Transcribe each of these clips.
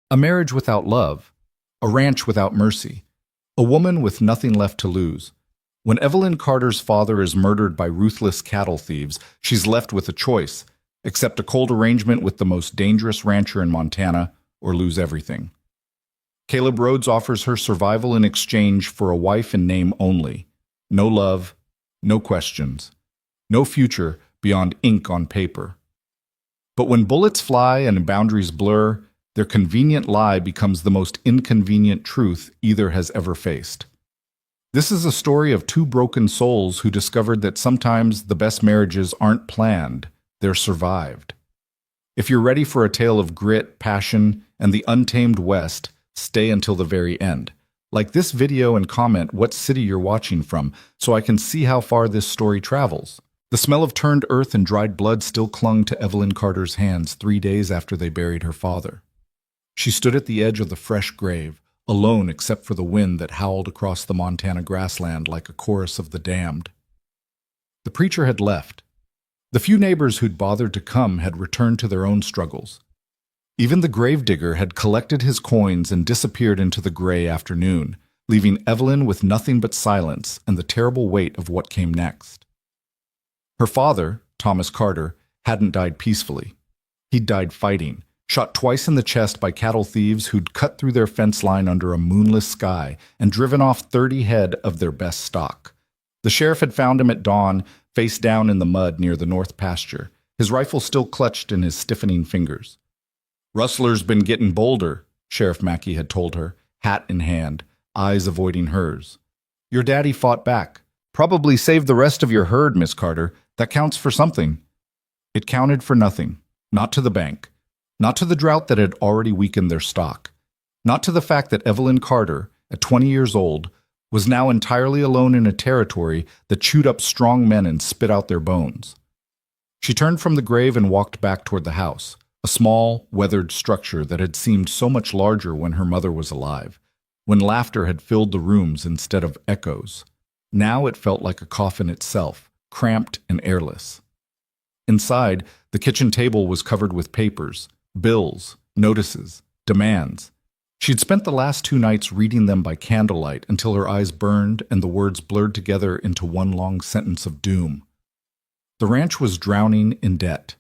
A marriage without love, a ranch without mercy, a woman with nothing left to lose. When Evelyn Carter's father is murdered by ruthless cattle thieves, she's left with a choice: accept a cold arrangement with the most dangerous rancher in Montana or lose everything. Caleb Rhodes offers her survival in exchange for a wife in name only. No love, no questions, no future beyond ink on paper. But when bullets fly and boundaries blur, their convenient lie becomes the most inconvenient truth either has ever faced. This is a story of two broken souls who discovered that sometimes the best marriages aren't planned, they're survived. If you're ready for a tale of grit, passion, and the untamed West, stay until the very end. Like this video and comment what city you're watching from so I can see how far this story travels. The smell of turned earth and dried blood still clung to Evelyn Carter's hands 3 days after they buried her father. She stood at the edge of the fresh grave, alone except for the wind that howled across the Montana grassland like a chorus of the damned. The preacher had left. The few neighbors who'd bothered to come had returned to their own struggles. Even the gravedigger had collected his coins and disappeared into the gray afternoon, leaving Evelyn with nothing but silence and the terrible weight of what came next. Her father, Thomas Carter, hadn't died peacefully. He'd died fighting, shot twice in the chest by cattle thieves who'd cut through their fence line under a moonless sky and driven off 30 head of their best stock. The sheriff had found him at dawn, face down in the mud near the north pasture, his rifle still clutched in his stiffening fingers. "Rustler's been getting bolder," Sheriff Mackey had told her, hat in hand, eyes avoiding hers. "Your daddy fought back. Probably saved the rest of your herd, Miss Carter. That counts for something." It counted for nothing. Not to the bank. Not to the drought that had already weakened their stock. Not to the fact that Evelyn Carter, at 20 years old, was now entirely alone in a territory that chewed up strong men and spit out their bones. She turned from the grave and walked back toward the house, a small, weathered structure that had seemed so much larger when her mother was alive, when laughter had filled the rooms instead of echoes. Now it felt like a coffin itself, cramped and airless. Inside, the kitchen table was covered with papers, bills, notices, demands. She'd spent the last 2 nights reading them by candlelight until her eyes burned and the words blurred together into one long sentence of doom. The ranch was drowning in debt.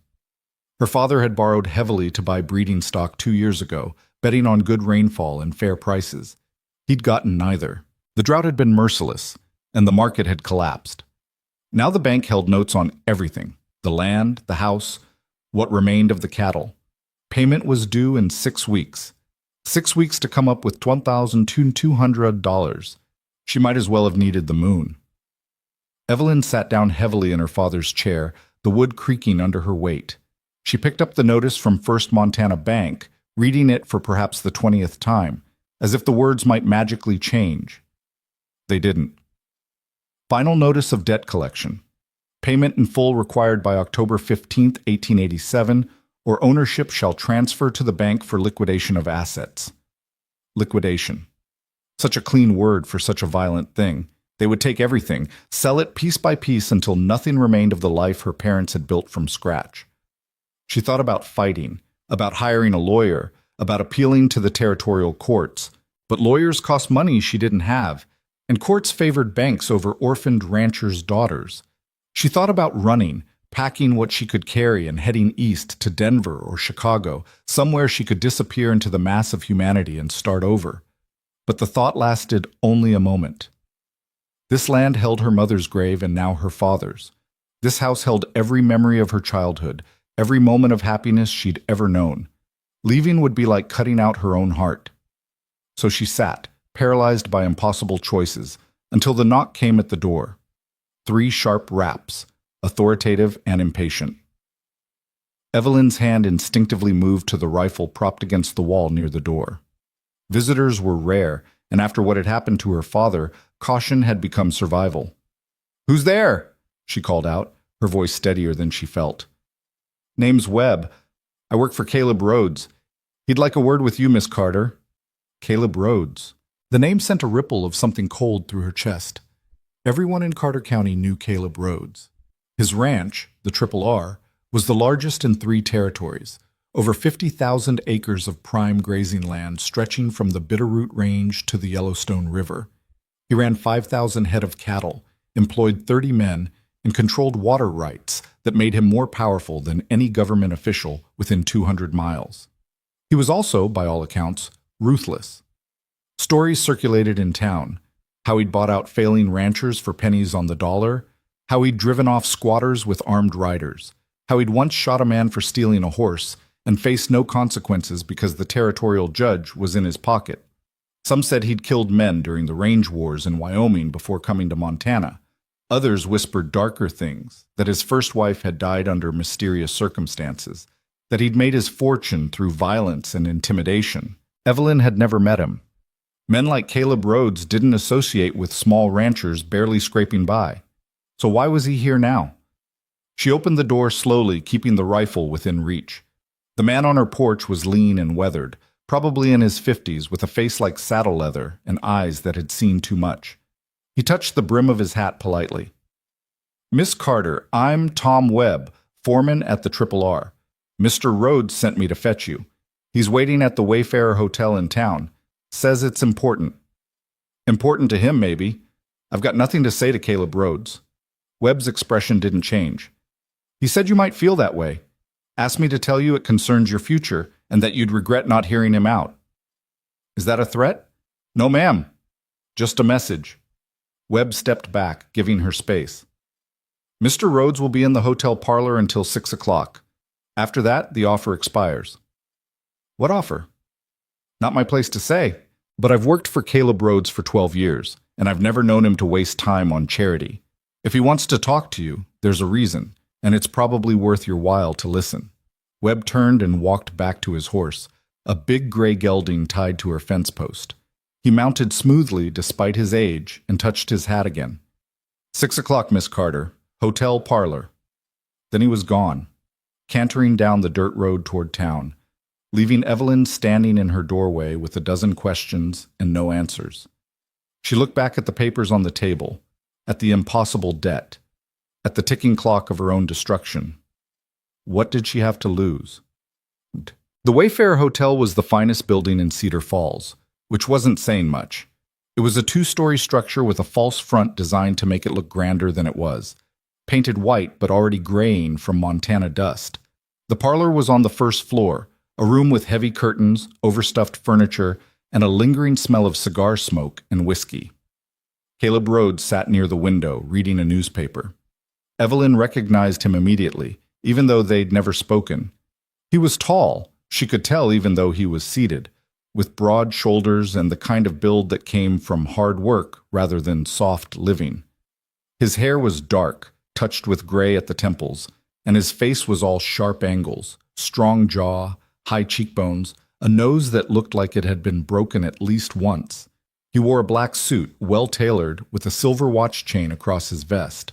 Her father had borrowed heavily to buy breeding stock 2 years ago, betting on good rainfall and fair prices. He'd gotten neither. The drought had been merciless, and the market had collapsed. Now the bank held notes on everything: the land, the house, what remained of the cattle. Payment was due in 6 weeks. 6 weeks to come up with $12,200. She might as well have needed the moon. Evelyn sat down heavily in her father's chair, the wood creaking under her weight. She picked up the notice from First Montana Bank, reading it for perhaps the 20th time, as if the words might magically change. They didn't. Final notice of debt collection. Payment in full required by October 15, 1887, or ownership shall transfer to the bank for liquidation of assets. Liquidation. Such a clean word for such a violent thing. They would take everything, sell it piece by piece until nothing remained of the life her parents had built from scratch. She thought about fighting, about hiring a lawyer, about appealing to the territorial courts. But lawyers cost money she didn't have, and courts favored banks over orphaned ranchers' daughters. She thought about running, packing what she could carry and heading east to Denver or Chicago, somewhere she could disappear into the mass of humanity and start over. But the thought lasted only a moment. This land held her mother's grave and now her father's. This house held every memory of her childhood, every moment of happiness she'd ever known. Leaving would be like cutting out her own heart. So she sat, paralyzed by impossible choices, until the knock came at the door. 3 sharp raps, authoritative and impatient. Evelyn's hand instinctively moved to the rifle propped against the wall near the door. Visitors were rare, and after what had happened to her father, caution had become survival. "Who's there?" she called out, her voice steadier than she felt. "Name's Webb. I work for Caleb Rhodes. He'd like a word with you, Miss Carter." Caleb Rhodes. The name sent a ripple of something cold through her chest. Everyone in Carter County knew Caleb Rhodes. His ranch, the Triple R, was the largest in 3 territories, over 50,000 acres of prime grazing land stretching from the Bitterroot Range to the Yellowstone River. He ran 5,000 head of cattle, employed 30 men, and controlled water rights that made him more powerful than any government official within 200 miles. He was also, by all accounts, ruthless. Stories circulated in town, how he'd bought out failing ranchers for pennies on the dollar, how he'd driven off squatters with armed riders, how he'd once shot a man for stealing a horse and faced no consequences because the territorial judge was in his pocket. Some said he'd killed men during the range wars in Wyoming before coming to Montana. Others whispered darker things, that his first wife had died under mysterious circumstances, that he'd made his fortune through violence and intimidation. Evelyn had never met him. Men like Caleb Rhodes didn't associate with small ranchers barely scraping by. So why was he here now? She opened the door slowly, keeping the rifle within reach. The man on her porch was lean and weathered, probably in his 50s, with a face like saddle leather and eyes that had seen too much. He touched the brim of his hat politely. "Miss Carter, I'm Tom Webb, foreman at the R. Mr. Rhodes sent me to fetch you. He's waiting at the Wayfarer Hotel in town. Says it's important." Important to him, maybe. I've got nothing to say to Caleb Rhodes. Webb's expression didn't change. He said you might feel that way. Asked me to tell you it concerns your future and that you'd regret not hearing him out. Is that a threat? No, ma'am. Just a message. Webb stepped back, giving her space. Mr. Rhodes will be in the hotel parlor until 6 o'clock. After that, the offer expires. What offer? Not my place to say, but I've worked for Caleb Rhodes for 12 years, and I've never known him to waste time on charity. If he wants to talk to you, there's a reason, and it's probably worth your while to listen. Webb turned and walked back to his horse, a big gray gelding tied to her fence post. He mounted smoothly despite his age and touched his hat again. 6 o'clock, Miss Carter. Hotel parlor. Then he was gone, cantering down the dirt road toward town, leaving Evelyn standing in her doorway with a dozen questions and no answers. She looked back at the papers on the table, at the impossible debt, at the ticking clock of her own destruction. What did she have to lose? The Wayfarer Hotel was the finest building in Cedar Falls, which wasn't saying much. It was a 2-story structure with a false front designed to make it look grander than it was, painted white but already graying from Montana dust. The parlor was on the first floor, a room with heavy curtains, overstuffed furniture, and a lingering smell of cigar smoke and whiskey. Caleb Rhodes sat near the window, reading a newspaper. Evelyn recognized him immediately, even though they'd never spoken. He was tall, she could tell even though he was seated, with broad shoulders and the kind of build that came from hard work rather than soft living. His hair was dark, touched with gray at the temples, and his face was all sharp angles, strong jaw, high cheekbones, a nose that looked like it had been broken at least once. He wore a black suit, well-tailored, with a silver watch chain across his vest.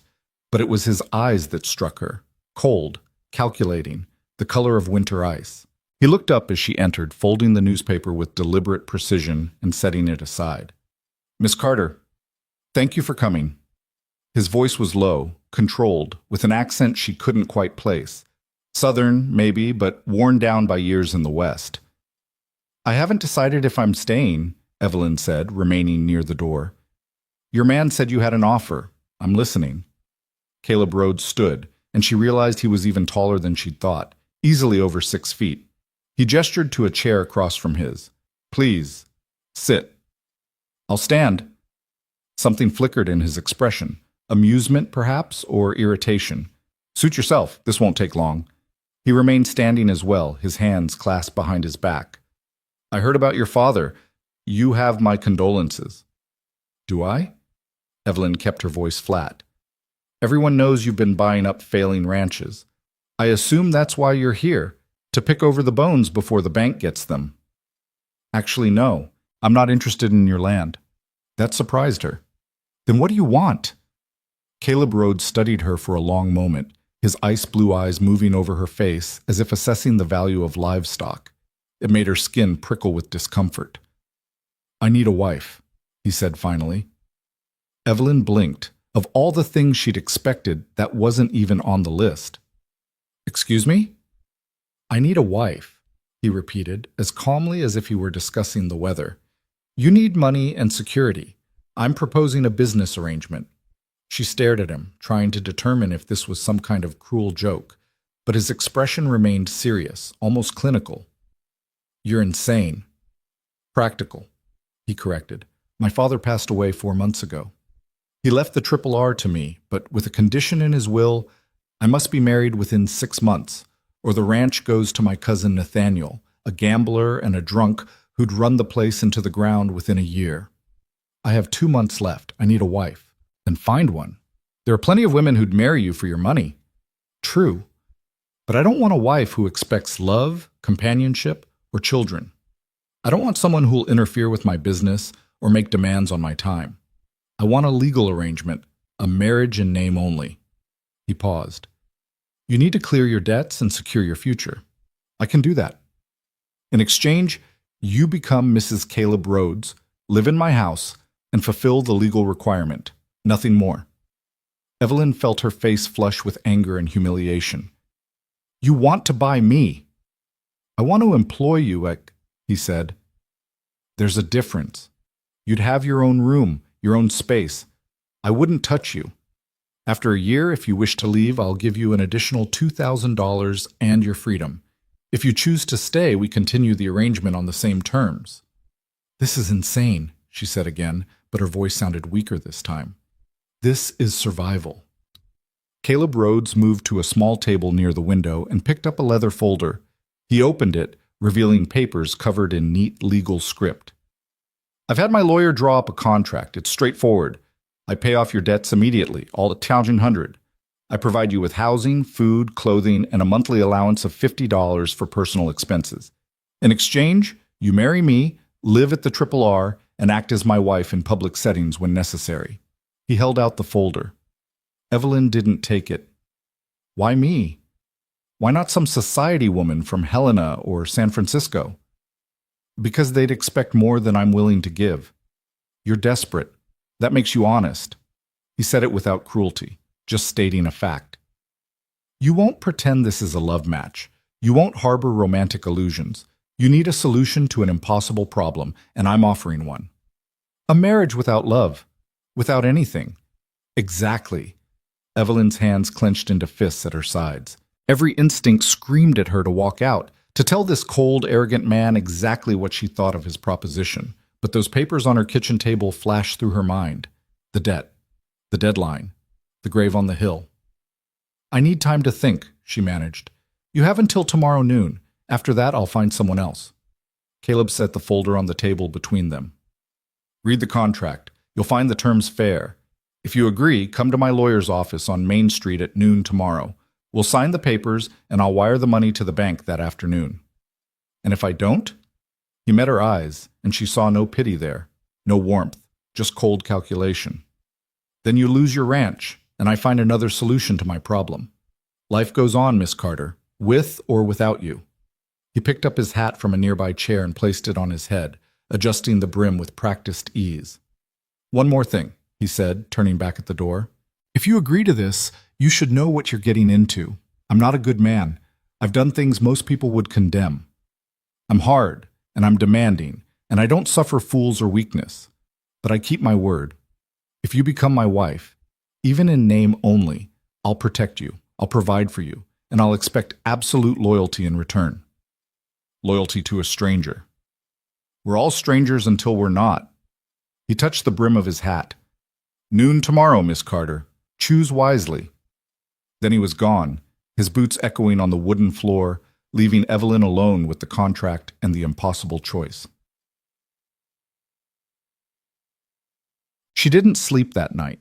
But it was his eyes that struck her, cold, calculating, the color of winter ice. He looked up as she entered, folding the newspaper with deliberate precision and setting it aside. Miss Carter, thank you for coming. His voice was low, controlled, with an accent she couldn't quite place. Southern, maybe, but worn down by years in the West. I haven't decided if I'm staying, Evelyn said, remaining near the door. Your man said you had an offer. I'm listening. Caleb Rhodes stood, and she realized he was even taller than she'd thought, easily over 6 feet. He gestured to a chair across from his. Please, sit. I'll stand. Something flickered in his expression. Amusement, perhaps, or irritation. Suit yourself, this won't take long. He remained standing as well, his hands clasped behind his back. I heard about your father. You have my condolences. Do I? Evelyn kept her voice flat. Everyone knows you've been buying up failing ranches. I assume that's why you're here, to pick over the bones before the bank gets them. Actually, no. I'm not interested in your land. That surprised her. Then what do you want? Caleb Rhodes studied her for a long moment, his ice-blue eyes moving over her face as if assessing the value of livestock. It made her skin prickle with discomfort. I need a wife, he said finally. Evelyn blinked. Of all the things she'd expected, that wasn't even on the list. Excuse me? I need a wife. he repeated, as calmly as if he were discussing the weather. You need money and security. I'm proposing a business arrangement. She stared at him, trying to determine if this was some kind of cruel joke, but his expression remained serious, almost clinical. You're insane. Practical, he corrected. My father passed away 4 months ago. He left the Triple R to me, but with a condition in his will, I must be married within 6 months, or the ranch goes to my cousin Nathaniel, a gambler and a drunk who'd run the place into the ground within a year. I have 2 months left. I need a wife. Then find one. There are plenty of women who'd marry you for your money. True. But I don't want a wife who expects love, companionship, or children. I don't want someone who'll interfere with my business or make demands on my time. I want a legal arrangement, a marriage in name only. He paused. You need to clear your debts and secure your future. I can do that. In exchange, you become Mrs. Caleb Rhodes, live in my house, and fulfill the legal requirement. Nothing more. Evelyn felt her face flush with anger and humiliation. You want to buy me. I want to employ you, he said. There's a difference. You'd have your own room, your own space. I wouldn't touch you. After a year, if you wish to leave, I'll give you an additional $2,000 and your freedom. If you choose to stay, we continue the arrangement on the same terms. This is insane, she said again, but her voice sounded weaker this time. This is survival. Caleb Rhodes moved to a small table near the window and picked up a leather folder. He opened it, revealing papers covered in neat legal script. I've had my lawyer draw up a contract. It's straightforward. I pay off your debts immediately, all at 1,100. I provide you with housing, food, clothing, and a monthly allowance of $50 for personal expenses. In exchange, you marry me, live at the Triple R, and act as my wife in public settings when necessary. He held out the folder. Evelyn didn't take it. Why me? Why not some society woman from Helena or San Francisco? Because they'd expect more than I'm willing to give. You're desperate. That makes you honest. He said it without cruelty, just stating a fact. You won't pretend this is a love match. You won't harbor romantic illusions. You need a solution to an impossible problem, and I'm offering one. A marriage without love. Without anything. Exactly. Evelyn's hands clenched into fists at her sides. Every instinct screamed at her to walk out, to tell this cold, arrogant man exactly what she thought of his proposition. But those papers on her kitchen table flashed through her mind. The debt. The deadline. The grave on the hill. I need time to think, she managed. You have until tomorrow noon. After that, I'll find someone else. Caleb set the folder on the table between them. Read the contract. You'll find the terms fair. If you agree, come to my lawyer's office on Main Street at noon tomorrow. We'll sign the papers, and I'll wire the money to the bank that afternoon. And if I don't? He met her eyes, and she saw no pity there, no warmth, just cold calculation. Then you lose your ranch, and I find another solution to my problem. Life goes on, Miss Carter, with or without you. He picked up his hat from a nearby chair and placed it on his head, adjusting the brim with practiced ease. One more thing, he said, turning back at the door. If you agree to this, you should know what you're getting into. I'm not a good man. I've done things most people would condemn. I'm hard, and I'm demanding, and I don't suffer fools or weakness. But I keep my word. If you become my wife, even in name only, I'll protect you, I'll provide for you, and I'll expect absolute loyalty in return. Loyalty to a stranger. We're all strangers until we're not. He touched the brim of his hat. Noon tomorrow, Miss Carter. Choose wisely. Then he was gone, his boots echoing on the wooden floor, leaving Evelyn alone with the contract and the impossible choice. She didn't sleep that night.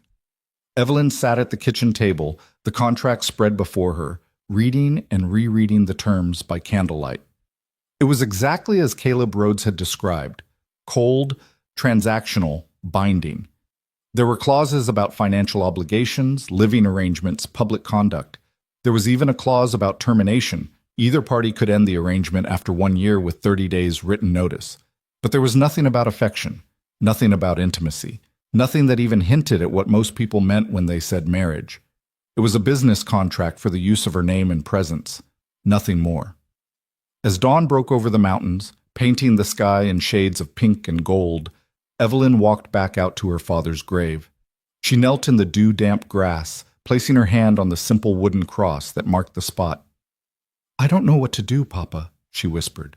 Evelyn sat at the kitchen table, the contract spread before her, reading and rereading the terms by candlelight. It was exactly as Caleb Rhodes had described, cold, transactional, binding. There were clauses about financial obligations, living arrangements, public conduct. There was even a clause about termination. Either party could end the arrangement after 1 year with 30 days written notice. But there was nothing about affection, nothing about intimacy, nothing that even hinted at what most people meant when they said marriage. It was a business contract for the use of her name and presence, nothing more. As dawn broke over the mountains, painting the sky in shades of pink and gold, Evelyn walked back out to her father's grave. She knelt in the dew-damp grass, placing her hand on the simple wooden cross that marked the spot. "I don't know what to do, Papa," she whispered.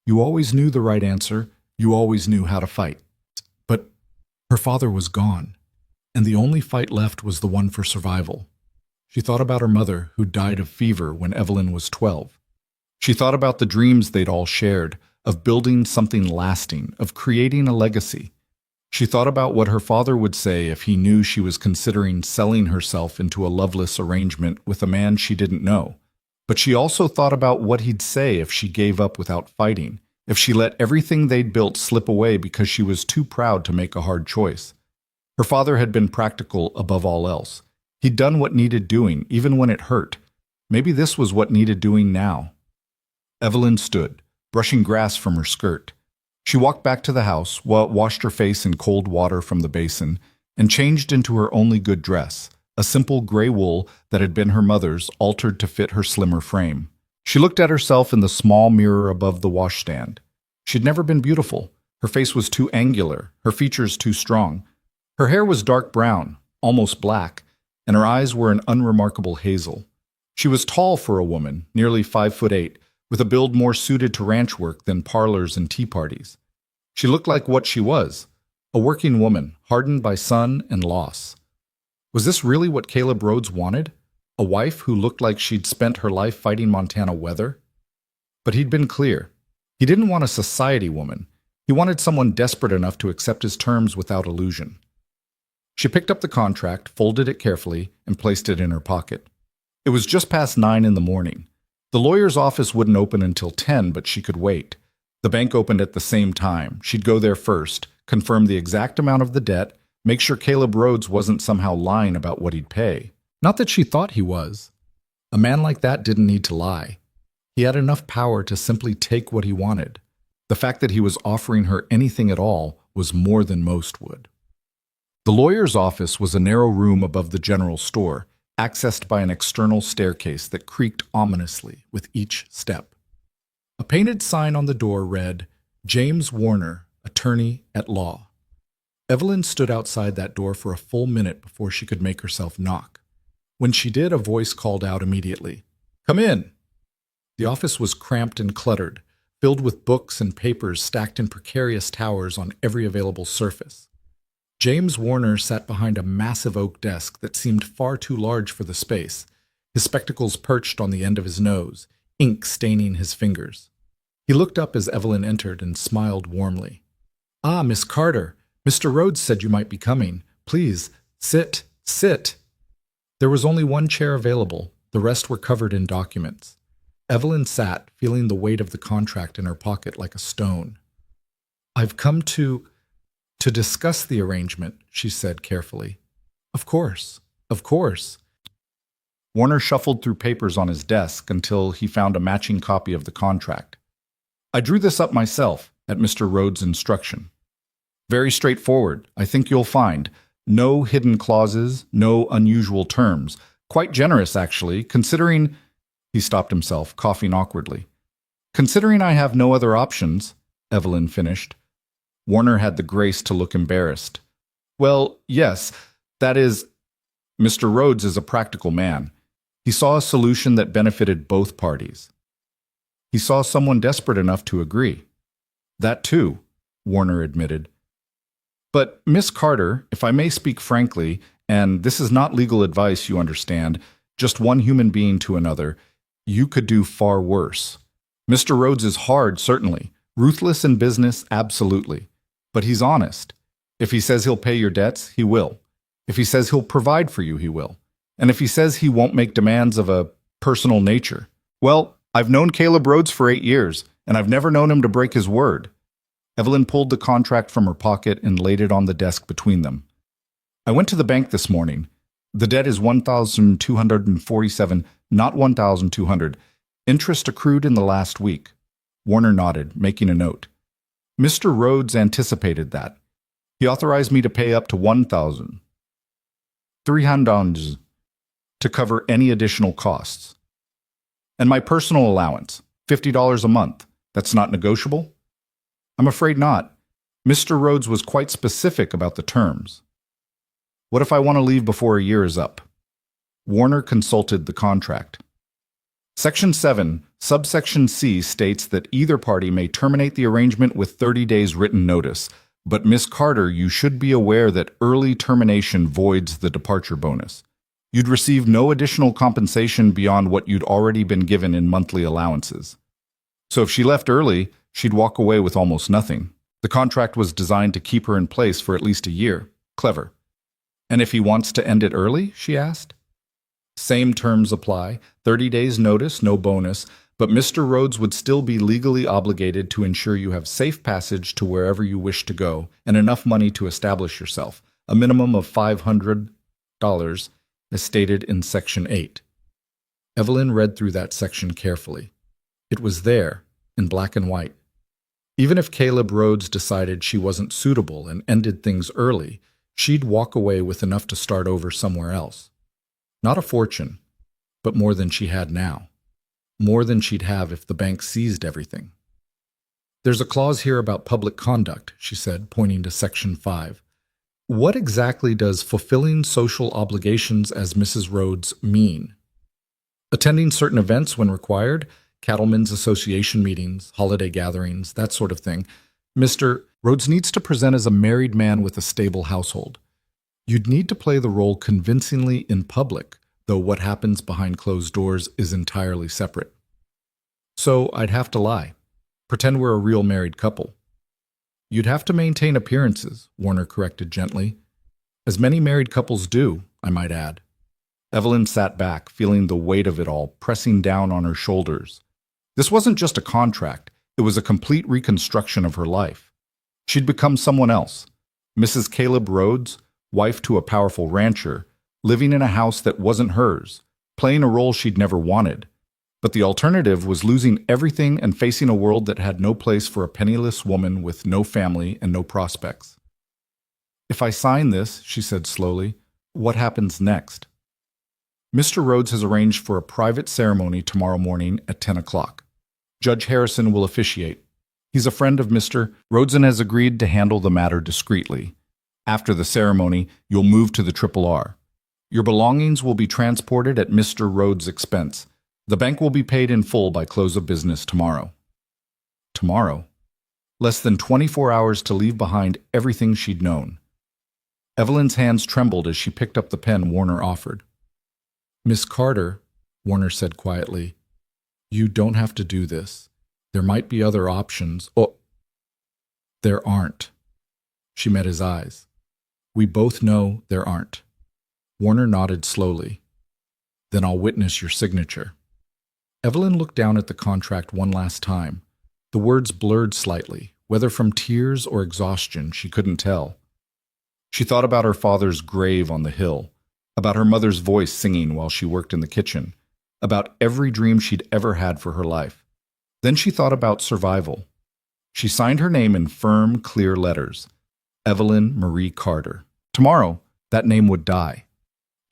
"You always knew the right answer. You always knew how to fight." But her father was gone, and the only fight left was the one for survival. She thought about her mother, who died of fever when Evelyn was 12. She thought about the dreams they'd all shared, of building something lasting, of creating a legacy. She thought about what her father would say if he knew she was considering selling herself into a loveless arrangement with a man she didn't know. But she also thought about what he'd say if she gave up without fighting, if she let everything they'd built slip away because she was too proud to make a hard choice. Her father had been practical above all else. He'd done what needed doing, even when it hurt. Maybe this was what needed doing now. Evelyn stood, brushing grass from her skirt. She walked back to the house, washed her face in cold water from the basin, and changed into her only good dress, a simple gray wool that had been her mother's, altered to fit her slimmer frame. She looked at herself in the small mirror above the washstand. She'd never been beautiful. Her face was too angular, her features too strong. Her hair was dark brown, almost black, and her eyes were an unremarkable hazel. She was tall for a woman, nearly 5'8", with a build more suited to ranch work than parlors and tea parties. She looked like what she was, a working woman, hardened by sun and loss. Was this really what Caleb Rhodes wanted? A wife who looked like she'd spent her life fighting Montana weather? But he'd been clear. He didn't want a society woman. He wanted someone desperate enough to accept his terms without illusion. She picked up the contract, folded it carefully, and placed it in her pocket. It was just past 9 in the morning. The lawyer's office wouldn't open until 10, but she could wait. The bank opened at the same time. She'd go there first, confirm the exact amount of the debt, make sure Caleb Rhodes wasn't somehow lying about what he'd pay. Not that she thought he was. A man like that didn't need to lie. He had enough power to simply take what he wanted. The fact that he was offering her anything at all was more than most would. The lawyer's office was a narrow room above the general store, accessed by an external staircase that creaked ominously with each step. A painted sign on the door read, "James Warner, Attorney at Law." Evelyn stood outside that door for a full minute before she could make herself knock. When she did, a voice called out immediately, "Come in." The office was cramped and cluttered, filled with books and papers stacked in precarious towers on every available surface. James Warner sat behind a massive oak desk that seemed far too large for the space, his spectacles perched on the end of his nose, ink staining his fingers. He looked up as Evelyn entered and smiled warmly. "Ah, Miss Carter, Mr. Rhodes said you might be coming. Please, sit, sit." There was only one chair available. The rest were covered in documents. Evelyn sat, feeling the weight of the contract in her pocket like a stone. "I've come to discuss the arrangement," she said carefully. Of course. Warner shuffled through papers on his desk until he found a matching copy of the contract. "I drew this up myself, at Mr. Rhodes' instruction. Very straightforward, I think you'll find. No hidden clauses, no unusual terms. Quite generous, actually, considering—" He stopped himself, coughing awkwardly. "Considering I have no other options," Evelyn finished. Warner had the grace to look embarrassed. "Well, yes, that is, Mr. Rhodes is a practical man. He saw a solution that benefited both parties. He saw someone desperate enough to agree." "That too," Warner admitted. "But, Miss Carter, if I may speak frankly, and this is not legal advice, you understand, just one human being to another, you could do far worse. Mr. Rhodes is hard, certainly. Ruthless in business, absolutely. But he's honest. If he says he'll pay your debts, he will. If he says he'll provide for you, he will. And if he says he won't make demands of a personal nature, well, I've known Caleb Rhodes for 8 years, and I've never known him to break his word." Evelyn pulled the contract from her pocket and laid it on the desk between them. "I went to the bank this morning. The debt is $1,247, not $1,200. Interest accrued in the last week." Warner nodded, making a note. "Mr. Rhodes anticipated that. He authorized me to pay up to $1,300 to cover any additional costs. And my personal allowance, $50 a month. That's not negotiable? I'm afraid not. Mr. Rhodes was quite specific about the terms. What if I want to leave before a year is up? Warner consulted the contract. Section 7, subsection C states that either party may terminate the arrangement with 30 days written notice. But Miss Carter, you should be aware that early termination voids the departure bonus. You'd receive no additional compensation beyond what you'd already been given in monthly allowances. So if she left early, she'd walk away with almost nothing. The contract was designed to keep her in place for at least a year. Clever. And if he wants to end it early? She asked. Same terms apply. 30 days notice, no bonus. But Mr. Rhodes would still be legally obligated to ensure you have safe passage to wherever you wish to go and enough money to establish yourself, a minimum of $500, as stated in Section 8. Evelyn read through that section carefully. It was there, in black and white. Even if Caleb Rhodes decided she wasn't suitable and ended things early, she'd walk away with enough to start over somewhere else. Not a fortune, but more than she had now. More than she'd have if the bank seized everything. There's a clause here about public conduct, she said, pointing to Section 5. What exactly does fulfilling social obligations as Mrs. Rhodes mean? Attending certain events when required, cattlemen's association meetings, holiday gatherings, that sort of thing. Mr. Rhodes needs to present as a married man with a stable household. You'd need to play the role convincingly in public, though what happens behind closed doors is entirely separate. So I'd have to lie. Pretend we're a real married couple. You'd have to maintain appearances, Warner corrected gently. As many married couples do, I might add. Evelyn sat back, feeling the weight of it all pressing down on her shoulders. This wasn't just a contract, it was a complete reconstruction of her life. She'd become someone else. Mrs. Caleb Rhodes, wife to a powerful rancher, living in a house that wasn't hers, playing a role she'd never wanted. But the alternative was losing everything and facing a world that had no place for a penniless woman with no family and no prospects. If I sign this, she said slowly, what happens next? Mr. Rhodes has arranged for a private ceremony tomorrow morning at 10 o'clock. Judge Harrison will officiate. He's a friend of Mr. Rhodes and has agreed to handle the matter discreetly. After the ceremony, you'll move to the Triple R. Your belongings will be transported at Mr. Rhodes' expense. The bank will be paid in full by close of business tomorrow. Tomorrow? Less than 24 hours to leave behind everything she'd known. Evelyn's hands trembled as she picked up the pen Warner offered. Miss Carter, Warner said quietly, you don't have to do this. There might be other options. Oh, there aren't. She met his eyes. We both know there aren't. Warner nodded slowly. Then I'll witness your signature. Evelyn looked down at the contract one last time. The words blurred slightly, whether from tears or exhaustion, she couldn't tell. She thought about her father's grave on the hill, about her mother's voice singing while she worked in the kitchen, about every dream she'd ever had for her life. Then she thought about survival. She signed her name in firm, clear letters. Evelyn Marie Carter. Tomorrow, that name would die.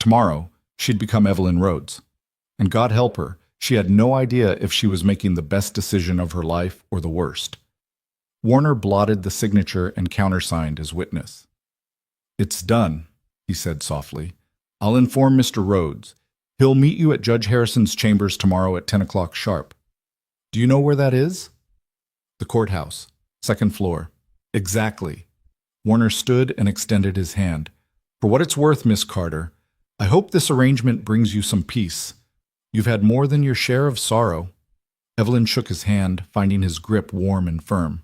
Tomorrow, she'd become Evelyn Rhodes. And God help her, she had no idea if she was making the best decision of her life or the worst. Warner blotted the signature and countersigned as witness. It's done, he said softly. I'll inform Mr. Rhodes. He'll meet you at Judge Harrison's chambers tomorrow at 10 o'clock sharp. Do you know where that is? The courthouse, second floor. Exactly. Warner stood and extended his hand. For what it's worth, Miss Carter, I hope this arrangement brings you some peace. You've had more than your share of sorrow. Evelyn shook his hand, finding his grip warm and firm.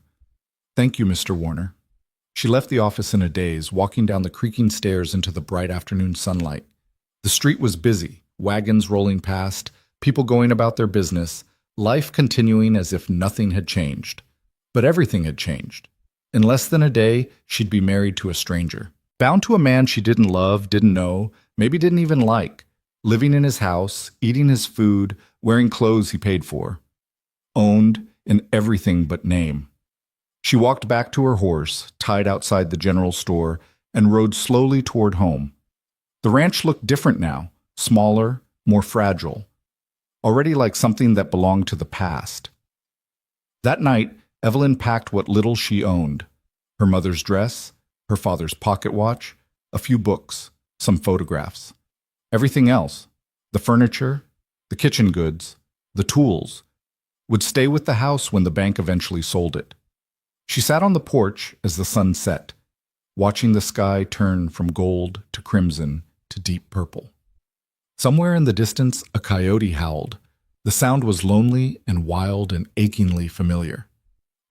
Thank you, Mr. Warner. She left the office in a daze, walking down the creaking stairs into the bright afternoon sunlight. The street was busy, wagons rolling past, people going about their business, life continuing as if nothing had changed. But everything had changed. In less than a day, she'd be married to a stranger. Bound to a man she didn't love, didn't know, maybe didn't even like. Living in his house, eating his food, wearing clothes he paid for. Owned in everything but name. She walked back to her horse, tied outside the general store, and rode slowly toward home. The ranch looked different now, smaller, more fragile. Already like something that belonged to the past. That night, Evelyn packed what little she owned: her mother's dress, her father's pocket watch, a few books, some photographs. Everything else, the furniture, the kitchen goods, the tools, would stay with the house when the bank eventually sold it. She sat on the porch as the sun set, watching the sky turn from gold to crimson to deep purple. Somewhere in the distance, a coyote howled. The sound was lonely and wild and achingly familiar.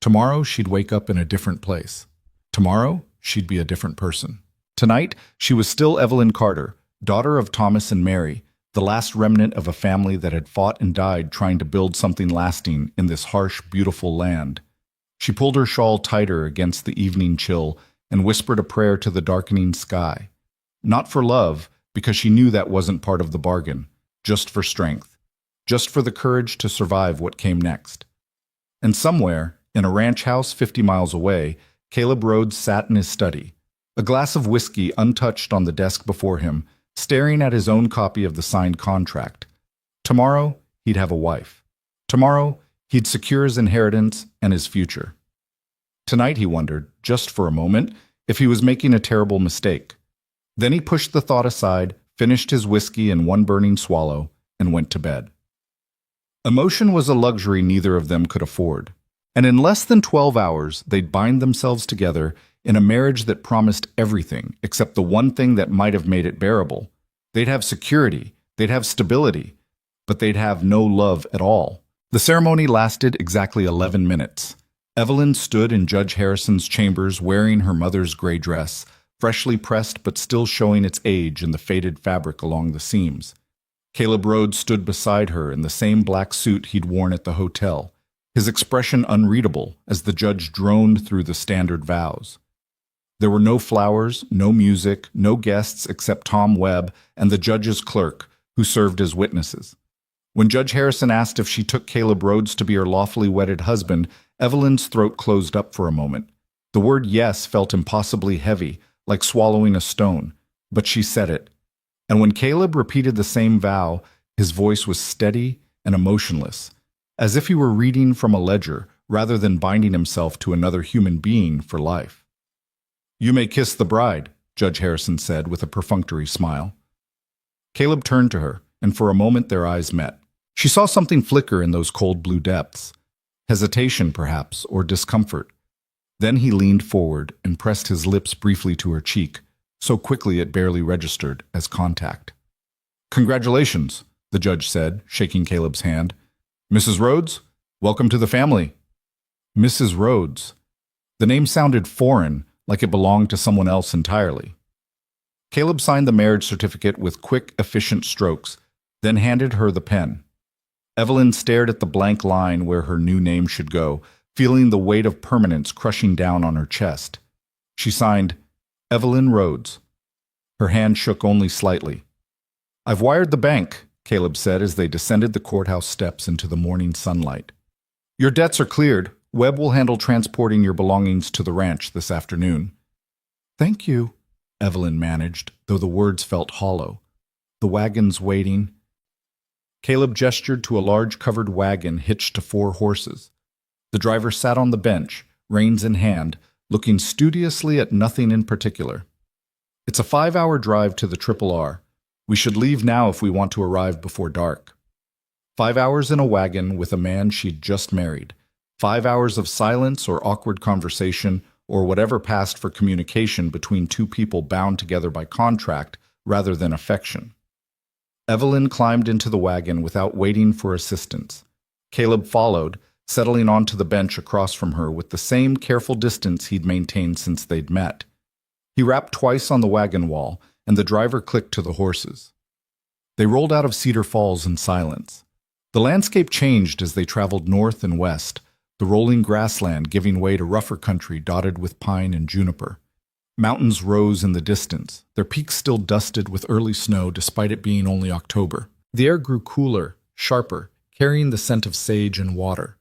Tomorrow, she'd wake up in a different place. Tomorrow, she'd be a different person. Tonight, she was still Evelyn Carter, daughter of Thomas and Mary, the last remnant of a family that had fought and died trying to build something lasting in this harsh, beautiful land. She pulled her shawl tighter against the evening chill and whispered a prayer to the darkening sky. Not for love, because she knew that wasn't part of the bargain, just for strength, just for the courage to survive what came next. And somewhere, in a ranch house 50 miles away, Caleb Rhodes sat in his study, a glass of whiskey untouched on the desk before him, staring at his own copy of the signed contract. Tomorrow, he'd have a wife. Tomorrow, he'd secure his inheritance and his future. Tonight, he wondered, just for a moment, if he was making a terrible mistake. Then he pushed the thought aside, finished his whiskey in one burning swallow, and went to bed. Emotion was a luxury neither of them could afford, and in less than 12 hours, they'd bind themselves together in a marriage that promised everything except the one thing that might have made it bearable. They'd have security, they'd have stability, but they'd have no love at all. The ceremony lasted exactly 11 minutes. Evelyn stood in Judge Harrison's chambers wearing her mother's gray dress, freshly pressed but still showing its age in the faded fabric along the seams. Caleb Rhodes stood beside her in the same black suit he'd worn at the hotel, his expression unreadable as the judge droned through the standard vows. There were no flowers, no music, no guests except Tom Webb and the judge's clerk, who served as witnesses. When Judge Harrison asked if she took Caleb Rhodes to be her lawfully wedded husband, Evelyn's throat closed up for a moment. The word yes felt impossibly heavy, like swallowing a stone, but she said it. And when Caleb repeated the same vow, his voice was steady and emotionless, as if he were reading from a ledger rather than binding himself to another human being for life. "You may kiss the bride," Judge Harrison said with a perfunctory smile. Caleb turned to her, and for a moment their eyes met. She saw something flicker in those cold blue depths. Hesitation, perhaps, or discomfort. Then he leaned forward and pressed his lips briefly to her cheek, so quickly it barely registered as contact. "Congratulations," the judge said, shaking Caleb's hand. "Mrs. Rhodes, welcome to the family." Mrs. Rhodes. The name sounded foreign, like it belonged to someone else entirely. Caleb signed the marriage certificate with quick, efficient strokes, then handed her the pen. Evelyn stared at the blank line where her new name should go, feeling the weight of permanence crushing down on her chest. She signed, "Evelyn Rhodes." Her hand shook only slightly. "I've wired the bank," Caleb said as they descended the courthouse steps into the morning sunlight. "Your debts are cleared. Webb will handle transporting your belongings to the ranch this afternoon." "Thank you," Evelyn managed, though the words felt hollow. "The wagon's waiting." Caleb gestured to a large covered wagon hitched to 4 horses. The driver sat on the bench, reins in hand, looking studiously at nothing in particular. "It's a 5-hour drive to the Triple R. We should leave now if we want to arrive before dark." 5 hours in a wagon with a man she'd just married. 5 hours of silence or awkward conversation or whatever passed for communication between two people bound together by contract rather than affection. Evelyn climbed into the wagon without waiting for assistance. Caleb followed, settling onto the bench across from her with the same careful distance he'd maintained since they'd met. He rapped twice on the wagon wall, and the driver clicked to the horses. They rolled out of Cedar Falls in silence. The landscape changed as they traveled north and west, the rolling grassland giving way to rougher country dotted with pine and juniper. Mountains rose in the distance, their peaks still dusted with early snow despite it being only October. The air grew cooler, sharper, carrying the scent of sage and water.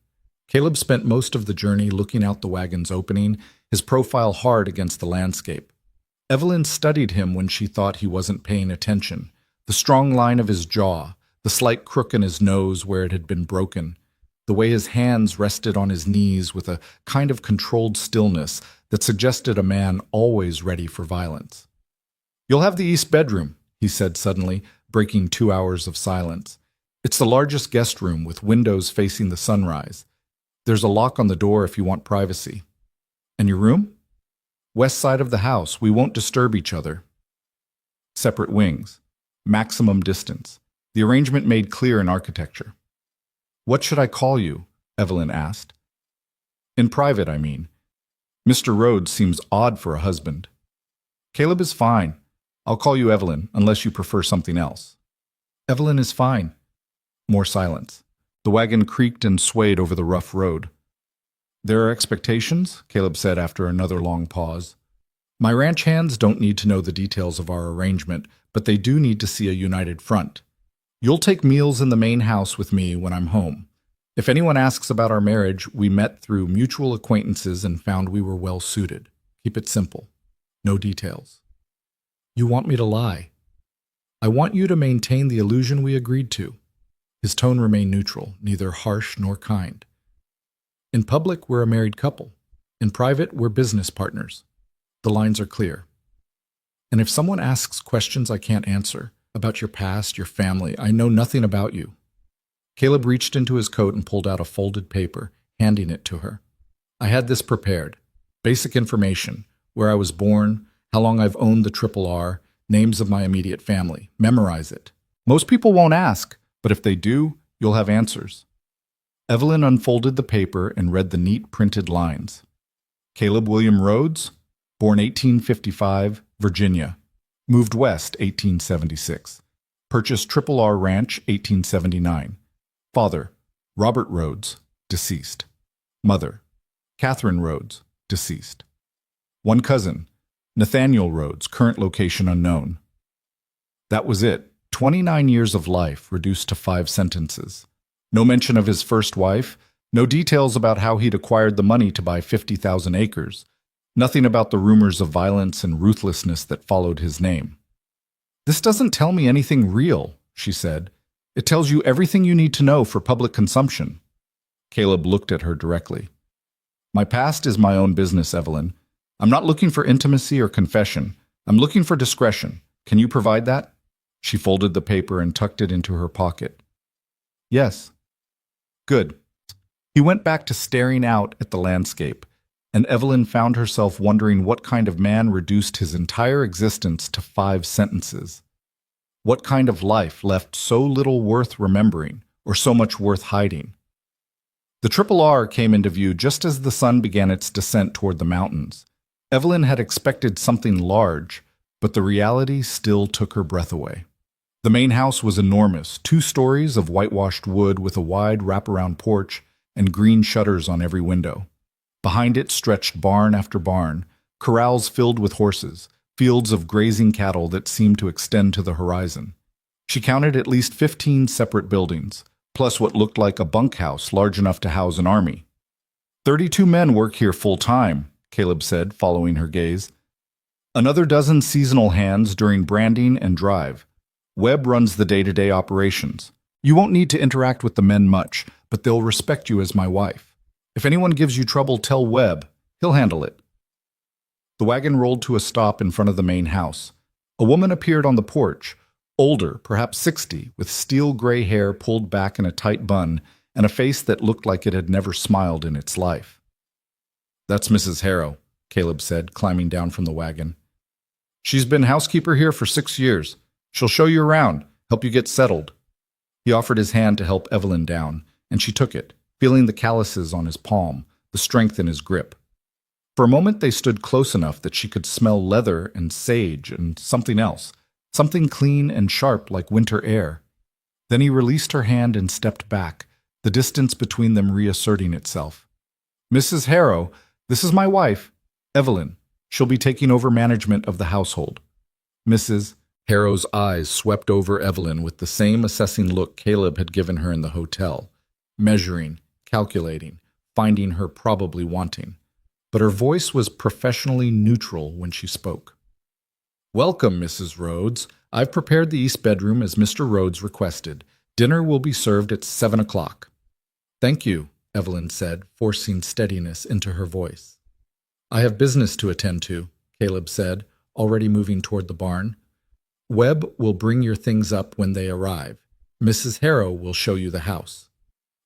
Caleb spent most of the journey looking out the wagon's opening, his profile hard against the landscape. Evelyn studied him when she thought he wasn't paying attention. The strong line of his jaw, the slight crook in his nose where it had been broken. the way his hands rested on his knees with a kind of controlled stillness that suggested a man always ready for violence. "You'll have the east bedroom," he said suddenly, breaking 2 hours of silence. "It's the largest guest room with windows facing the sunrise. There's a lock on the door if you want privacy. And your room?" "West side of the house. We won't disturb each other." Separate wings. Maximum distance. The arrangement made clear in architecture. "What should I call you?" Evelyn asked. "In private, I mean. Mr. Rhodes seems odd for a husband." "Caleb is fine. I'll call you Evelyn, unless you prefer something else." "Evelyn is fine." More silence. The wagon creaked and swayed over the rough road. "There are expectations?" Caleb said after another long pause. "My ranch hands don't need to know the details of our arrangement, but they do need to see a united front. You'll take meals in the main house with me when I'm home. If anyone asks about our marriage, we met through mutual acquaintances and found we were well suited. Keep it simple. No details." "You want me to lie?" "I want you to maintain the illusion we agreed to." His tone remained neutral, neither harsh nor kind. "In public, we're a married couple. In private, we're business partners. The lines are clear. And if someone asks questions I can't answer, about your past, your family, I know nothing about you." Caleb reached into his coat and pulled out a folded paper, handing it to her. "I had this prepared. Basic information, where I was born, how long I've owned the Triple R, names of my immediate family. Memorize it. Most people won't ask, but if they do, you'll have answers." Evelyn unfolded the paper and read the neat printed lines. Caleb William Rhodes, born 1855, Virginia. Moved west 1876. Purchased Triple R Ranch 1879. Father, Robert Rhodes, deceased. Mother, Catherine Rhodes, deceased. One cousin, Nathaniel Rhodes, current location unknown. That was it. 29 years of life reduced to 5 sentences. No mention of his first wife, no details about how he'd acquired the money to buy 50,000 acres, nothing about the rumors of violence and ruthlessness that followed his name. "This doesn't tell me anything real," she said. "It tells you everything you need to know for public consumption." Caleb looked at her directly. "My past is my own business, Evelyn. I'm not looking for intimacy or confession. I'm looking for discretion. Can you provide that?" She folded the paper and tucked it into her pocket. "Yes." "Good." He went back to staring out at the landscape, and Evelyn found herself wondering what kind of man reduced his entire existence to 5 sentences. What kind of life left so little worth remembering, or so much worth hiding? The Triple R came into view just as the sun began its descent toward the mountains. Evelyn had expected something large, but the reality still took her breath away. The main house was enormous, 2 stories of whitewashed wood with a wide wraparound porch and green shutters on every window. Behind it stretched barn after barn, corrals filled with horses, fields of grazing cattle that seemed to extend to the horizon. She counted at least 15 separate buildings, plus what looked like a bunkhouse large enough to house an army. 32 men work here full-time, Caleb said, following her gaze. Another dozen seasonal hands during branding and drive. Webb runs the day-to-day operations. You won't need to interact with the men much, but they'll respect you as my wife. If anyone gives you trouble, tell Webb. He'll handle it. The wagon rolled to a stop in front of the main house. A woman appeared on the porch, older, perhaps 60, with steel-gray hair pulled back in a tight bun and a face that looked like it had never smiled in its life. "That's Mrs. Harrow," Caleb said, climbing down from the wagon. "She's been housekeeper here for 6 years. She'll show you around, help you get settled." He offered his hand to help Evelyn down, and she took it, feeling the calluses on his palm, the strength in his grip. For a moment they stood close enough that she could smell leather and sage and something else, something clean and sharp like winter air. Then he released her hand and stepped back, the distance between them reasserting itself. "Mrs. Harrow, this is my wife, Evelyn. She'll be taking over management of the household." Mrs. Harrow's eyes swept over Evelyn with the same assessing look Caleb had given her in the hotel, measuring, calculating, finding her probably wanting. But her voice was professionally neutral when she spoke. "Welcome, Mrs. Rhodes. I've prepared the east bedroom as Mr. Rhodes requested. Dinner will be served at 7 o'clock. Thank you, Evelyn said, forcing steadiness into her voice. I have business to attend to, Caleb said, already moving toward the barn. Webb will bring your things up when they arrive. Mrs. Harrow will show you the house.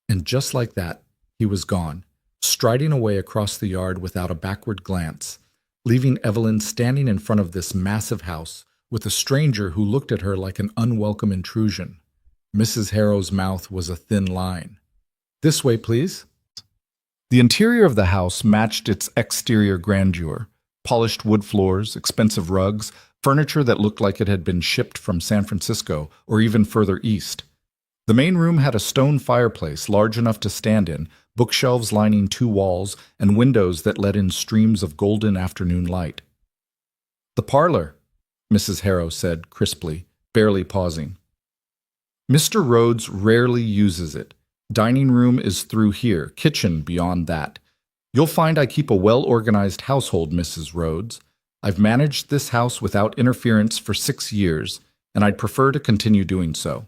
And just like that, he was gone, striding away across the yard without a backward glance, leaving Evelyn standing in front of this massive house with a stranger who looked at her like an unwelcome intrusion. Mrs. Harrow's mouth was a thin line. This way, please. The interior of the house matched its exterior grandeur. Polished wood floors, expensive rugs, furniture that looked like it had been shipped from San Francisco or even further east. The main room had a stone fireplace large enough to stand in, bookshelves lining two walls, and windows that let in streams of golden afternoon light. The parlor, Mrs. Harrow said crisply, barely pausing. Mr. Rhodes rarely uses it. Dining room is through here, kitchen beyond that. You'll find I keep a well-organized household, Mrs. Rhodes. I've managed this house without interference for 6 years, and I'd prefer to continue doing so.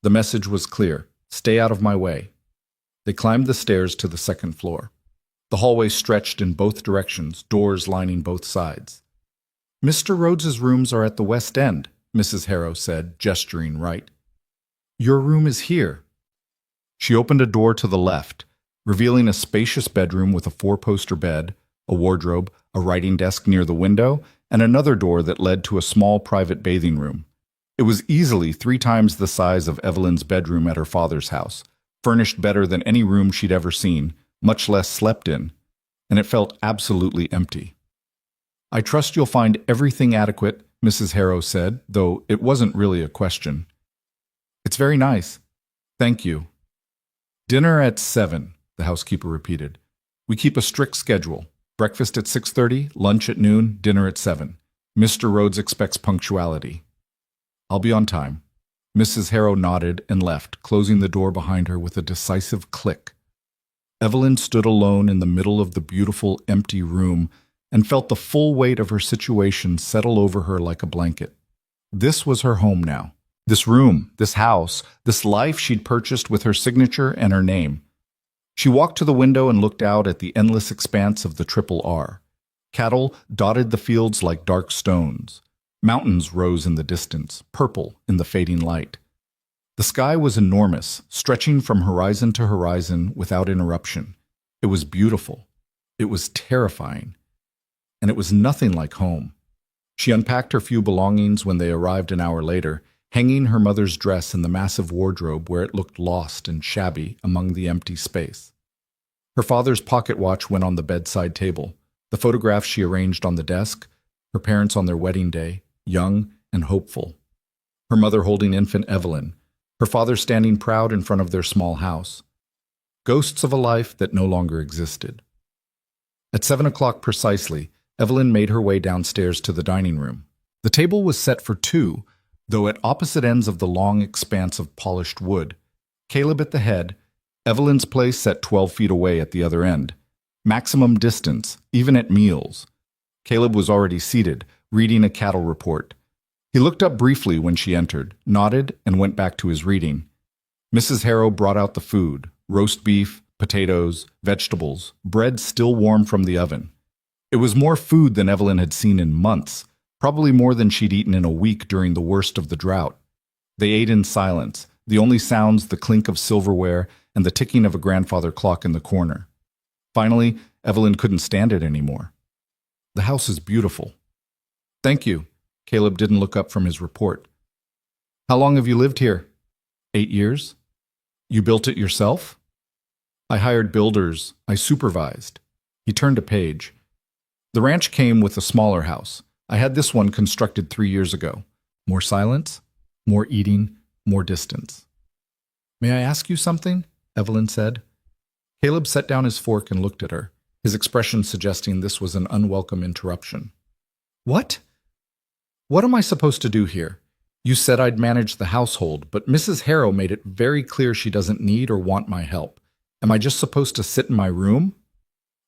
The message was clear. Stay out of my way. They climbed the stairs to the second floor. The hallway stretched in both directions, doors lining both sides. Mr. Rhodes's rooms are at the west end, Mrs. Harrow said, gesturing right. Your room is here. She opened a door to the left, revealing a spacious bedroom with a four-poster bed, a wardrobe, a writing desk near the window, and another door that led to a small private bathing room. It was easily 3 times the size of Evelyn's bedroom at her father's house, furnished better than any room she'd ever seen, much less slept in, and it felt absolutely empty. I trust you'll find everything adequate, Mrs. Harrow said, though it wasn't really a question. It's very nice. Thank you. Dinner at 7, the housekeeper repeated. We keep a strict schedule. Breakfast at 6:30, lunch at noon, dinner at 7. Mr. Rhodes expects punctuality. I'll be on time. Mrs. Harrow nodded and left, closing the door behind her with a decisive click. Evelyn stood alone in the middle of the beautiful, empty room and felt the full weight of her situation settle over her like a blanket. This was her home now. This room, this house, this life she'd purchased with her signature and her name. She walked to the window and looked out at the endless expanse of the Triple R. Cattle dotted the fields like dark stones. Mountains rose in the distance, purple in the fading light. The sky was enormous, stretching from horizon to horizon without interruption. It was beautiful. It was terrifying. And it was nothing like home. She unpacked her few belongings when they arrived an hour later, hanging her mother's dress in the massive wardrobe where it looked lost and shabby among the empty space. Her father's pocket watch went on the bedside table, the photographs she arranged on the desk, her parents on their wedding day, young and hopeful. Her mother holding infant Evelyn, her father standing proud in front of their small house. Ghosts of a life that no longer existed. At 7 o'clock precisely, Evelyn made her way downstairs to the dining room. The table was set for 2, though at opposite ends of the long expanse of polished wood. Caleb at the head, Evelyn's place set 12 feet away at the other end. Maximum distance, even at meals. Caleb was already seated, reading a cattle report. He looked up briefly when she entered, nodded, and went back to his reading. Mrs. Harrow brought out the food, roast beef, potatoes, vegetables, bread still warm from the oven. It was more food than Evelyn had seen in months, probably more than she'd eaten in a week during the worst of the drought. They ate in silence, the only sounds the clink of silverware and the ticking of a grandfather clock in the corner. Finally, Evelyn couldn't stand it anymore. The house is beautiful. Thank you. Caleb didn't look up from his report. How long have you lived here? 8 years. You built it yourself? I hired builders. I supervised. He turned a page. The ranch came with a smaller house. I had this one constructed 3 years ago. More silence, more eating, more distance. May I ask you something? Evelyn said. Caleb set down his fork and looked at her, his expression suggesting this was an unwelcome interruption. What? What am I supposed to do here? You said I'd manage the household, but Mrs. Harrow made it very clear she doesn't need or want my help. Am I just supposed to sit in my room?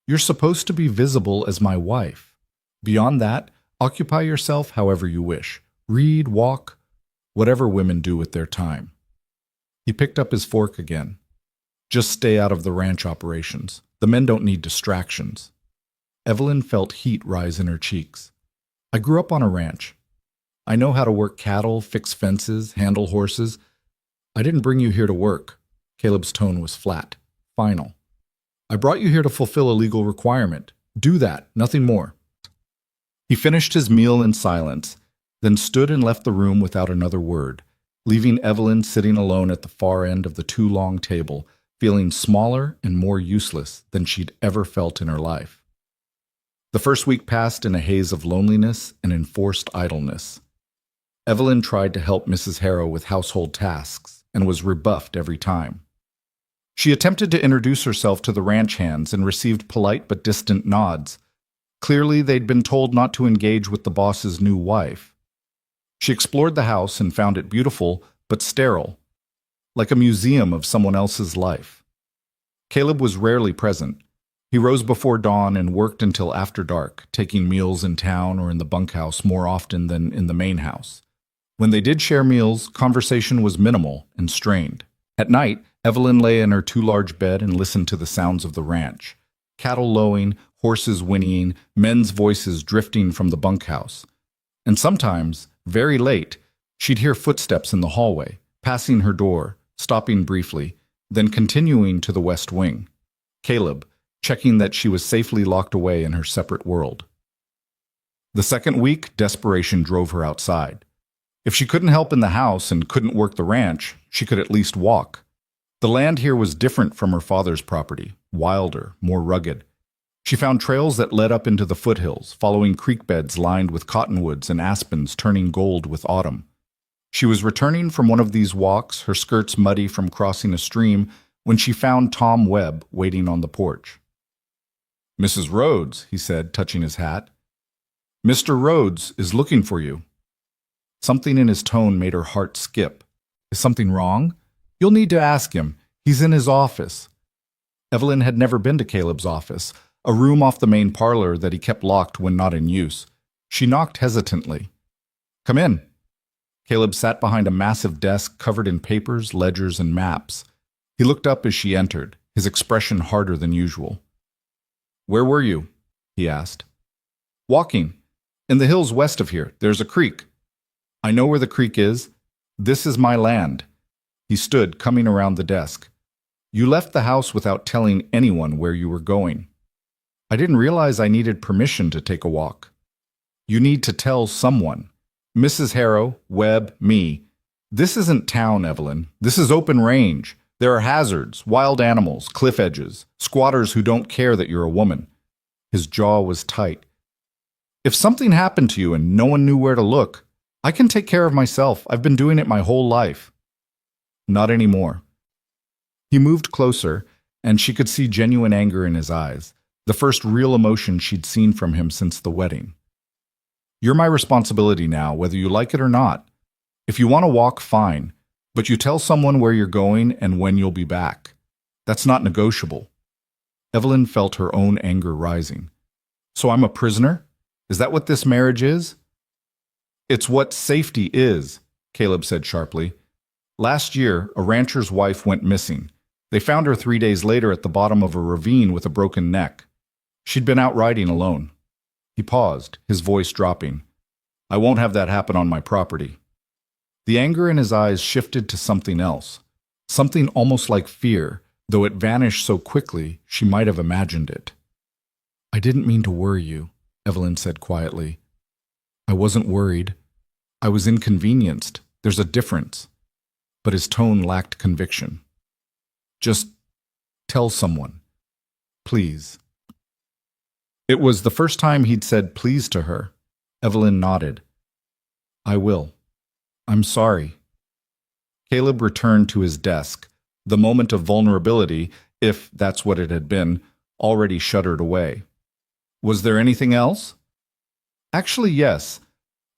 You're supposed to be visible as my wife. Beyond that, occupy yourself however you wish. Read, walk, whatever women do with their time. He picked up his fork again. Just stay out of the ranch operations. The men don't need distractions. Evelyn felt heat rise in her cheeks. I grew up on a ranch. I know how to work cattle, fix fences, handle horses. I didn't bring you here to work. Caleb's tone was flat, final. I brought you here to fulfill a legal requirement. Do that, nothing more. He finished his meal in silence, then stood and left the room without another word, leaving Evelyn sitting alone at the far end of the too long table, feeling smaller and more useless than she'd ever felt in her life. The first week passed in a haze of loneliness and enforced idleness. Evelyn tried to help Mrs. Harrow with household tasks and was rebuffed every time. She attempted to introduce herself to the ranch hands and received polite but distant nods. Clearly, they'd been told not to engage with the boss's new wife. She explored the house and found it beautiful but sterile, like a museum of someone else's life. Caleb was rarely present. He rose before dawn and worked until after dark, taking meals in town or in the bunkhouse more often than in the main house. When they did share meals, conversation was minimal and strained. At night, Evelyn lay in her too large bed and listened to the sounds of the ranch. Cattle lowing, horses whinnying, men's voices drifting from the bunkhouse. And sometimes, very late, she'd hear footsteps in the hallway, passing her door, stopping briefly, then continuing to the west wing. Caleb, checking that she was safely locked away in her separate world. The second week, desperation drove her outside. If she couldn't help in the house and couldn't work the ranch, she could at least walk. The land here was different from her father's property, wilder, more rugged. She found trails that led up into the foothills, following creek beds lined with cottonwoods and aspens turning gold with autumn. She was returning from one of these walks, her skirts muddy from crossing a stream, when she found Tom Webb waiting on the porch. "Mrs. Rhodes," he said, touching his hat. "Mr. Rhodes is looking for you." Something in his tone made her heart skip. Is something wrong? You'll need to ask him. He's in his office. Evelyn had never been to Caleb's office, a room off the main parlor that he kept locked when not in use. She knocked hesitantly. "Come in." Caleb sat behind a massive desk covered in papers, ledgers, and maps. He looked up as she entered, his expression harder than usual. "Where were you?" he asked. "Walking. In the hills west of here. There's a creek." "I know where the creek is. This is my land." He stood, coming around the desk. "You left the house without telling anyone where you were going." "I didn't realize I needed permission to take a walk." "You need to tell someone. Mrs. Harrow, Webb, me. This isn't town, Evelyn. This is open range. There are hazards, wild animals, cliff edges, squatters who don't care that you're a woman." His jaw was tight. "If something happened to you and no one knew where to look, I can take care of myself. I've been doing it my whole life." "Not anymore." He moved closer, and she could see genuine anger in his eyes, the first real emotion she'd seen from him since the wedding. "You're my responsibility now, whether you like it or not. If you want to walk, fine, but you tell someone where you're going and when you'll be back. That's not negotiable." Evelyn felt her own anger rising. "So I'm a prisoner? Is that what this marriage is?" "It's what safety is," Caleb said sharply. "Last year, a rancher's wife went missing. They found her 3 days later at the bottom of a ravine with a broken neck. She'd been out riding alone." He paused, his voice dropping. "I won't have that happen on my property." The anger in his eyes shifted to something else, something almost like fear, though it vanished so quickly she might have imagined it. "I didn't mean to worry you," Evelyn said quietly. "I wasn't worried. I was inconvenienced. There's a difference." But his tone lacked conviction. "Just tell someone. Please." It was the first time he'd said please to her. Evelyn nodded. "I will. I'm sorry." Caleb returned to his desk. The moment of vulnerability, if that's what it had been, already shuddered away. "Was there anything else?" "Actually, yes.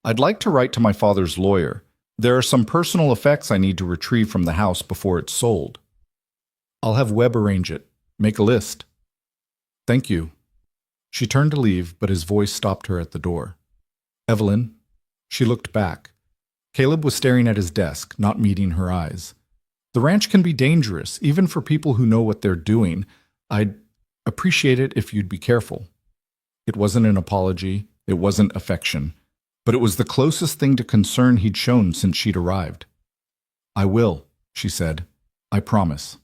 I'd like to write to my father's lawyer. There are some personal effects I need to retrieve from the house before it's sold. I'll have Webb arrange it. Make a list." "Thank you." She turned to leave, but his voice stopped her at the door. "Evelyn." She looked back. Caleb was staring at his desk, not meeting her eyes. The ranch can be dangerous, even for people who know what they're doing. I'd appreciate it if you'd be careful." It wasn't an apology, it wasn't affection, but it was the closest thing to concern he'd shown since she'd arrived. "I will," she said. "I promise."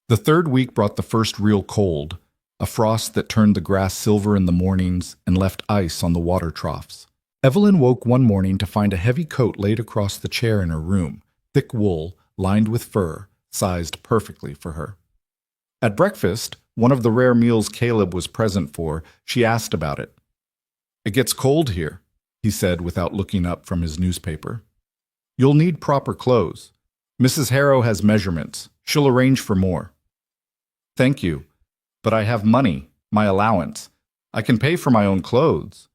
The third week brought the first real cold, a frost that turned the grass silver in the mornings and left ice on the water troughs. Evelyn woke one morning to find a heavy coat laid across the chair in her room, thick wool, lined with fur, sized perfectly for her. At breakfast, one of the rare meals Caleb was present for, she asked about it. "It gets cold here," he said without looking up from his newspaper. "You'll need proper clothes. Mrs. Harrow has measurements. She'll arrange for more." "Thank you, but I have money, my allowance. I can pay for my own clothes."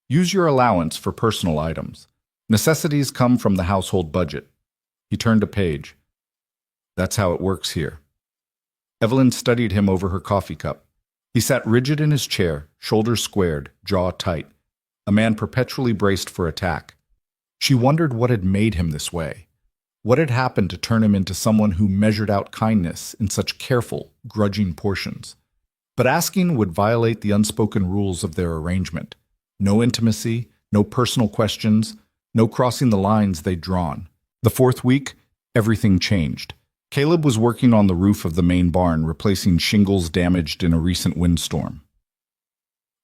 "Use your allowance for personal items. Necessities come from the household budget." He turned a page. "That's how it works here." Evelyn studied him over her coffee cup. He sat rigid in his chair, shoulders squared, jaw tight, a man perpetually braced for attack. She wondered what had made him this way. What had happened to turn him into someone who measured out kindness in such careful, grudging portions? But asking would violate the unspoken rules of their arrangement. No intimacy, no personal questions, no crossing the lines they'd drawn. The fourth week, everything changed. Caleb was working on the roof of the main barn, replacing shingles damaged in a recent windstorm.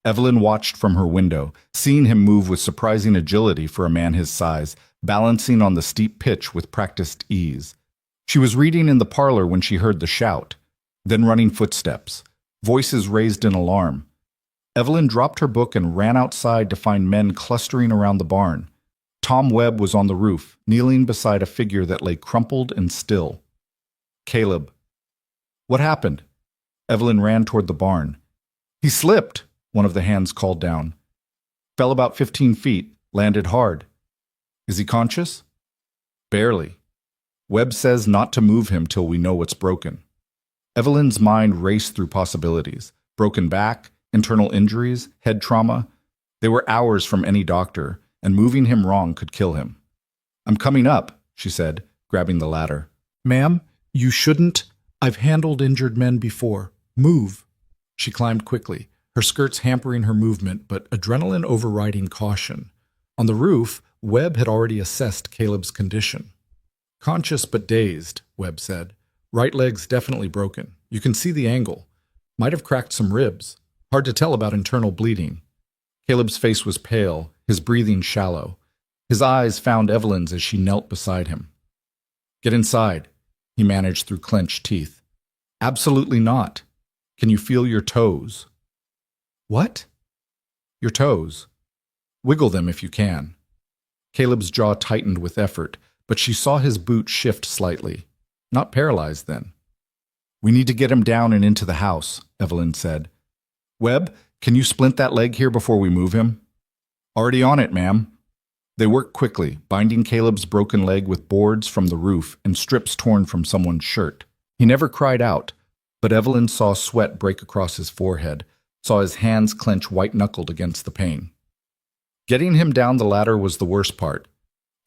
Evelyn watched from her window, seeing him move with surprising agility for a man his size, balancing on the steep pitch with practiced ease. She was reading in the parlor when she heard the shout, then running footsteps, voices raised in alarm. Evelyn dropped her book and ran outside to find men clustering around the barn. Tom Webb was on the roof, kneeling beside a figure that lay crumpled and still. "Caleb." "What happened?" Evelyn ran toward the barn. "He slipped," one of the hands called down. "Fell about 15 feet, landed hard." "Is he conscious?" "Barely. Webb says not to move him till we know what's broken." Evelyn's mind raced through possibilities. Broken back, internal injuries, head trauma. They were hours from any doctor, and moving him wrong could kill him. "I'm coming up," she said, grabbing the ladder. "Ma'am, you shouldn't. I've handled injured men before. Move." She climbed quickly, her skirts hampering her movement, but adrenaline overriding caution. On the roof, Webb had already assessed Caleb's condition. "Conscious but dazed," Webb said. "Right leg's definitely broken. You can see the angle. Might have cracked some ribs. Hard to tell about internal bleeding." Caleb's face was pale, his breathing shallow. His eyes found Evelyn's as she knelt beside him. "Get inside," he managed through clenched teeth. "Absolutely not. Can you feel your toes?" "What?" "Your toes. Wiggle them if you can." Caleb's jaw tightened with effort, but she saw his boot shift slightly. Not paralyzed then. "We need to get him down and into the house," Evelyn said. "Webb, can you splint that leg here before we move him?" "Already on it, ma'am." They worked quickly, binding Caleb's broken leg with boards from the roof and strips torn from someone's shirt. He never cried out, but Evelyn saw sweat break across his forehead, saw his hands clench white-knuckled against the pain. Getting him down the ladder was the worst part.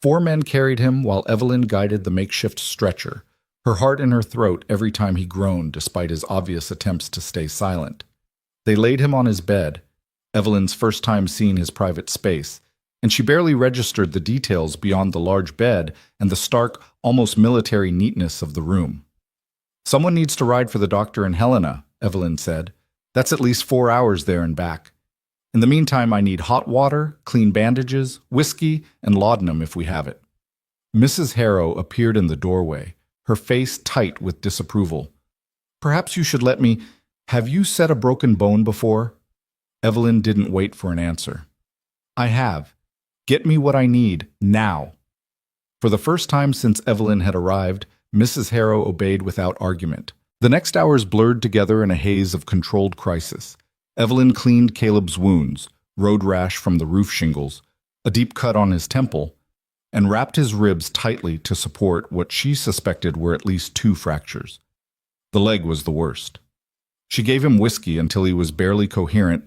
4 men carried him while Evelyn guided the makeshift stretcher, her heart in her throat every time he groaned despite his obvious attempts to stay silent. They laid him on his bed, Evelyn's first time seeing his private space, and she barely registered the details beyond the large bed and the stark, almost military neatness of the room. "Someone needs to ride for the doctor and Helena," Evelyn said. "That's at least 4 hours there and back. In the meantime, I need hot water, clean bandages, whiskey, and laudanum if we have it." Mrs. Harrow appeared in the doorway, her face tight with disapproval. "Perhaps you should let me. Have you set a broken bone before?" Evelyn didn't wait for an answer. "I have. Get me what I need, now." For the first time since Evelyn had arrived, Mrs. Harrow obeyed without argument. The next hours blurred together in a haze of controlled crisis. Evelyn cleaned Caleb's wounds, road rash from the roof shingles, a deep cut on his temple, and wrapped his ribs tightly to support what she suspected were at least 2 fractures. The leg was the worst. She gave him whiskey until he was barely coherent,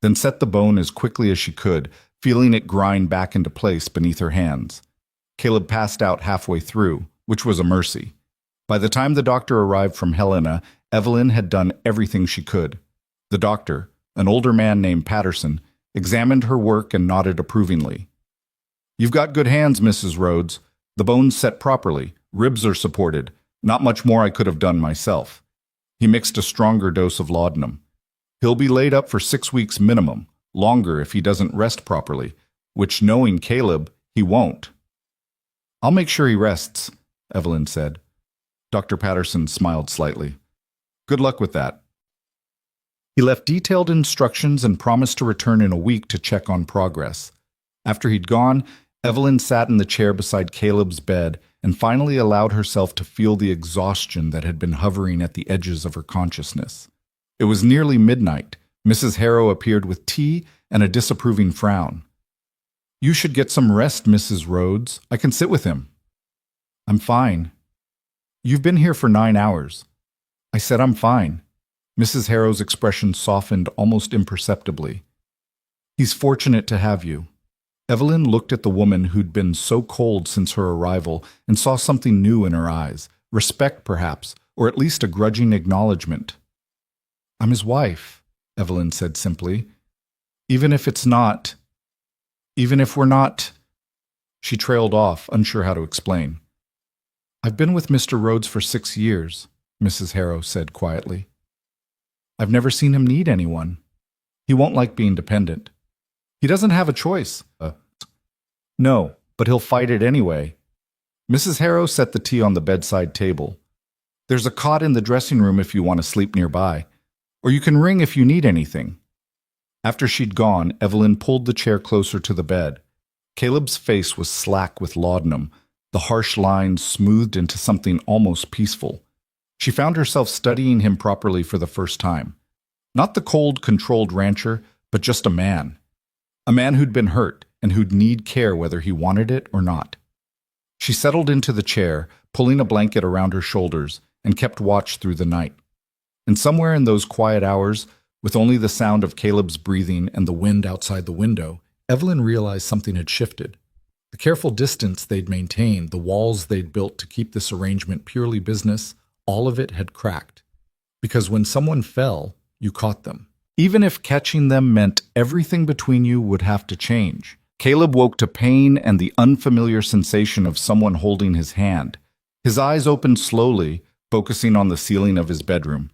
then set the bone as quickly as she could, feeling it grind back into place beneath her hands. Caleb passed out halfway through, which was a mercy. By the time the doctor arrived from Helena, Evelyn had done everything she could. The doctor, an older man named Patterson, examined her work and nodded approvingly. "You've got good hands, Mrs. Rhodes. The bones set properly, ribs are supported. Not much more I could have done myself." He mixed a stronger dose of laudanum. "He'll be laid up for 6 weeks minimum, longer if he doesn't rest properly, which, knowing Caleb, he won't." "I'll make sure he rests," Evelyn said. Dr. Patterson smiled slightly. "Good luck with that." He left detailed instructions and promised to return in a week to check on progress. After he'd gone, Evelyn sat in the chair beside Caleb's bed and finally allowed herself to feel the exhaustion that had been hovering at the edges of her consciousness. It was nearly midnight. Mrs. Harrow appeared with tea and a disapproving frown. "You should get some rest, Mrs. Rhodes. I can sit with him." "I'm fine." "You've been here for 9 hours." "I said I'm fine." Mrs. Harrow's expression softened almost imperceptibly. "He's fortunate to have you." Evelyn looked at the woman who'd been so cold since her arrival and saw something new in her eyes, respect perhaps, or at least a grudging acknowledgement. "I'm his wife," Evelyn said simply. Even if we're not..." She trailed off, unsure how to explain. "I've been with Mr. Rhodes for 6 years, Mrs. Harrow said quietly. "I've never seen him need anyone. He won't like being dependent. He doesn't have a choice." "No, but he'll fight it anyway." Mrs. Harrow set the tea on the bedside table. "There's a cot in the dressing room if you want to sleep nearby, or you can ring if you need anything." After she'd gone, Evelyn pulled the chair closer to the bed. Caleb's face was slack with laudanum, the harsh lines smoothed into something almost peaceful. She found herself studying him properly for the first time. Not the cold, controlled rancher, but just a man. A man who'd been hurt and who'd need care whether he wanted it or not. She settled into the chair, pulling a blanket around her shoulders, and kept watch through the night. And somewhere in those quiet hours, with only the sound of Caleb's breathing and the wind outside the window, Evelyn realized something had shifted. The careful distance they'd maintained, the walls they'd built to keep this arrangement purely business, all of it had cracked. Because when someone fell, you caught them. Even if catching them meant everything between you would have to change. Caleb woke to pain and the unfamiliar sensation of someone holding his hand. His eyes opened slowly, focusing on the ceiling of his bedroom,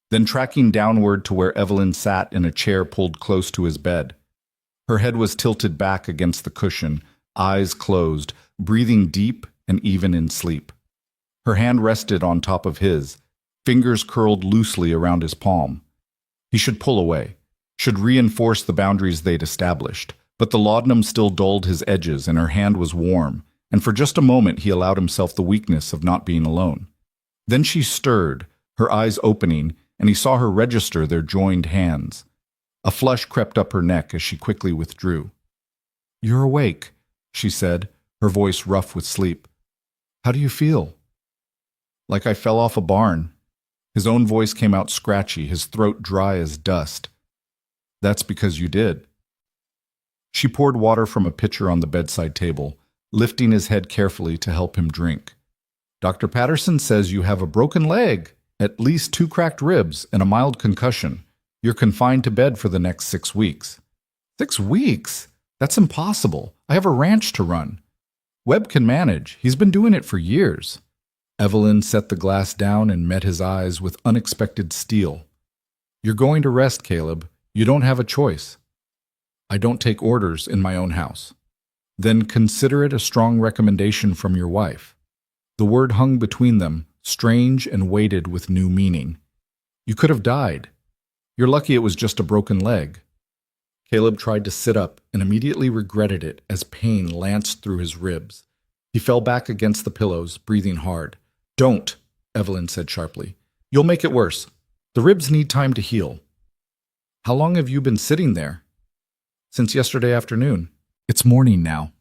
then tracking downward to where Evelyn sat in a chair pulled close to his bed. Her head was tilted back against the cushion, eyes closed, breathing deep and even in sleep. Her hand rested on top of his, fingers curled loosely around his palm. He should pull away, should reinforce the boundaries they'd established, but the laudanum still dulled his edges and her hand was warm, and for just a moment he allowed himself the weakness of not being alone. Then she stirred, her eyes opening, and he saw her register their joined hands. A flush crept up her neck as she quickly withdrew. "You're awake," she said, her voice rough with sleep. "How do you feel?" "Like I fell off a barn." His own voice came out scratchy, his throat dry as dust. "That's because you did." She poured water from a pitcher on the bedside table, lifting his head carefully to help him drink. "Dr. Patterson says you have a broken leg, at least 2 cracked ribs, and a mild concussion. You're confined to bed for the next 6 weeks." 6 weeks? That's impossible. I have a ranch to run. Webb can manage. He's been doing it for years. Evelyn set the glass down and met his eyes with unexpected steel. "You're going to rest, Caleb. You don't have a choice." "I don't take orders in my own house." "Then consider it a strong recommendation from your wife." The word hung between them, strange and weighted with new meaning. "You could have died. You're lucky it was just a broken leg." Caleb tried to sit up and immediately regretted it as pain lanced through his ribs. He fell back against the pillows, breathing hard. "Don't," Evelyn said sharply. "You'll make it worse. The ribs need time to heal." "How long have you been sitting there?" "Since yesterday afternoon. It's morning now."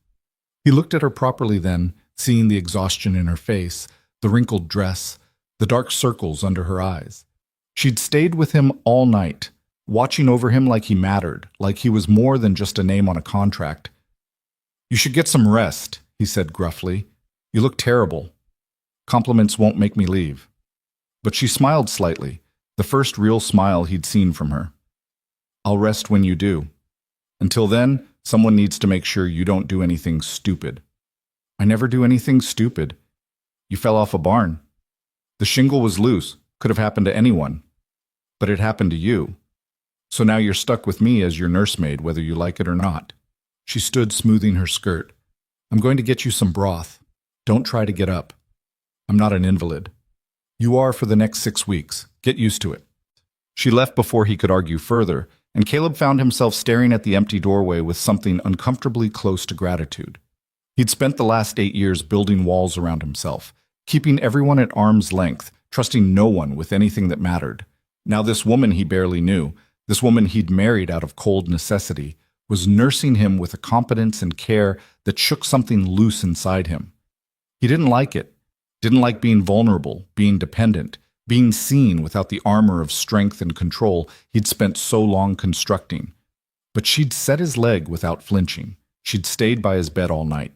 He looked at her properly then, seeing the exhaustion in her face, the wrinkled dress, the dark circles under her eyes. She'd stayed with him all night, watching over him like he mattered, like he was more than just a name on a contract. "You should get some rest," he said gruffly. "You look terrible." Compliments won't make me leave. But she smiled slightly, the first real smile he'd seen from her. I'll rest when you do. Until then, someone needs to make sure you don't do anything stupid. I never do anything stupid. You fell off a barn. The shingle was loose, could have happened to anyone. But it happened to you. So now you're stuck with me as your nursemaid, whether you like it or not. She stood smoothing her skirt. I'm going to get you some broth. Don't try to get up. I'm not an invalid. You are for the next 6 weeks. Get used to it. She left before he could argue further, and Caleb found himself staring at the empty doorway with something uncomfortably close to gratitude. He'd spent the last 8 years building walls around himself, keeping everyone at arm's length, trusting no one with anything that mattered. Now this woman he barely knew, this woman he'd married out of cold necessity, was nursing him with a competence and care that shook something loose inside him. He didn't like it. Didn't like being vulnerable, being dependent, being seen without the armor of strength and control he'd spent so long constructing. But she'd set his leg without flinching. She'd stayed by his bed all night.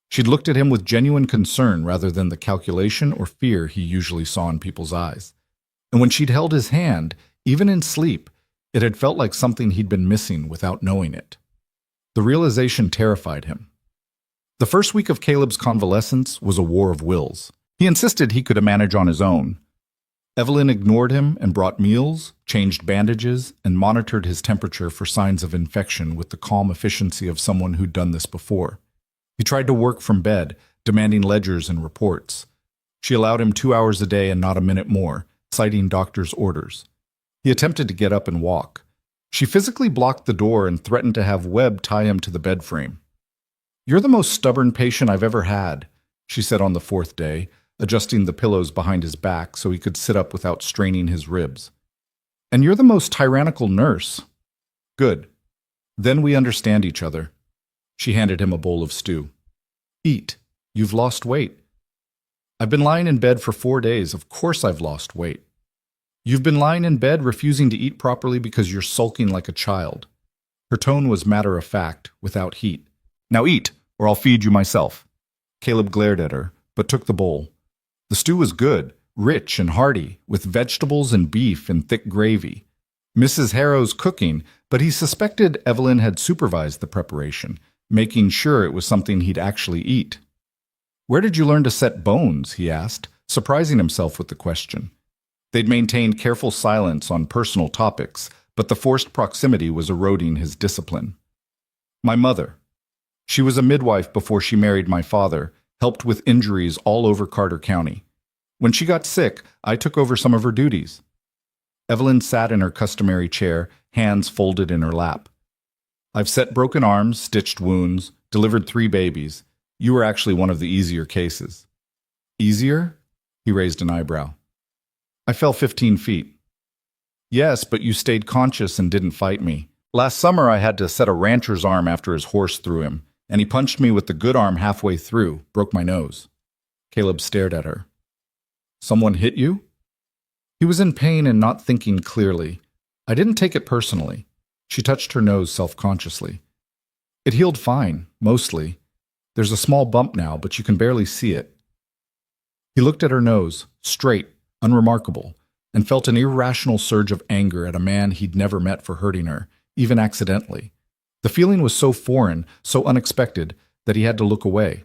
She'd looked at him with genuine concern rather than the calculation or fear he usually saw in people's eyes. And when she'd held his hand, even in sleep, it had felt like something he'd been missing without knowing it. The realization terrified him. The first week of Caleb's convalescence was a war of wills. He insisted he could manage on his own. Evelyn ignored him and brought meals, changed bandages, and monitored his temperature for signs of infection with the calm efficiency of someone who'd done this before. He tried to work from bed, demanding ledgers and reports. She allowed him 2 hours a day and not a minute more, citing doctor's orders. He attempted to get up and walk. She physically blocked the door and threatened to have Webb tie him to the bed frame. "You're the most stubborn patient I've ever had," she said on the 4th day, adjusting the pillows behind his back so he could sit up without straining his ribs. "And you're the most tyrannical nurse." "Good. Then we understand each other." She handed him a bowl of stew. "Eat. You've lost weight." "I've been lying in bed for 4 days. Of course I've lost weight." "You've been lying in bed refusing to eat properly because you're sulking like a child." Her tone was matter-of-fact, without heat. "Now eat, or I'll feed you myself." Caleb glared at her, but took the bowl. The stew was good, rich and hearty, with vegetables and beef and thick gravy. Mrs. Harrow's cooking, but he suspected Evelyn had supervised the preparation, making sure it was something he'd actually eat. "Where did you learn to set bones?" he asked, surprising himself with the question. They'd maintained careful silence on personal topics, but the forced proximity was eroding his discipline. "My mother. She was a midwife before she married my father, helped with injuries all over Carter County. When she got sick, I took over some of her duties." Evelyn sat in her customary chair, hands folded in her lap. "I've set broken arms, stitched wounds, delivered 3 babies. You were actually one of the easier cases." "Easier?" He raised an eyebrow. "I fell 15 feet. "Yes, but you stayed conscious and didn't fight me. Last summer I had to set a rancher's arm after his horse threw him, and he punched me with the good arm halfway through, broke my nose." Caleb stared at her. "Someone hit you?" He was in pain and not thinking clearly. "I didn't take it personally." She touched her nose self-consciously. "It healed fine, mostly. There's a small bump now, but you can barely see it." He looked at her nose, straight, unremarkable, and felt an irrational surge of anger at a man he'd never met for hurting her, even accidentally. The feeling was so foreign, so unexpected, that he had to look away.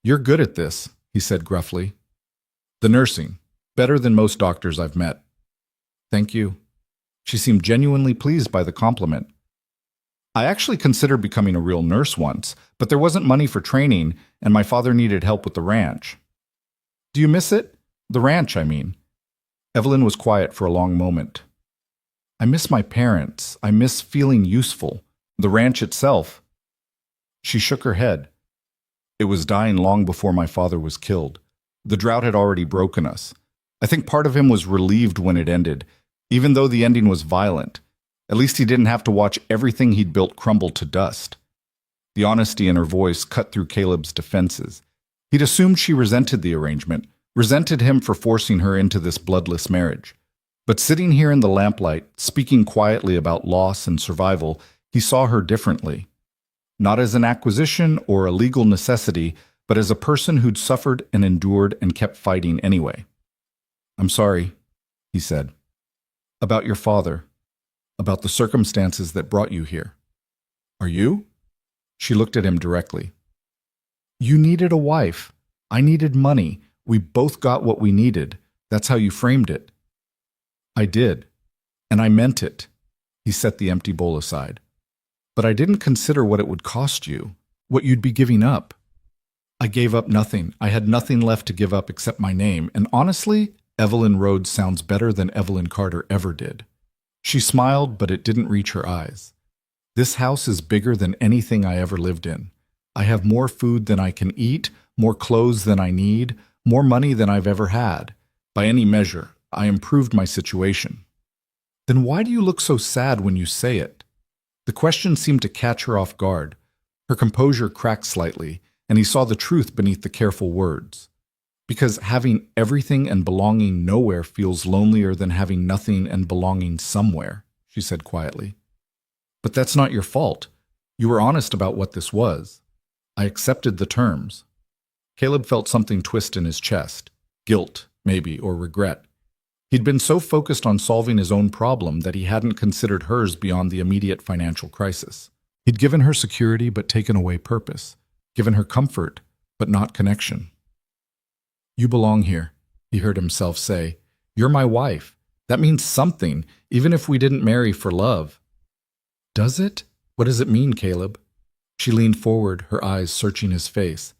"You're good at this," he said gruffly. "The nursing. Better than most doctors I've met." "Thank you." She seemed genuinely pleased by the compliment. "I actually considered becoming a real nurse once, but there wasn't money for training, and my father needed help with the ranch." "Do you miss it? The ranch, I mean." Evelyn was quiet for a long moment. "I miss my parents. I miss feeling useful. The ranch itself." She shook her head. "It was dying long before my father was killed. The drought had already broken us. I think part of him was relieved when it ended, even though the ending was violent. At least he didn't have to watch everything he'd built crumble to dust." The honesty in her voice cut through Caleb's defenses. He'd assumed she resented the arrangement, resented him for forcing her into this bloodless marriage. But sitting here in the lamplight, speaking quietly about loss and survival, he saw her differently. Not as an acquisition or a legal necessity, but as a person who'd suffered and endured and kept fighting anyway. "I'm sorry," he said. "About your father. About the circumstances that brought you here." "Are you?" She looked at him directly. "You needed a wife. I needed money. We both got what we needed. That's how you framed it." "I did. And I meant it." He set the empty bowl aside. "But I didn't consider what it would cost you, what you'd be giving up." "I gave up nothing. I had nothing left to give up except my name. And honestly, Evelyn Rhodes sounds better than Evelyn Carter ever did." She smiled, but it didn't reach her eyes. "This house is bigger than anything I ever lived in. I have more food than I can eat, more clothes than I need, more money than I've ever had. By any measure, I improved my situation." "Then why do you look so sad when you say it?" The question seemed to catch her off guard. Her composure cracked slightly, and he saw the truth beneath the careful words. "Because having everything and belonging nowhere feels lonelier than having nothing and belonging somewhere," she said quietly. "But that's not your fault. You were honest about what this was. I accepted the terms." Caleb felt something twist in his chest. Guilt, maybe, or regret. He'd been so focused on solving his own problem that he hadn't considered hers beyond the immediate financial crisis. He'd given her security but taken away purpose, given her comfort but not connection. "You belong here," he heard himself say. "You're my wife. That means something, even if we didn't marry for love." "Does it? What does it mean, Caleb?" She leaned forward, her eyes searching his face.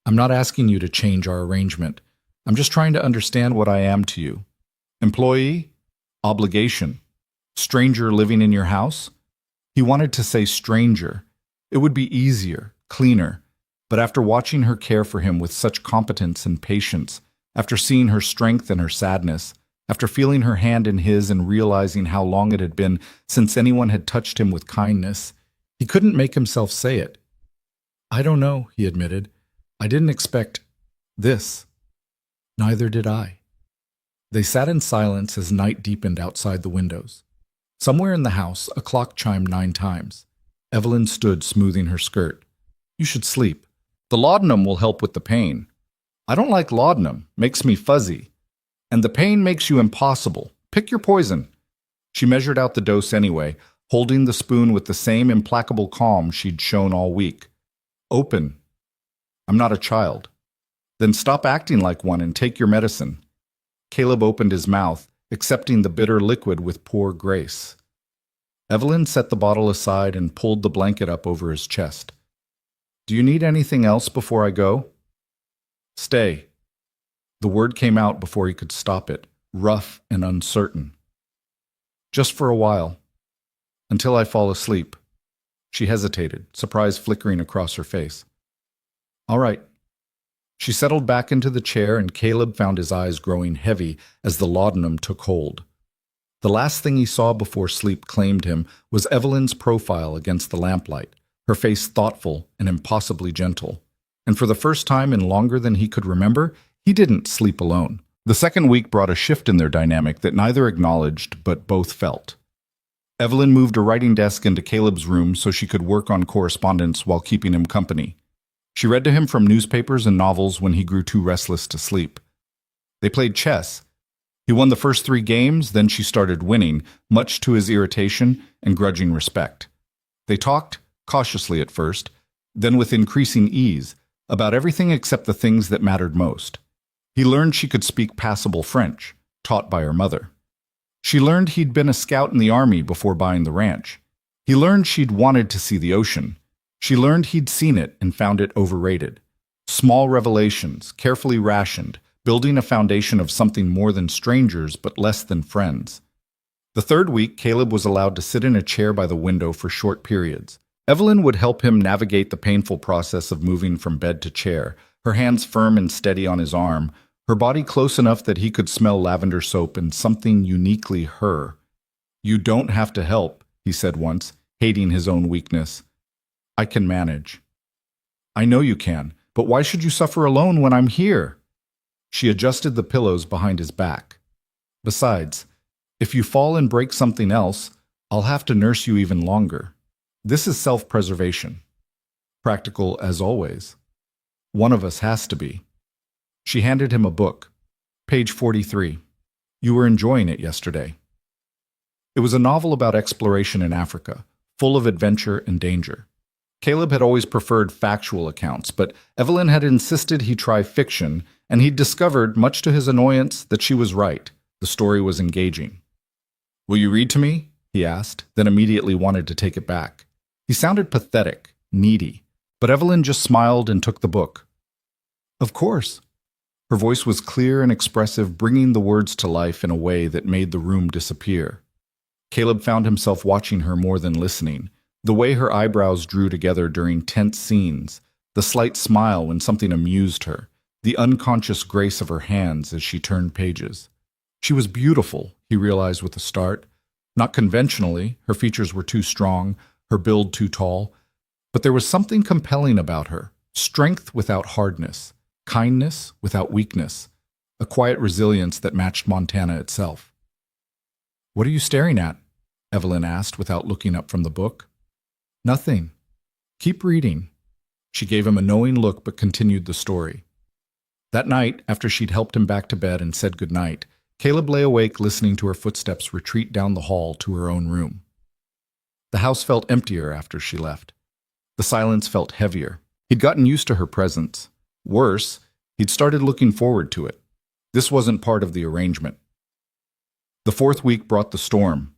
"I'm not asking you to change our arrangement. I'm just trying to understand what I am to you. Employee? Obligation? Stranger living in your house?" He wanted to say stranger. It would be easier, cleaner. But after watching her care for him with such competence and patience, after seeing her strength and her sadness, after feeling her hand in his and realizing how long it had been since anyone had touched him with kindness, he couldn't make himself say it. "I don't know," he admitted. "I didn't expect this." "Neither did I." They sat in silence as night deepened outside the windows. Somewhere in the house, a clock chimed 9 times. Evelyn stood smoothing her skirt. "You should sleep. The laudanum will help with the pain." "I don't like laudanum. Makes me fuzzy." "And the pain makes you impossible. Pick your poison." She measured out the dose anyway, holding the spoon with the same implacable calm she'd shown all week. "Open." "I'm not a child." "Then stop acting like one and take your medicine." Caleb opened his mouth, accepting the bitter liquid with poor grace. Evelyn set the bottle aside and pulled the blanket up over his chest. "Do you need anything else before I go?" "Stay." The word came out before he could stop it, rough and uncertain. "Just for a while. Until I fall asleep." She hesitated, surprise flickering across her face. "All right." She settled back into the chair, and Caleb found his eyes growing heavy as the laudanum took hold. The last thing he saw before sleep claimed him was Evelyn's profile against the lamplight, her face thoughtful and impossibly gentle. And for the first time in longer than he could remember, he didn't sleep alone. The second week brought a shift in their dynamic that neither acknowledged but both felt. Evelyn moved a writing desk into Caleb's room so she could work on correspondence while keeping him company. She read to him from newspapers and novels when he grew too restless to sleep. They played chess. He won the first 3 games, then she started winning, much to his irritation and grudging respect. They talked, cautiously at first, then with increasing ease, about everything except the things that mattered most. He learned she could speak passable French, taught by her mother. She learned he'd been a scout in the army before buying the ranch. He learned she'd wanted to see the ocean. She learned he'd seen it and found it overrated. Small revelations, carefully rationed, building a foundation of something more than strangers but less than friends. The third week, Caleb was allowed to sit in a chair by the window for short periods. Evelyn would help him navigate the painful process of moving from bed to chair, her hands firm and steady on his arm, her body close enough that he could smell lavender soap and something uniquely her. "You don't have to help," he said once, hating his own weakness. "I can manage." "I know you can, but why should you suffer alone when I'm here?" She adjusted the pillows behind his back. "Besides, if you fall and break something else, I'll have to nurse you even longer. This is self-preservation." Practical as always. One of us has to be. She handed him a book. Page 43. You were enjoying it yesterday. It was a novel about exploration in Africa, full of adventure and danger. Caleb had always preferred factual accounts, but Evelyn had insisted he try fiction, and he'd discovered, much to his annoyance, that she was right. The story was engaging. Will you read to me? He asked, then immediately wanted to take it back. He sounded pathetic, needy, but Evelyn just smiled and took the book. Of course. Her voice was clear and expressive, bringing the words to life in a way that made the room disappear. Caleb found himself watching her more than listening. The way her eyebrows drew together during tense scenes, the slight smile when something amused her, the unconscious grace of her hands as she turned pages. She was beautiful, he realized with a start. Not conventionally, her features were too strong, her build too tall, but there was something compelling about her, strength without hardness, kindness without weakness, a quiet resilience that matched Montana itself. What are you staring at? Evelyn asked without looking up from the book. Nothing. Keep reading. She gave him a knowing look but continued the story. That night, after she'd helped him back to bed and said goodnight, Caleb lay awake listening to her footsteps retreat down the hall to her own room. The house felt emptier after she left. The silence felt heavier. He'd gotten used to her presence. Worse, he'd started looking forward to it. This wasn't part of the arrangement. The fourth week brought the storm.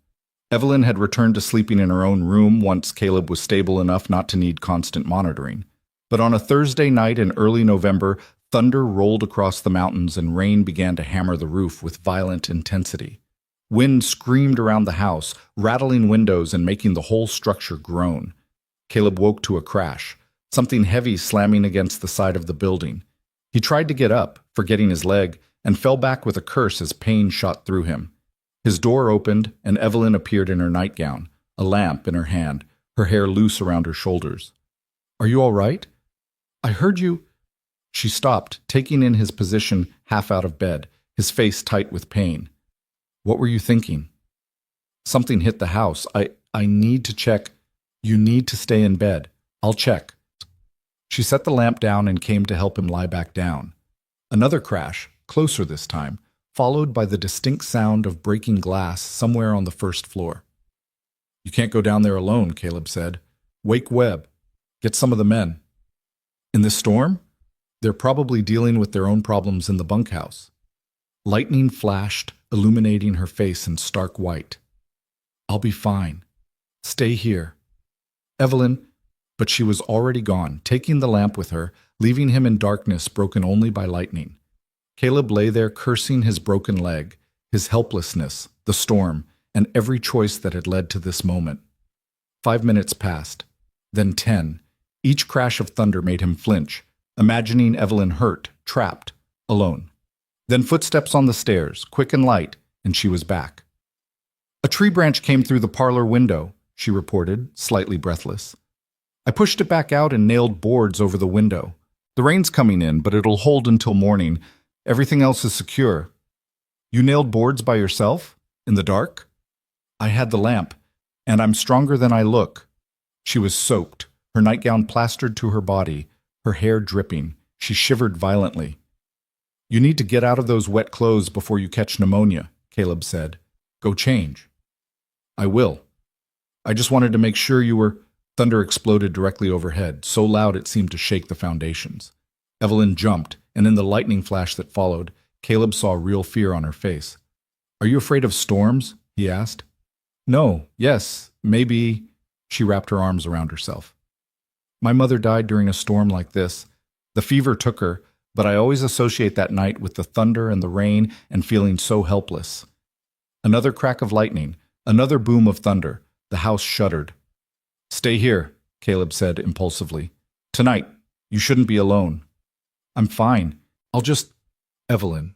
Evelyn had returned to sleeping in her own room once Caleb was stable enough not to need constant monitoring. But on a Thursday night in early November, thunder rolled across the mountains and rain began to hammer the roof with violent intensity. Wind screamed around the house, rattling windows and making the whole structure groan. Caleb woke to a crash, something heavy slamming against the side of the building. He tried to get up, forgetting his leg, and fell back with a curse as pain shot through him. His door opened, and Evelyn appeared in her nightgown, a lamp in her hand, her hair loose around her shoulders. Are you all right? I heard you. She stopped, taking in his position half out of bed, his face tight with pain. What were you thinking? Something hit the house. I need to check. You need to stay in bed. I'll check. She set the lamp down and came to help him lie back down. Another crash, closer this time, followed by the distinct sound of breaking glass somewhere on the first floor. You can't go down there alone, Caleb said. Wake Webb. Get some of the men. In this storm? They're probably dealing with their own problems in the bunkhouse. Lightning flashed, illuminating her face in stark white. I'll be fine. Stay here. Evelyn, but she was already gone, taking the lamp with her, leaving him in darkness broken only by lightning. Caleb lay there cursing his broken leg, his helplessness, the storm, and every choice that had led to this moment. 5 minutes passed, then 10. Each crash of thunder made him flinch, imagining Evelyn hurt, trapped, alone. Then footsteps on the stairs, quick and light, and she was back. A tree branch came through the parlor window, she reported, slightly breathless. I pushed it back out and nailed boards over the window. The rain's coming in, but it'll hold until morning. Everything else is secure. You nailed boards by yourself? In the dark? I had the lamp, and I'm stronger than I look. She was soaked, her nightgown plastered to her body, her hair dripping. She shivered violently. You need to get out of those wet clothes before you catch pneumonia, Caleb said. Go change. I will. I just wanted to make sure you were... Thunder exploded directly overhead, so loud it seemed to shake the foundations. Evelyn jumped, and in the lightning flash that followed, Caleb saw real fear on her face. Are you afraid of storms? He asked. No, yes, maybe... She wrapped her arms around herself. My mother died during a storm like this. The fever took her, but I always associate that night with the thunder and the rain and feeling so helpless. Another crack of lightning, another boom of thunder. The house shuddered. Stay here, Caleb said impulsively. Tonight, you shouldn't be alone. I'm fine. I'll just... Evelyn.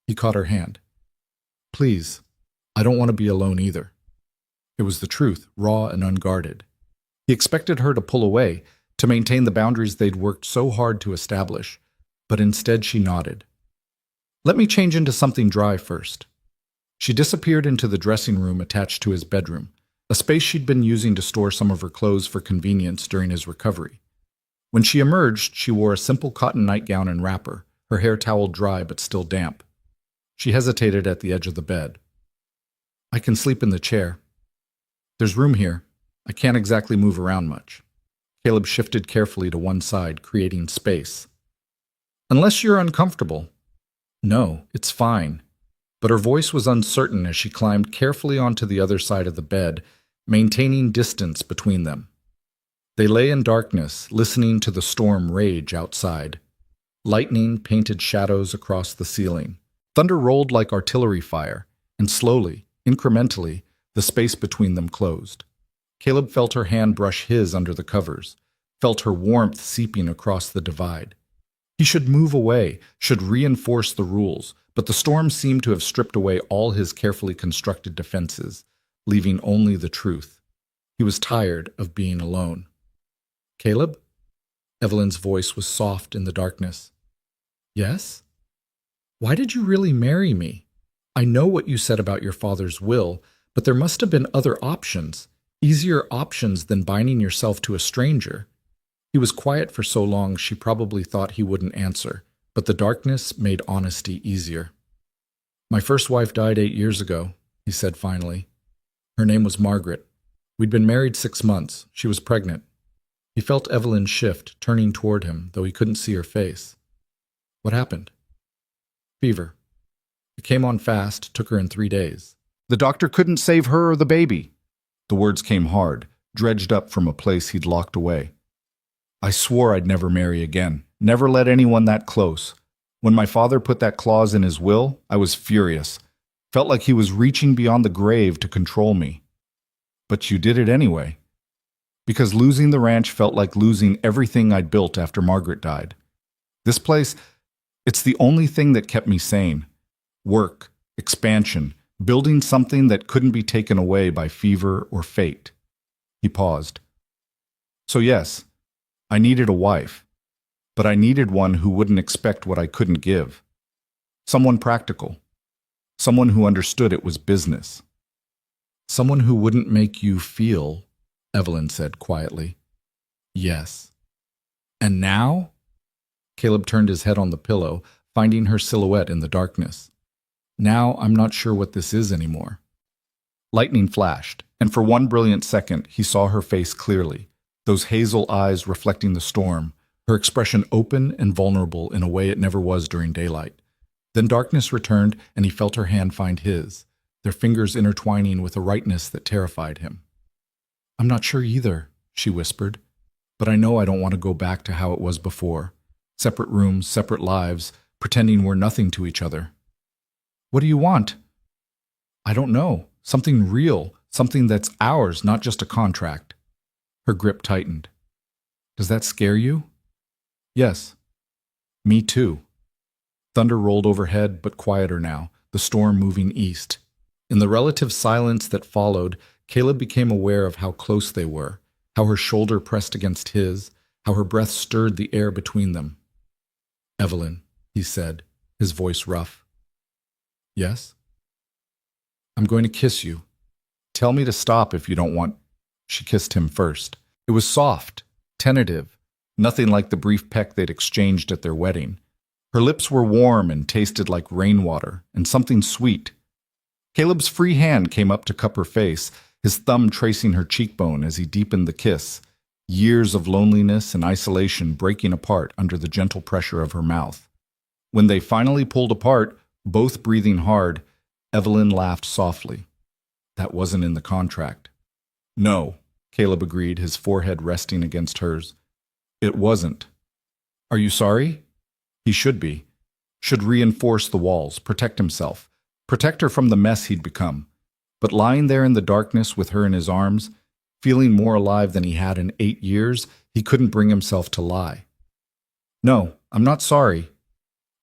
He caught her hand. Please, I don't want to be alone either. It was the truth, raw and unguarded. He expected her to pull away, to maintain the boundaries they'd worked so hard to establish, but instead she nodded. Let me change into something dry first. She disappeared into the dressing room attached to his bedroom, a space she'd been using to store some of her clothes for convenience during his recovery. When she emerged, she wore a simple cotton nightgown and wrapper, her hair toweled dry but still damp. She hesitated at the edge of the bed. "I can sleep in the chair. There's room here. I can't exactly move around much." Caleb shifted carefully to one side, creating space. "Unless you're uncomfortable." "No, it's fine." But her voice was uncertain as she climbed carefully onto the other side of the bed, maintaining distance between them. They lay in darkness, listening to the storm rage outside. Lightning painted shadows across the ceiling. Thunder rolled like artillery fire, and slowly, incrementally, the space between them closed. Caleb felt her hand brush his under the covers, felt her warmth seeping across the divide. He should move away, should reinforce the rules, but the storm seemed to have stripped away all his carefully constructed defenses, leaving only the truth. He was tired of being alone. "Caleb?" Evelyn's voice was soft in the darkness. "Yes?" "Why did you really marry me? I know what you said about your father's will, but there must have been other options, easier options than binding yourself to a stranger." He was quiet for so long she probably thought he wouldn't answer, but the darkness made honesty easier. "My first wife died 8 years ago," he said finally. "Her name was Margaret. We'd been married 6 months. She was pregnant." He felt Evelyn shift, turning toward him, though he couldn't see her face. "What happened?" "Fever. It came on fast, took her in 3 days. The doctor couldn't save her or the baby." The words came hard, dredged up from a place he'd locked away. "I swore I'd never marry again, never let anyone that close. When my father put that clause in his will, I was furious. Felt like he was reaching beyond the grave to control me. But you did it anyway. Because losing the ranch felt like losing everything I'd built after Margaret died. This place, it's the only thing that kept me sane. Work, expansion, building something that couldn't be taken away by fever or fate." He paused. "So yes, I needed a wife, but I needed one who wouldn't expect what I couldn't give. Someone practical. Someone who understood it was business. Someone who wouldn't make you feel," Evelyn said quietly. "Yes." "And now?" Caleb turned his head on the pillow, finding her silhouette in the darkness. "Now I'm not sure what this is anymore." Lightning flashed, and for one brilliant second he saw her face clearly, those hazel eyes reflecting the storm, her expression open and vulnerable in a way it never was during daylight. Then darkness returned, and he felt her hand find his, their fingers intertwining with a rightness that terrified him. "I'm not sure either," she whispered, "but I know I don't want to go back to how it was before. Separate rooms, separate lives, pretending we're nothing to each other." "What do you want?" "I don't know. Something real, something that's ours, not just a contract." Her grip tightened. "Does that scare you?" "Yes. Me too." Thunder rolled overhead, but quieter now, the storm moving east. In the relative silence that followed, Caleb became aware of how close they were, how her shoulder pressed against his, how her breath stirred the air between them. "Evelyn," he said, his voice rough. "Yes?" "I'm going to kiss you. Tell me to stop if you don't want." She kissed him first. It was soft, tentative, nothing like the brief peck they'd exchanged at their wedding. Her lips were warm and tasted like rainwater, and something sweet. Caleb's free hand came up to cup her face, his thumb tracing her cheekbone as he deepened the kiss, years of loneliness and isolation breaking apart under the gentle pressure of her mouth. When they finally pulled apart, both breathing hard, Evelyn laughed softly. That wasn't in the contract. "No," Caleb agreed, his forehead resting against hers. "It wasn't." "Are you sorry?" He should be. Should reinforce the walls, protect himself, protect her from the mess he'd become. But lying there in the darkness with her in his arms, feeling more alive than he had in 8 years, he couldn't bring himself to lie. "No, I'm not sorry."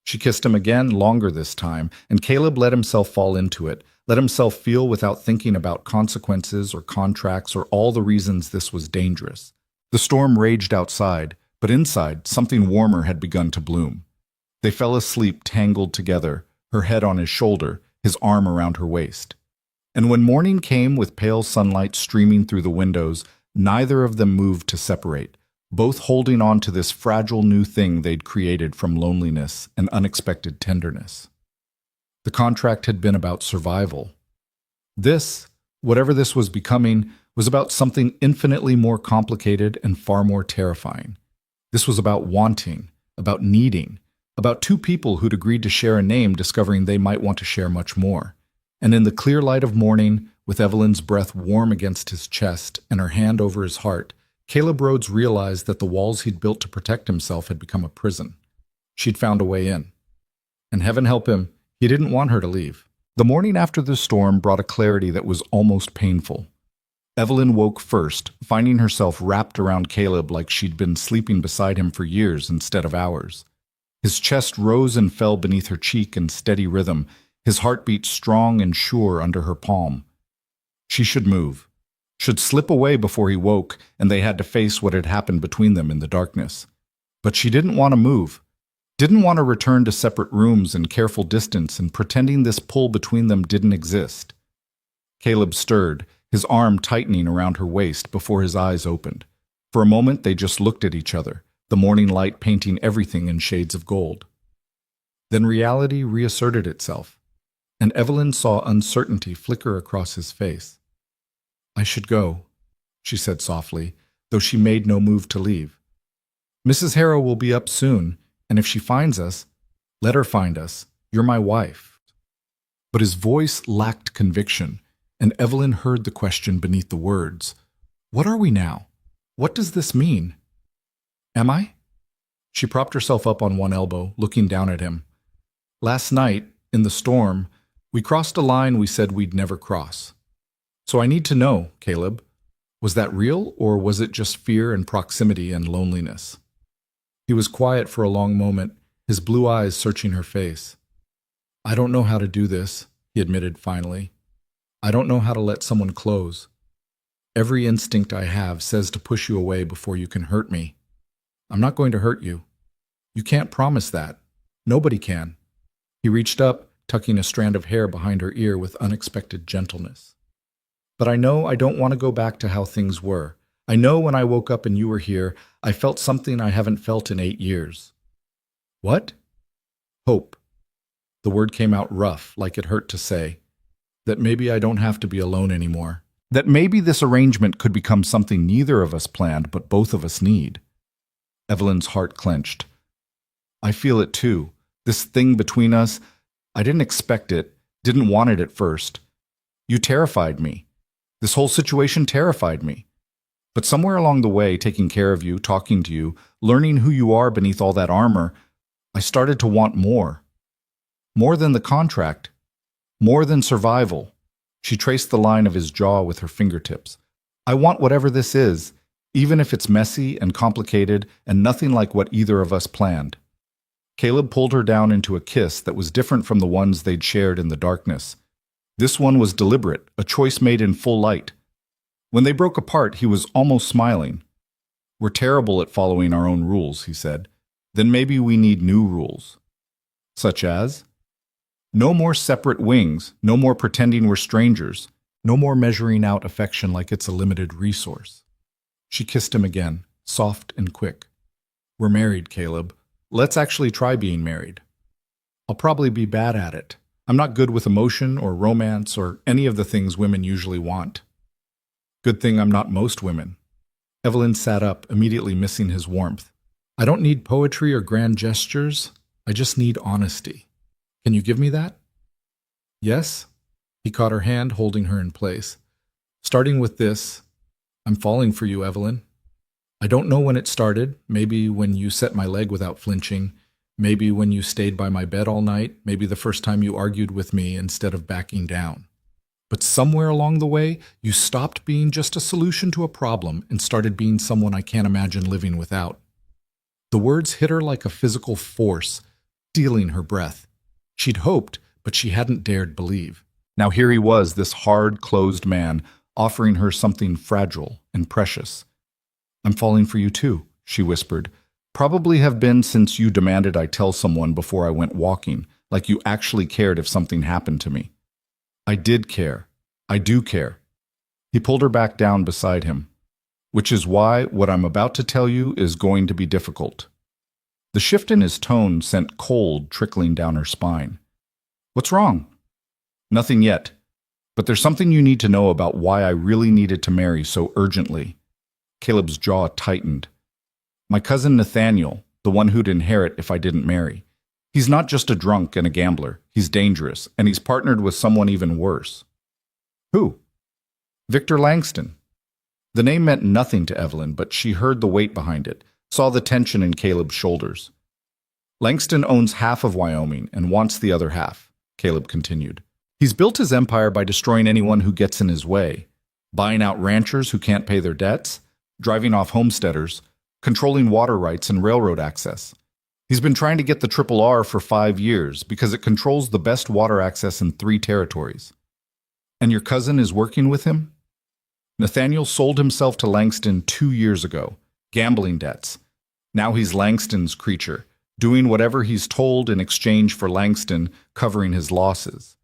She kissed him again, longer this time, and Caleb let himself fall into it, let himself feel without thinking about consequences or contracts or all the reasons this was dangerous. The storm raged outside, but inside, something warmer had begun to bloom. They fell asleep tangled together, her head on his shoulder, his arm around her waist. And when morning came with pale sunlight streaming through the windows, neither of them moved to separate, both holding on to this fragile new thing they'd created from loneliness and unexpected tenderness. The contract had been about survival. This, whatever this was becoming, was about something infinitely more complicated and far more terrifying. This was about wanting, about needing, about two people who'd agreed to share a name discovering they might want to share much more. And in the clear light of morning, with Evelyn's breath warm against his chest and her hand over his heart, Caleb Rhodes realized that the walls he'd built to protect himself had become a prison. She'd found a way in. And heaven help him, he didn't want her to leave. The morning after the storm brought a clarity that was almost painful. Evelyn woke first, finding herself wrapped around Caleb like she'd been sleeping beside him for years instead of hours. His chest rose and fell beneath her cheek in steady rhythm, his heartbeat strong and sure under her palm. She should move, should slip away before he woke, and they had to face what had happened between them in the darkness. But she didn't want to move, didn't want to return to separate rooms and careful distance and pretending this pull between them didn't exist. Caleb stirred, his arm tightening around her waist before his eyes opened. For a moment they just looked at each other, the morning light painting everything in shades of gold. Then reality reasserted itself, and Evelyn saw uncertainty flicker across his face. "I should go," she said softly, though she made no move to leave. "Mrs. Harrow will be up soon, and if she finds us, let her find us. You're my wife." But his voice lacked conviction, and Evelyn heard the question beneath the words. "What are we now? What does this mean?" "Am I?" She propped herself up on one elbow, looking down at him. "Last night, in the storm, we crossed a line we said we'd never cross. So I need to know, Caleb, was that real or was it just fear and proximity and loneliness?" He was quiet for a long moment, his blue eyes searching her face. "I don't know how to do this," he admitted finally. "I don't know how to let someone close. Every instinct I have says to push you away before you can hurt me. I'm not going to hurt you. You can't promise that. Nobody can." He reached up, tucking a strand of hair behind her ear with unexpected gentleness. "But I know I don't want to go back to how things were. I know when I woke up and you were here, I felt something I haven't felt in 8 years." "What?" "Hope." The word came out rough, like it hurt to say. "That maybe I don't have to be alone anymore. That maybe this arrangement could become something neither of us planned, but both of us need." Evelyn's heart clenched. "I feel it too. This thing between us, I didn't expect it, didn't want it at first. You terrified me. This whole situation terrified me. But somewhere along the way, taking care of you, talking to you, learning who you are beneath all that armor, I started to want more. More than the contract. More than survival." She traced the line of his jaw with her fingertips. "I want whatever this is, even if it's messy and complicated and nothing like what either of us planned." Caleb pulled her down into a kiss that was different from the ones they'd shared in the darkness. This one was deliberate, a choice made in full light. When they broke apart, he was almost smiling. "We're terrible at following our own rules," he said. "Then maybe we need new rules." "Such as?" "No more separate wings, no more pretending we're strangers, no more measuring out affection like it's a limited resource." She kissed him again, soft and quick. "We're married, Caleb. Let's actually try being married. I'll probably be bad at it. I'm not good with emotion or romance or any of the things women usually want." "Good thing I'm not most women." Evelyn sat up, immediately missing his warmth. "I don't need poetry or grand gestures. I just need honesty. Can you give me that?" "Yes." He caught her hand, holding her in place. "Starting with this, I'm falling for you, Evelyn. I don't know when it started, maybe when you set my leg without flinching, maybe when you stayed by my bed all night, maybe the first time you argued with me instead of backing down. But somewhere along the way, you stopped being just a solution to a problem and started being someone I can't imagine living without." The words hit her like a physical force, stealing her breath. She'd hoped, but she hadn't dared believe. Now here he was, this hard, closed man, offering her something fragile and precious. "I'm falling for you too," she whispered. "Probably have been since you demanded I tell someone before I went walking, like you actually cared if something happened to me." "I did care. I do care." He pulled her back down beside him. which is why what I'm about to tell you is going to be difficult. The shift in his tone sent cold trickling down her spine. What's wrong? Nothing yet, but there's something you need to know about why I really needed to marry so urgently. Caleb's jaw tightened. My cousin Nathaniel, the one who'd inherit if I didn't marry. He's not just a drunk and a gambler. He's dangerous, and he's partnered with someone even worse. Who? Victor Langston. The name meant nothing to Evelyn, but she heard the weight behind it, saw the tension in Caleb's shoulders. Langston owns half of Wyoming and wants the other half, Caleb continued. He's built his empire by destroying anyone who gets in his way, buying out ranchers who can't pay their debts, driving off homesteaders, controlling water rights and railroad access. He's been trying to get the Triple R for 5 years because it controls the best water access in 3 territories. And your cousin is working with him? Nathaniel sold himself to Langston 2 years ago. Gambling debts. Now he's Langston's creature, doing whatever he's told in exchange for Langston covering his losses.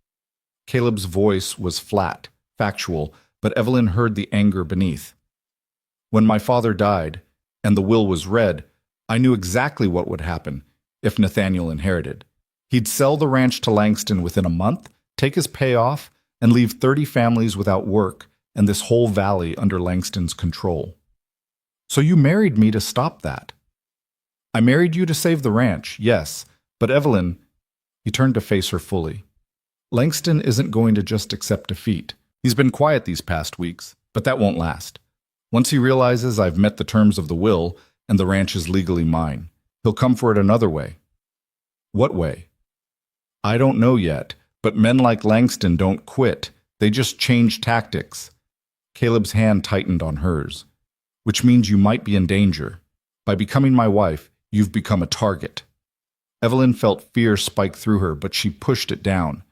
Caleb's voice was flat, factual, but Evelyn heard the anger beneath. When my father died, and the will was read, I knew exactly what would happen if Nathaniel inherited. He'd sell the ranch to Langston within a month, take his payoff, and leave 30 families without work and this whole valley under Langston's control. So you married me to stop that. I married you to save the ranch, yes, but Evelyn, he turned to face her fully. Langston isn't going to just accept defeat. He's been quiet these past weeks, but that won't last. Once he realizes I've met the terms of the will and the ranch is legally mine, he'll come for it another way. What way? I don't know yet, but men like Langston don't quit. They just change tactics. Caleb's hand tightened on hers. Which means you might be in danger. By becoming my wife, you've become a target. Evelyn felt fear spike through her, but she pushed it down.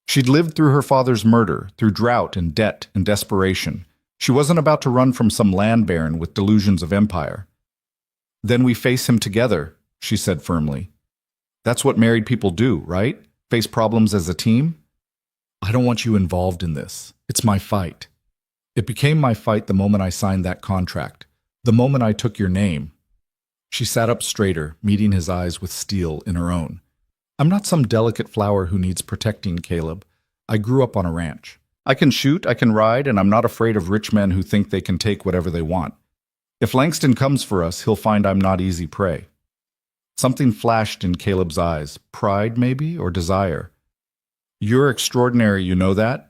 She'd lived through her father's murder, through drought and debt and desperation. She wasn't about to run from some land baron with delusions of empire. Then we face him together, she said firmly. That's what married people do, right? Face problems as a team? I don't want you involved in this. It's my fight. It became my fight the moment I signed that contract, the moment I took your name. She sat up straighter, meeting his eyes with steel in her own. I'm not some delicate flower who needs protecting, Caleb. I grew up on a ranch. I can shoot, I can ride, and I'm not afraid of rich men who think they can take whatever they want. If Langston comes for us, he'll find I'm not easy prey. Something flashed in Caleb's eyes, pride maybe, or desire. You're extraordinary, you know that?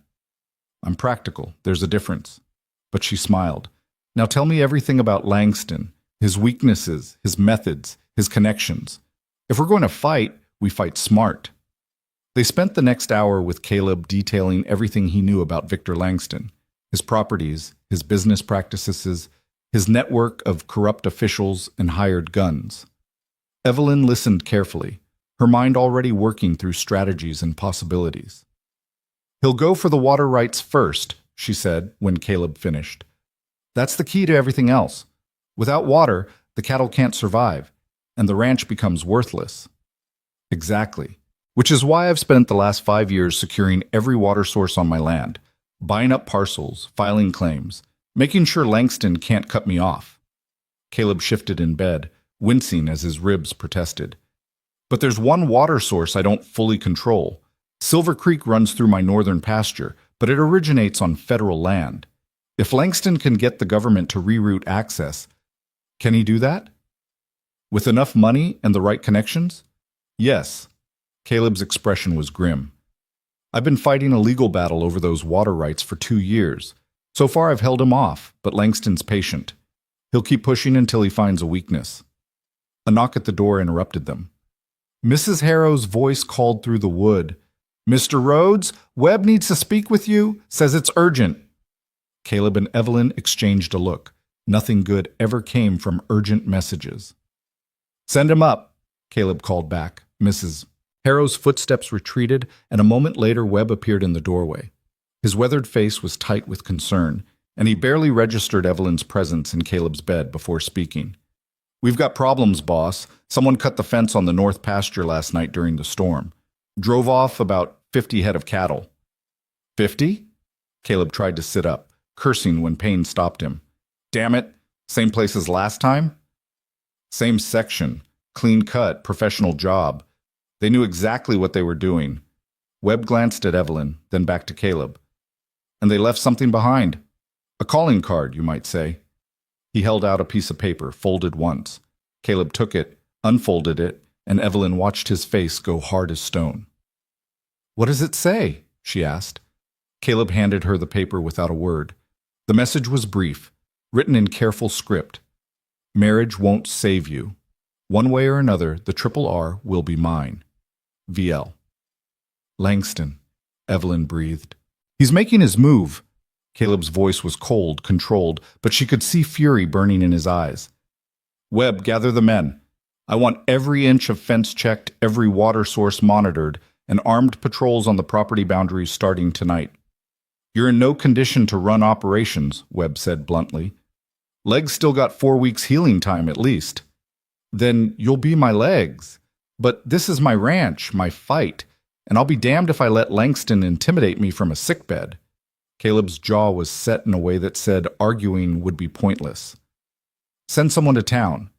I'm practical, there's a difference. But she smiled. Now tell me everything about Langston, his weaknesses, his methods, his connections. If we're going to fight, we fight smart. They spent the next hour with Caleb detailing everything he knew about Victor Langston, his properties, his business practices, his network of corrupt officials and hired guns. Evelyn listened carefully, her mind already working through strategies and possibilities. He'll go for the water rights first, she said when Caleb finished. That's the key to everything else. Without water, the cattle can't survive, and the ranch becomes worthless. Exactly. Which is why I've spent the last 5 years securing every water source on my land, buying up parcels, filing claims, making sure Langston can't cut me off. Caleb shifted in bed, wincing as his ribs protested. But there's one water source I don't fully control. Silver Creek runs through my northern pasture, but it originates on federal land. If Langston can get the government to reroute access, can he do that? With enough money and the right connections? Yes. Caleb's expression was grim. I've been fighting a legal battle over those water rights for 2 years. So far I've held him off, but Langston's patient. He'll keep pushing until he finds a weakness. A knock at the door interrupted them. Mrs. Harrow's voice called through the wood. Mr. Rhodes, Webb needs to speak with you, says it's urgent. Caleb and Evelyn exchanged a look. Nothing good ever came from urgent messages. Send him up, Caleb called back. Mrs. Harrow's footsteps retreated, and a moment later Webb appeared in the doorway. His weathered face was tight with concern, and he barely registered Evelyn's presence in Caleb's bed before speaking. We've got problems, boss. Someone cut the fence on the north pasture last night during the storm. Drove off about 50 head of cattle. 50? Caleb tried to sit up, cursing when pain stopped him. Damn it, Same place as last time? Same section. Clean cut, professional job. They knew exactly what they were doing. Webb glanced at Evelyn, then back to Caleb. And they left something behind. A calling card, you might say. He held out a piece of paper, folded once. Caleb took it, unfolded it, and Evelyn watched his face go hard as stone. "What does it say?" she asked. Caleb handed her the paper without a word. The message was brief, written in careful script. "Marriage won't save you. One way or another, the Triple R will be mine. VL." "Langston," Evelyn breathed. "He's making his move." Caleb's voice was cold, controlled, but she could see fury burning in his eyes. "Webb, gather the men. I want every inch of fence checked, every water source monitored, and armed patrols on the property boundaries starting tonight." "You're in no condition to run operations," Webb said bluntly. "Legs still got 4 weeks healing time at least." "Then you'll be my legs. But this is my ranch, my fight, and I'll be damned if I let Langston intimidate me from a sickbed." Caleb's jaw was set in a way that said arguing would be pointless. "Send someone to town.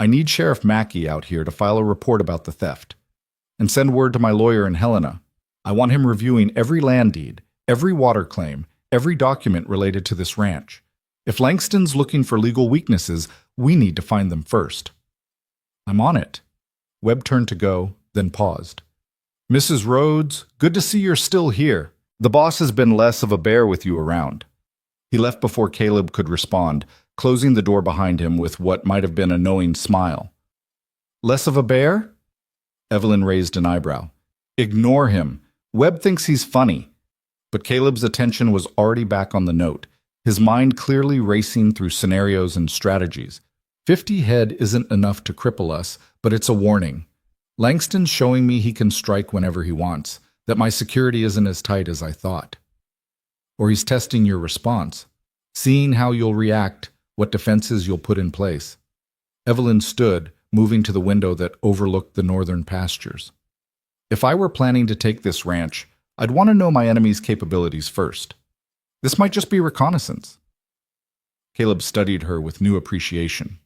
I need Sheriff Mackey out here to file a report about the theft. And send word to my lawyer in Helena. I want him reviewing every land deed, every water claim, every document related to this ranch. If Langston's looking for legal weaknesses, we need to find them first." "I'm on it." Webb turned to go, then paused. "Mrs. Rhodes, good to see you're still here. The boss has been less of a bear with you around." He left before Caleb could respond, closing the door behind him with what might have been a knowing smile. "Less of a bear?" Evelyn raised an eyebrow. "Ignore him. Webb thinks he's funny." But Caleb's attention was already back on the note, his mind clearly racing through scenarios and strategies. 50 head isn't enough to cripple us, but it's a warning. Langston's showing me he can strike whenever he wants, that my security isn't as tight as I thought. Or he's testing your response, seeing how you'll react, what defenses you'll put in place. Evelyn stood, moving to the window that overlooked the northern pastures. "If I were planning to take this ranch, I'd want to know my enemy's capabilities first. This might just be reconnaissance." Caleb studied her with new appreciation.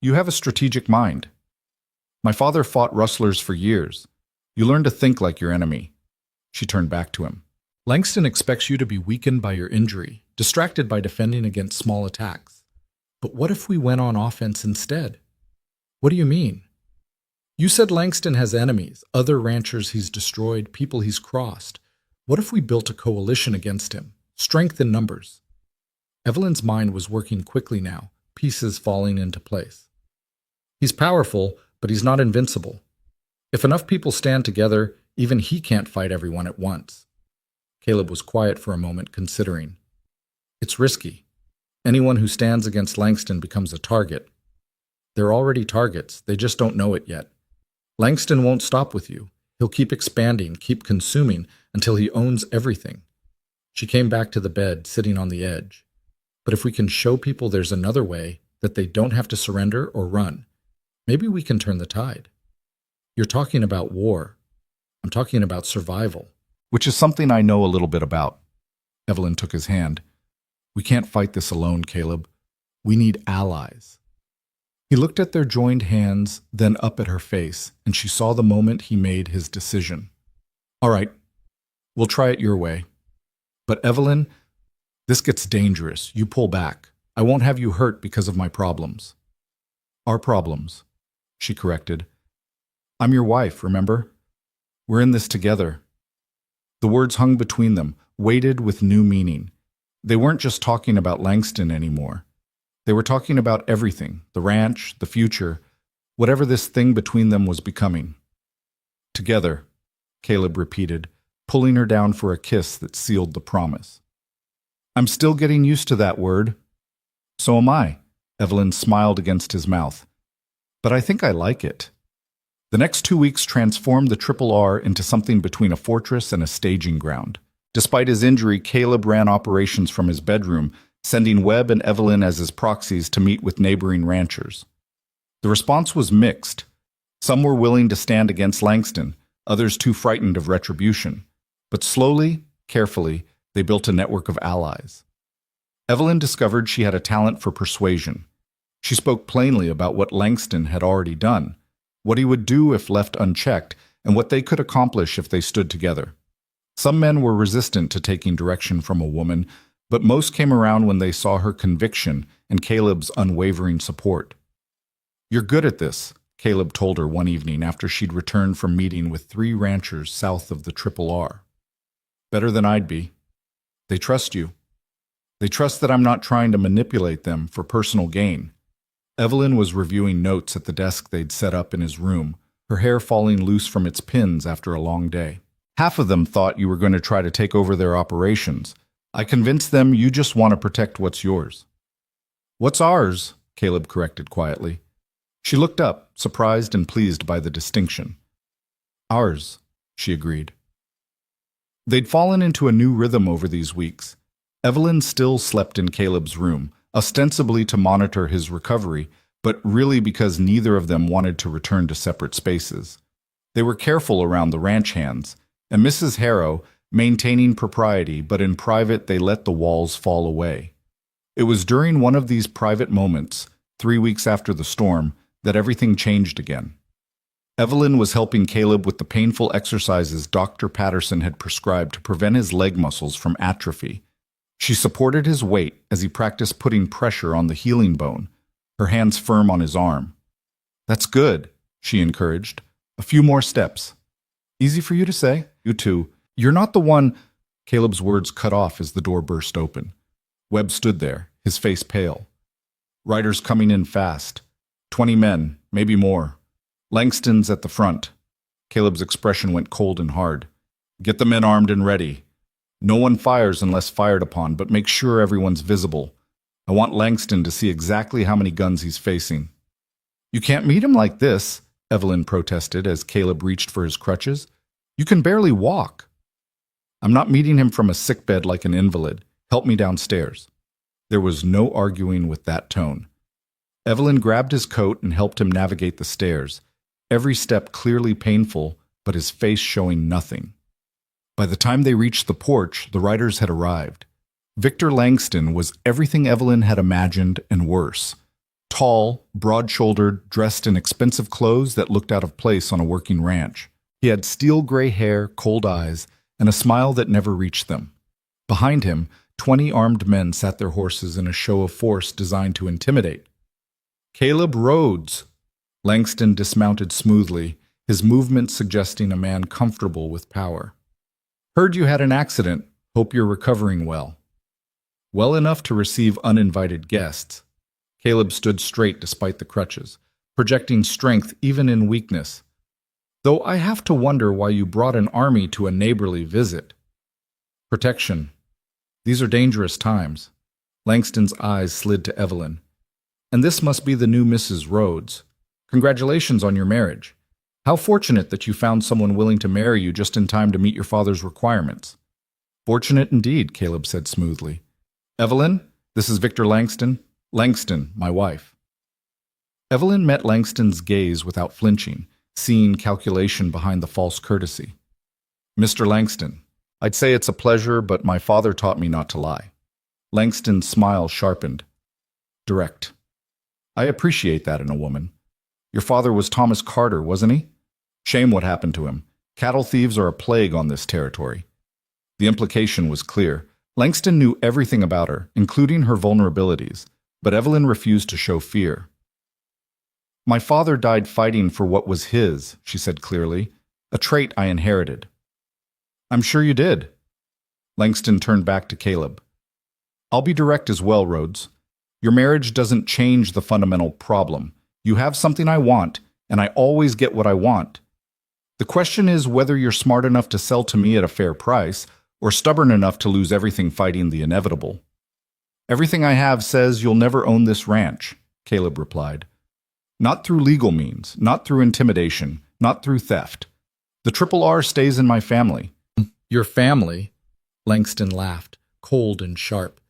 "You have a strategic mind. My father fought rustlers for years. You learn to think like your enemy." She turned back to him. "Langston expects you to be weakened by your injury, distracted by defending against small attacks. But what if we went on offense instead?" "What do you mean?" "You said Langston has enemies, other ranchers he's destroyed, people he's crossed. What if we built a coalition against him? Strength in numbers." Evelyn's mind was working quickly now, pieces falling into place. "He's powerful, but he's not invincible. If enough people stand together, even he can't fight everyone at once." Caleb was quiet for a moment, considering. "It's risky. Anyone who stands against Langston becomes a target. They're already targets, they just don't know it yet. Langston won't stop with you. He'll keep expanding, keep consuming, until he owns everything." She came back to the bed, sitting on the edge. "But if we can show people there's another way, that they don't have to surrender or run, maybe we can turn the tide." "You're talking about war. I'm talking about survival." "Which is something I know a little bit about." Evelyn took his hand. "We can't fight this alone, Caleb. We need allies." He looked at their joined hands, then up at her face, and she saw the moment he made his decision. "All right, we'll try it your way. But Evelyn, this gets dangerous. You pull back. I won't have you hurt because of my problems." "Our problems," she corrected. "I'm your wife, remember? We're in this together." The words hung between them, weighted with new meaning. They weren't just talking about Langston anymore. They were talking about everything, the ranch, the future, whatever this thing between them was becoming. "Together," Caleb repeated, pulling her down for a kiss that sealed the promise. "I'm still getting used to that word." "So am I," Evelyn smiled against his mouth. "But I think I like it." The next 2 weeks transformed the Triple R into something between a fortress and a staging ground. Despite his injury, Caleb ran operations from his bedroom, sending Webb and Evelyn as his proxies to meet with neighboring ranchers. The response was mixed. Some were willing to stand against Langston, others too frightened of retribution. But slowly, carefully, they built a network of allies. Evelyn discovered she had a talent for persuasion. She spoke plainly about what Langston had already done, what he would do if left unchecked, and what they could accomplish if they stood together. Some men were resistant to taking direction from a woman, but most came around when they saw her conviction and Caleb's unwavering support. "You're good at this," Caleb told her one evening after she'd returned from meeting with 3 ranchers south of the Triple R. "Better than I'd be. They trust you. They trust that I'm not trying to manipulate them for personal gain." Evelyn was reviewing notes at the desk they'd set up in his room, her hair falling loose from its pins after a long day. "Half of them thought you were going to try to take over their operations. I convinced them you just want to protect what's yours." "What's ours?" Caleb corrected quietly. She looked up, surprised and pleased by the distinction. "Ours," she agreed. They'd fallen into a new rhythm over these weeks. Evelyn still slept in Caleb's room, ostensibly to monitor his recovery, but really because neither of them wanted to return to separate spaces. They were careful around the ranch hands, and Mrs. Harrow, maintaining propriety, but in private they let the walls fall away. It was during one of these private moments, 3 weeks after the storm, that everything changed again. Evelyn was helping Caleb with the painful exercises Dr. Patterson had prescribed to prevent his leg muscles from atrophy. She supported his weight as he practiced putting pressure on the healing bone, her hands firm on his arm. "That's good," she encouraged. "A few more steps." "Easy for you to say. You too. You're not the one—" Caleb's words cut off as the door burst open. Webb stood there, his face pale. "Riders coming in fast. 20 men, maybe more. Langston's at the front." Caleb's expression went cold and hard. "Get the men armed and ready. No one fires unless fired upon, but make sure everyone's visible. I want Langston to see exactly how many guns he's facing." "You can't meet him like this," Evelyn protested as Caleb reached for his crutches. "You can barely walk." "I'm not meeting him from a sickbed like an invalid. Help me downstairs." There was no arguing with that tone. Evelyn grabbed his coat and helped him navigate the stairs, every step clearly painful, but his face showing nothing. By the time they reached the porch, the riders had arrived. Victor Langston was everything Evelyn had imagined and worse. Tall, broad-shouldered, dressed in expensive clothes that looked out of place on a working ranch. He had steel-gray hair, cold eyes, and a smile that never reached them. Behind him, 20 armed men sat their horses in a show of force designed to intimidate. "Caleb Rhodes." Langston dismounted smoothly, his movement suggesting a man comfortable with power. "Heard you had an accident. Hope you're recovering well." Well enough to receive uninvited guests. Caleb stood straight despite the crutches, projecting strength even in weakness. "Though I have to wonder why you brought an army to a neighborly visit." "Protection. These are dangerous times." Langston's eyes slid to Evelyn. "And this must be the new Mrs. Rhodes. Congratulations on your marriage. How fortunate that you found someone willing to marry you just in time to meet your father's requirements." "Fortunate indeed," Caleb said smoothly. "Evelyn, this is Victor Langston. Langston, my wife." Evelyn met Langston's gaze without flinching, seeing calculation behind the false courtesy. "Mr. Langston, I'd say it's a pleasure, but my father taught me not to lie." Langston's smile sharpened. Direct. "I appreciate that in a woman. Your father was Thomas Carter, wasn't he? Shame what happened to him. Cattle thieves are a plague on this territory." The implication was clear. Langston knew everything about her, including her vulnerabilities, but Evelyn refused to show fear. "My father died fighting for what was his," she said clearly, "a trait I inherited." "I'm sure you did." Langston turned back to Caleb. "I'll be direct as well, Rhodes. Your marriage doesn't change the fundamental problem. You have something I want, and I always get what I want. The question is whether you're smart enough to sell to me at a fair price, or stubborn enough to lose everything fighting the inevitable." "Everything I have says you'll never own this ranch," Caleb replied. "Not through legal means, not through intimidation, not through theft. The Triple R stays in my family." "Your family?" Langston laughed, cold and sharp.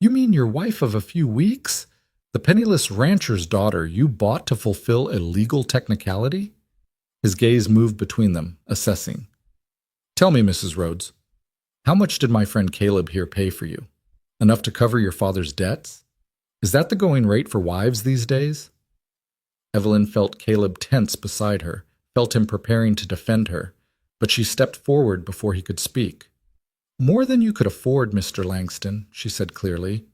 "You mean your wife of a few weeks? The penniless rancher's daughter you bought to fulfill a legal technicality?" His gaze moved between them, assessing. "Tell me, Mrs. Rhodes, how much did my friend Caleb here pay for you?" Enough to cover your father's debts? Is that the going rate for wives these days? Evelyn felt Caleb tense beside her, felt him preparing to defend her, but she stepped forward before he could speak. More than you could afford, Mr. Langston, she said clearly.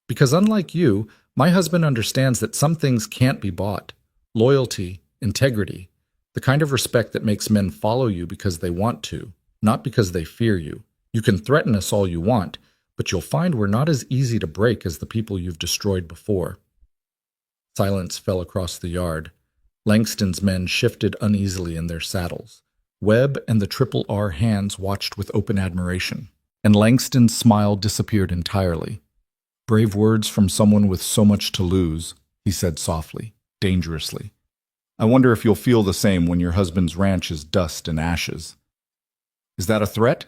Because unlike you, my husband understands that some things can't be bought. Loyalty, integrity, the kind of respect that makes men follow you because they want to, not because they fear you. You can threaten us all you want, but you'll find we're not as easy to break as the people you've destroyed before. Silence fell across the yard. Langston's men shifted uneasily in their saddles. Webb and the Triple R hands watched with open admiration, and Langston's smile disappeared entirely. Brave words from someone with so much to lose, he said softly, dangerously. I wonder if you'll feel the same when your husband's ranch is dust and ashes. Is that a threat?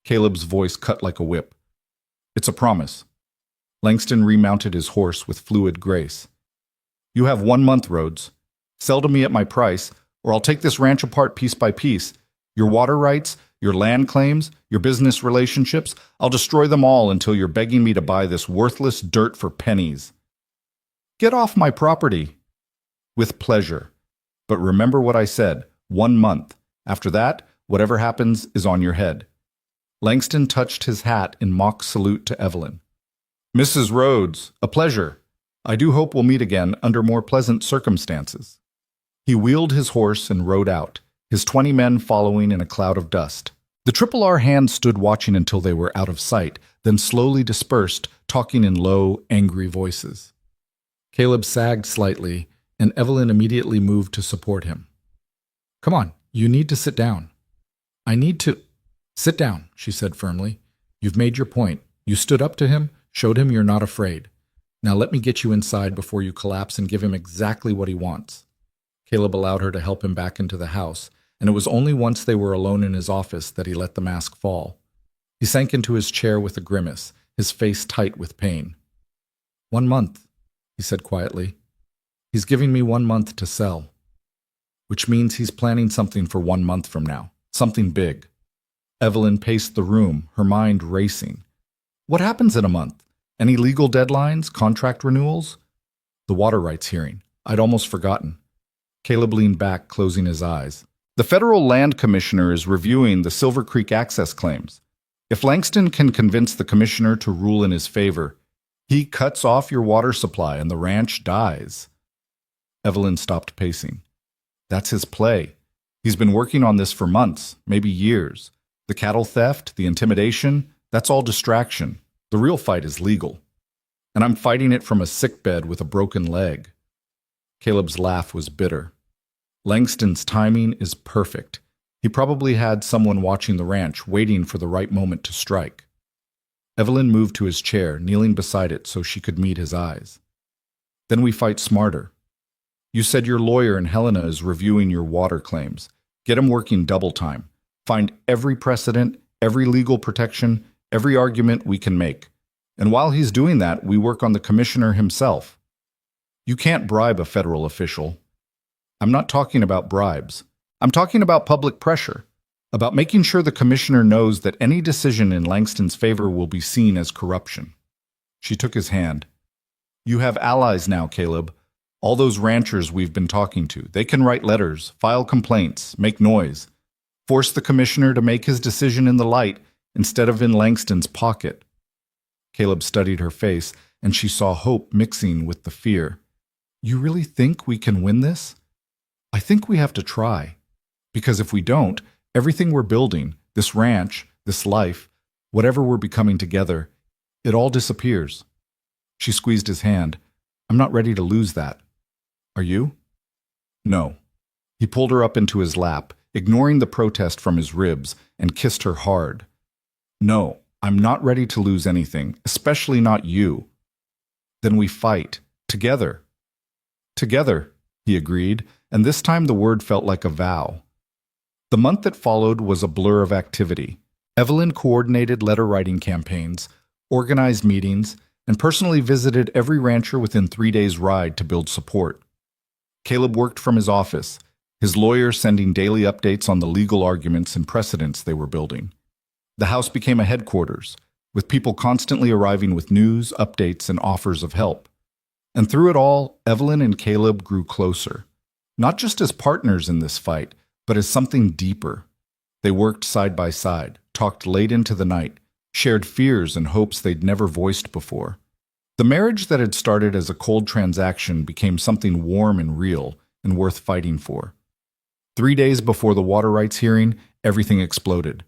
Caleb's voice cut like a whip. It's a promise. Langston remounted his horse with fluid grace. You have 1 month, Rhodes. Sell to me at my price, or I'll take this ranch apart piece by piece. Your water rights, your land claims, your business relationships, I'll destroy them all until you're begging me to buy this worthless dirt for pennies. Get off my property. With pleasure. But remember what I said, 1 month. After that, whatever happens is on your head. Langston touched his hat in mock salute to Evelyn. Mrs. Rhodes, a pleasure. I do hope we'll meet again under more pleasant circumstances. He wheeled his horse and rode out, his 20 men following in a cloud of dust. The Triple R hands stood watching until they were out of sight, then slowly dispersed, talking in low, angry voices. Caleb sagged slightly, and Evelyn immediately moved to support him. Come on, you need to sit down. I need to... Sit down, she said firmly. You've made your point. You stood up to him, showed him you're not afraid. Now let me get you inside before you collapse and give him exactly what he wants. Caleb allowed her to help him back into the house, and it was only once they were alone in his office that he let the mask fall. He sank into his chair with a grimace, his face tight with pain. 1 month, he said quietly. He's giving me 1 month to sell. Which means he's planning something for 1 month from now, something big. Evelyn paced the room, her mind racing. What happens in a month? Any legal deadlines, contract renewals? The water rights hearing. I'd almost forgotten. Caleb leaned back, closing his eyes. The federal land commissioner is reviewing the Silver Creek access claims. If Langston can convince the commissioner to rule in his favor, he cuts off your water supply and the ranch dies. Evelyn stopped pacing. That's his play. He's been working on this for months, maybe years. The cattle theft, the intimidation, that's all distraction. The real fight is legal. And I'm fighting it from a sickbed with a broken leg. Caleb's laugh was bitter. Langston's timing is perfect. He probably had someone watching the ranch, waiting for the right moment to strike. Evelyn moved to his chair, kneeling beside it so she could meet his eyes. Then we fight smarter. You said your lawyer in Helena is reviewing your water claims. Get him working double time. Find every precedent, every legal protection, every argument we can make. And while he's doing that, we work on the commissioner himself. You can't bribe a federal official. I'm not talking about bribes. I'm talking about public pressure, about making sure the commissioner knows that any decision in Langston's favor will be seen as corruption. She took his hand. You have allies now, Caleb. All those ranchers we've been talking to. They can write letters, file complaints, make noise. Force the commissioner to make his decision in the light instead of in Langston's pocket. Caleb studied her face, and she saw hope mixing with the fear. You really think we can win this? I think we have to try. Because if we don't, everything we're building, this ranch, this life, whatever we're becoming together, it all disappears. She squeezed his hand. I'm not ready to lose that. Are you? No. He pulled her up into his lap, ignoring the protest from his ribs, and kissed her hard. No, I'm not ready to lose anything, especially not you. Then we fight. Together. Together, he agreed, and this time the word felt like a vow. The month that followed was a blur of activity. Evelyn coordinated letter-writing campaigns, organized meetings, and personally visited every rancher within 3 days' ride to build support. Caleb worked from his office, his lawyer sending daily updates on the legal arguments and precedents they were building. The house became a headquarters, with people constantly arriving with news, updates, and offers of help. And through it all, Evelyn and Caleb grew closer, not just as partners in this fight, but as something deeper. They worked side by side, talked late into the night, shared fears and hopes they'd never voiced before. The marriage that had started as a cold transaction became something warm and real and worth fighting for. 3 days before the water rights hearing, everything exploded.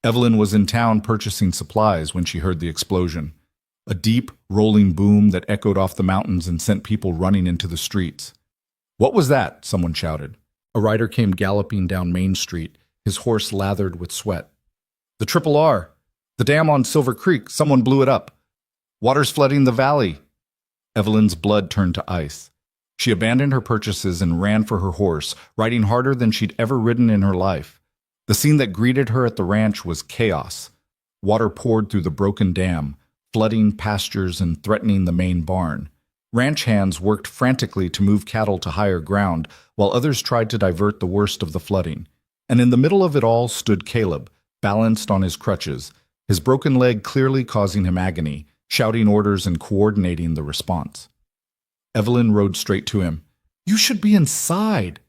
Evelyn was in town purchasing supplies when she heard the explosion. A deep, rolling boom that echoed off the mountains and sent people running into the streets. "What was that?" someone shouted. A rider came galloping down Main Street, his horse lathered with sweat. "The Triple R! The dam on Silver Creek! Someone blew it up! Water's flooding the valley!" Evelyn's blood turned to ice. She abandoned her purchases and ran for her horse, riding harder than she'd ever ridden in her life. The scene that greeted her at the ranch was chaos. Water poured through the broken dam, flooding pastures and threatening the main barn. Ranch hands worked frantically to move cattle to higher ground, while others tried to divert the worst of the flooding. And in the middle of it all stood Caleb, balanced on his crutches, his broken leg clearly causing him agony, shouting orders and coordinating the response. Evelyn rode straight to him. "You should be inside."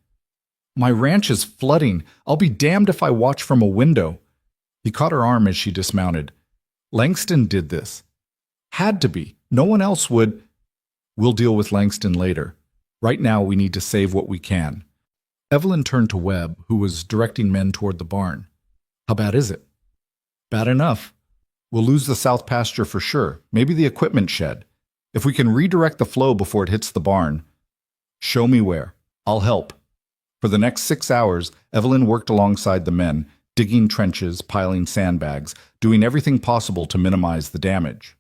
"My ranch is flooding. I'll be damned if I watch from a window." He caught her arm as she dismounted. "Langston did this. Had to be. No one else would." "We'll deal with Langston later. Right now we need to save what we can." Evelyn turned to Webb, who was directing men toward the barn. "How bad is it?" "Bad enough. We'll lose the south pasture for sure, maybe the equipment shed. If we can redirect the flow before it hits the barn." "Show me where. I'll help." For the next 6 hours, Evelyn worked alongside the men, digging trenches, piling sandbags, doing everything possible to minimize the damage.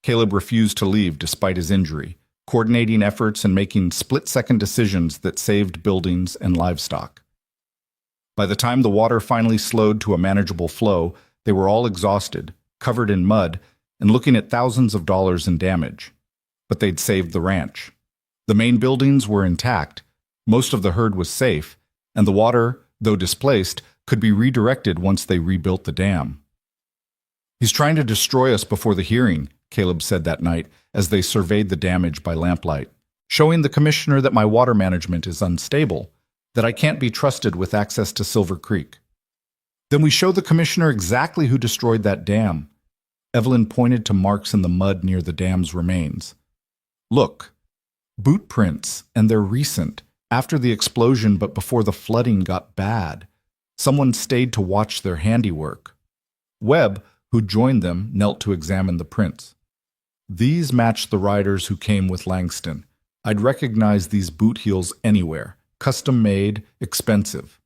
Caleb refused to leave despite his injury, coordinating efforts and making split-second decisions that saved buildings and livestock. By the time the water finally slowed to a manageable flow, they were all exhausted, covered in mud, and looking at thousands of dollars in damage. But they'd saved the ranch. The main buildings were intact, most of the herd was safe, and the water, though displaced, could be redirected once they rebuilt the dam. "He's trying to destroy us before the hearing," Caleb said that night as they surveyed the damage by lamplight, "showing the commissioner that my water management is unstable, that I can't be trusted with access to Silver Creek." "Then we show the commissioner exactly who destroyed that dam." Evelyn pointed to marks in the mud near the dam's remains. "Look, boot prints, and they're recent, after the explosion but before the flooding got bad. Someone stayed to watch their handiwork." Webb, who joined them, knelt to examine the prints. "These match the riders who came with Langston. I'd recognize these boot heels anywhere. Custom-made, expensive."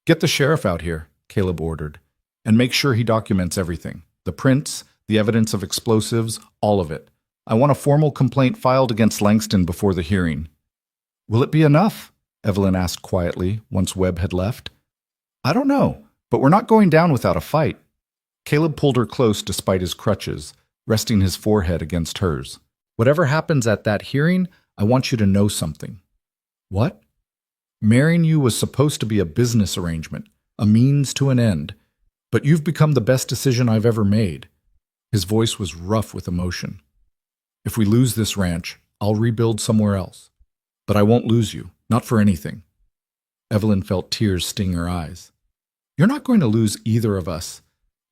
"Get the sheriff out here," Caleb ordered, "and make sure he documents everything. The prints, the evidence of explosives, all of it. I want a formal complaint filed against Langston before the hearing." "Will it be enough?" Evelyn asked quietly, once Webb had left. "I don't know, but we're not going down without a fight." Caleb pulled her close despite his crutches, resting his forehead against hers. "Whatever happens at that hearing, I want you to know something." "What?" "Marrying you was supposed to be a business arrangement, a means to an end. But you've become the best decision I've ever made." His voice was rough with emotion. "If we lose this ranch, I'll rebuild somewhere else. But I won't lose you, not for anything." Evelyn felt tears sting her eyes. "You're not going to lose either of us.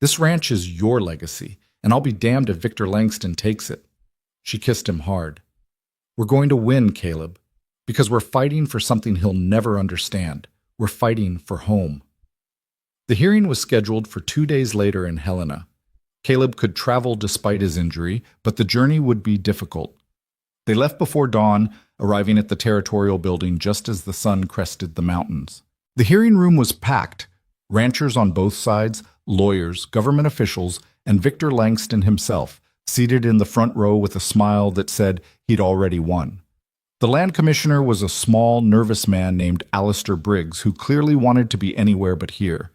This ranch is your legacy, and I'll be damned if Victor Langston takes it." She kissed him hard. "We're going to win, Caleb, because we're fighting for something he'll never understand. We're fighting for home." The hearing was scheduled for 2 days later in Helena. Caleb could travel despite his injury, but the journey would be difficult. They left before dawn, arriving at the territorial building just as the sun crested the mountains. The hearing room was packed. Ranchers on both sides, lawyers, government officials, and Victor Langston himself, seated in the front row with a smile that said he'd already won. The land commissioner was a small, nervous man named Alistair Briggs, who clearly wanted to be anywhere but here.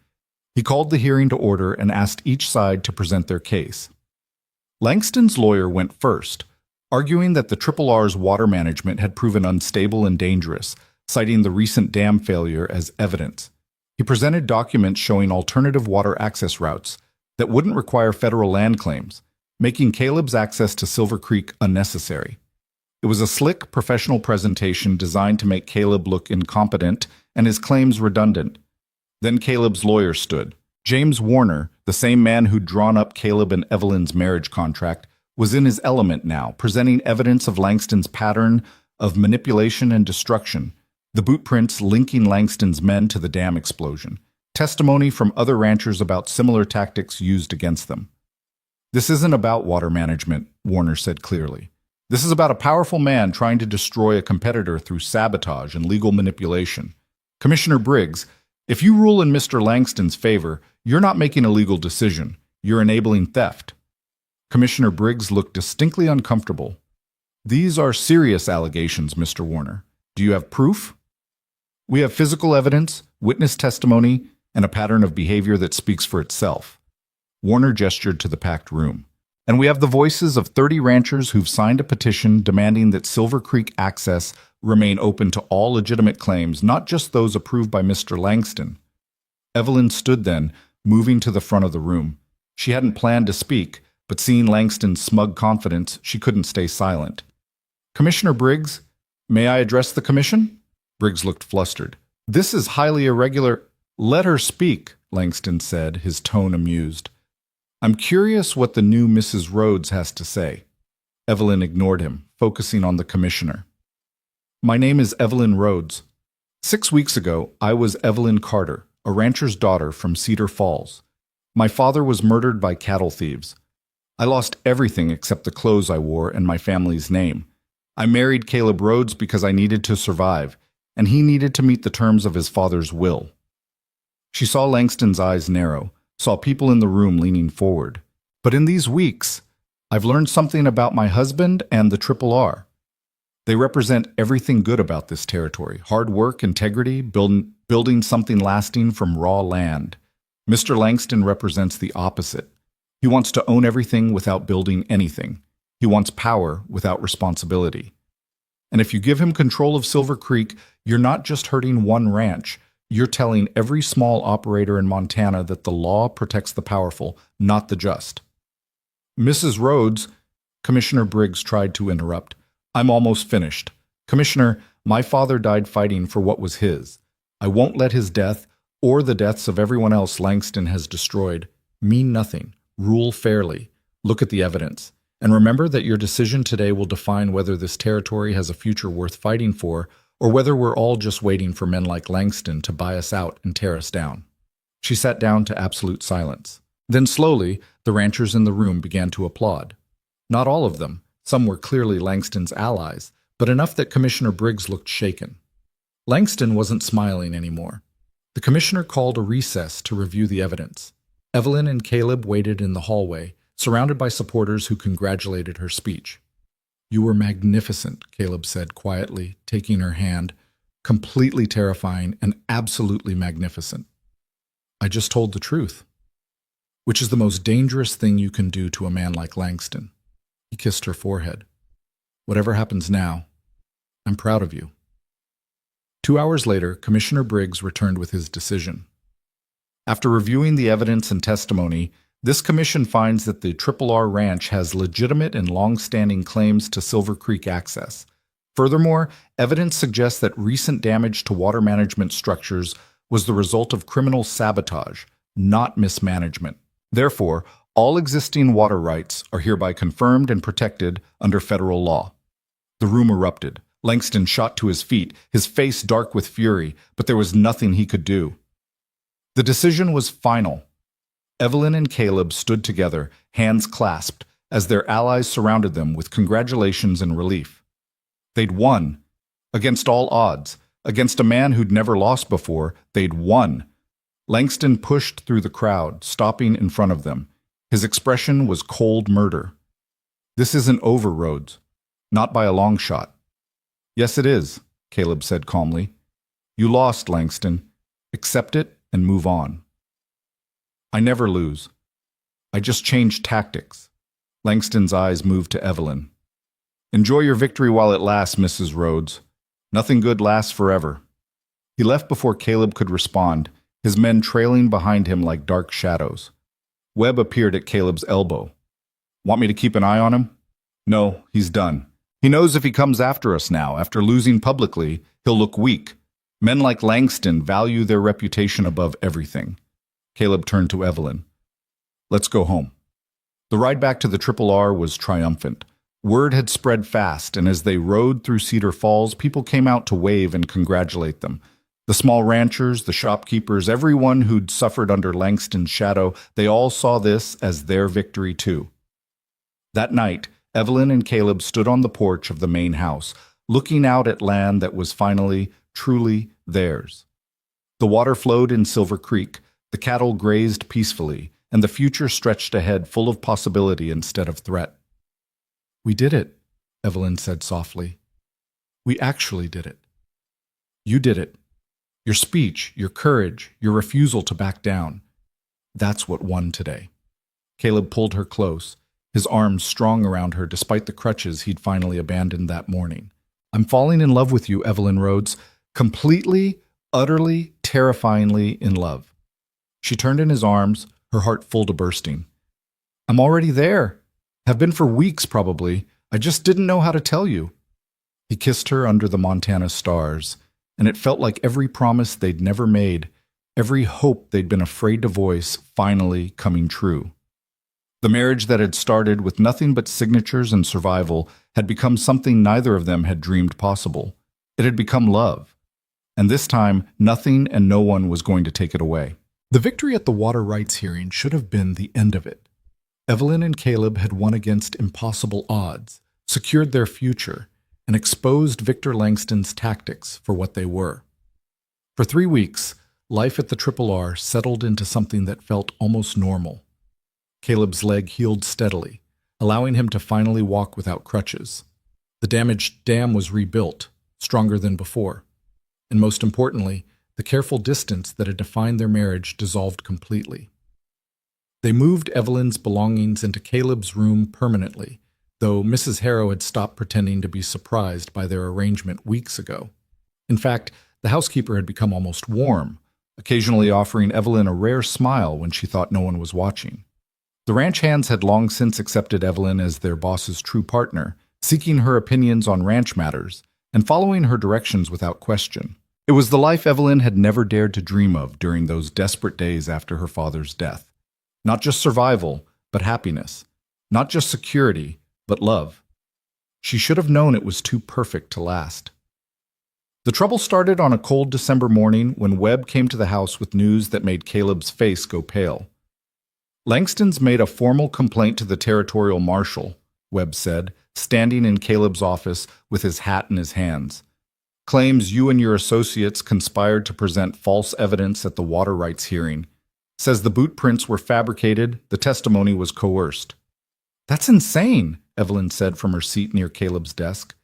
He called the hearing to order and asked each side to present their case. Langston's lawyer went first, arguing that the Triple R's water management had proven unstable and dangerous, citing the recent dam failure as evidence. He presented documents showing alternative water access routes, that wouldn't require federal land claims, making Caleb's access to Silver Creek unnecessary. It was a slick, professional presentation designed to make Caleb look incompetent and his claims redundant. Then Caleb's lawyer stood. James Warner, the same man who'd drawn up Caleb and Evelyn's marriage contract, was in his element now, presenting evidence of Langston's pattern of manipulation and destruction, the boot prints linking Langston's men to the dam explosion, testimony from other ranchers about similar tactics used against them. "This isn't about water management," Warner said clearly. "This is about a powerful man trying to destroy a competitor through sabotage and legal manipulation. Commissioner Briggs, if you rule in Mr. Langston's favor, you're not making a legal decision. You're enabling theft." Commissioner Briggs looked distinctly uncomfortable. "These are serious allegations, Mr. Warner. Do you have proof?" "We have physical evidence, witness testimony, and a pattern of behavior that speaks for itself." Warner gestured to the packed room. "And we have the voices of 30 ranchers who've signed a petition demanding that Silver Creek access remain open to all legitimate claims, not just those approved by Mr. Langston." Evelyn stood then, moving to the front of the room. She hadn't planned to speak, but seeing Langston's smug confidence, she couldn't stay silent. "Commissioner Briggs, may I address the commission?" Briggs looked flustered. "This is highly irregular." "Let her speak," Langston said, his tone amused. "I'm curious what the new Mrs. Rhodes has to say." Evelyn ignored him, focusing on the commissioner. "My name is Evelyn Rhodes. 6 weeks ago, I was Evelyn Carter, a rancher's daughter from Cedar Falls. My father was murdered by cattle thieves. I lost everything except the clothes I wore and my family's name. I married Caleb Rhodes because I needed to survive, and he needed to meet the terms of his father's will." She saw Langston's eyes narrow, saw people in the room leaning forward. "But in these weeks, I've learned something about my husband and the Triple R. They represent everything good about this territory: hard work, integrity, building something lasting from raw land. Mr. Langston represents the opposite. He wants to own everything without building anything. He wants power without responsibility. And if you give him control of Silver Creek, you're not just hurting one ranch. You're telling every small operator in Montana that the law protects the powerful, not the just." "Mrs. Rhodes," Commissioner Briggs tried to interrupt. "I'm almost finished. Commissioner, my father died fighting for what was his. I won't let his death, or the deaths of everyone else Langston has destroyed, mean nothing. Rule fairly. Look at the evidence. And remember that your decision today will define whether this territory has a future worth fighting for, or whether we're all just waiting for men like Langston to buy us out and tear us down." She sat down to absolute silence. Then slowly, the ranchers in the room began to applaud. Not all of them. Some were clearly Langston's allies, but enough that Commissioner Briggs looked shaken. Langston wasn't smiling anymore. The commissioner called a recess to review the evidence. Evelyn and Caleb waited in the hallway, surrounded by supporters who congratulated her speech. "You were magnificent," Caleb said quietly, taking her hand. "Completely terrifying and absolutely magnificent." "I just told the truth." "Which is the most dangerous thing you can do to a man like Langston." He kissed her forehead. "Whatever happens now, I'm proud of you." 2 hours later, Commissioner Briggs returned with his decision. After reviewing the evidence and testimony, this commission finds that the Triple R Ranch has legitimate and long-standing claims to Silver Creek access. Furthermore, evidence suggests that recent damage to water management structures was the result of criminal sabotage, not mismanagement. Therefore, all existing water rights are hereby confirmed and protected under federal law. The room erupted. Langston shot to his feet, his face dark with fury, but there was nothing he could do. The decision was final. Evelyn and Caleb stood together, hands clasped, as their allies surrounded them with congratulations and relief. They'd won. Against all odds. Against a man who'd never lost before, they'd won. Langston pushed through the crowd, stopping in front of them. His expression was cold murder. "This isn't over, Rhodes. Not by a long shot." "Yes, it is," Caleb said calmly. "You lost, Langston. Accept it and move on." "I never lose. I just changed tactics." Langston's eyes moved to Evelyn. "Enjoy your victory while it lasts, Mrs. Rhodes. Nothing good lasts forever." He left before Caleb could respond, his men trailing behind him like dark shadows. Webb appeared at Caleb's elbow. Want me to keep an eye on him? No, he's done. He knows if he comes after us now, after losing publicly, he'll look weak. Men like Langston value their reputation above everything. Caleb turned to Evelyn. Let's go home. The ride back to the Triple R was triumphant. Word had spread fast, and as they rode through Cedar Falls, people came out to wave and congratulate them. The small ranchers, the shopkeepers, everyone who'd suffered under Langston's shadow, they all saw this as their victory too. That night, Evelyn and Caleb stood on the porch of the main house, looking out at land that was finally, truly theirs. The water flowed in Silver Creek, the cattle grazed peacefully, and the future stretched ahead full of possibility instead of threat. We did it, Evelyn said softly. We actually did it. You did it. Your speech, your courage, your refusal to back down. That's what won today. Caleb pulled her close, his arms strong around her despite the crutches he'd finally abandoned that morning. I'm falling in love with you, Evelyn Rhodes. Completely, utterly, terrifyingly in love. She turned in his arms, her heart full to bursting. I'm already there. Have been for weeks, probably. I just didn't know how to tell you. He kissed her under the Montana stars, and it felt like every promise they'd never made, every hope they'd been afraid to voice, finally coming true. The marriage that had started with nothing but signatures and survival had become something neither of them had dreamed possible. It had become love. And this time, nothing and no one was going to take it away. The victory at the water rights hearing should have been the end of it. Evelyn and Caleb had won against impossible odds, secured their future, and exposed Victor Langston's tactics for what they were. For 3 weeks, life at the Triple R settled into something that felt almost normal. Caleb's leg healed steadily, allowing him to finally walk without crutches. The damaged dam was rebuilt, stronger than before. And most importantly, the careful distance that had defined their marriage dissolved completely. They moved Evelyn's belongings into Caleb's room permanently, though Mrs. Harrow had stopped pretending to be surprised by their arrangement weeks ago. In fact, the housekeeper had become almost warm, occasionally offering Evelyn a rare smile when she thought no one was watching. The ranch hands had long since accepted Evelyn as their boss's true partner, seeking her opinions on ranch matters and following her directions without question. It was the life Evelyn had never dared to dream of during those desperate days after her father's death. Not just survival, but happiness. Not just security, but love. She should have known it was too perfect to last. The trouble started on a cold December morning when Webb came to the house with news that made Caleb's face go pale. Langston's made a formal complaint to the territorial marshal, Webb said, standing in Caleb's office with his hat in his hands. Claims you and your associates conspired to present false evidence at the water rights hearing. Says the boot prints were fabricated, the testimony was coerced. That's insane, Evelyn said from her seat near Caleb's desk.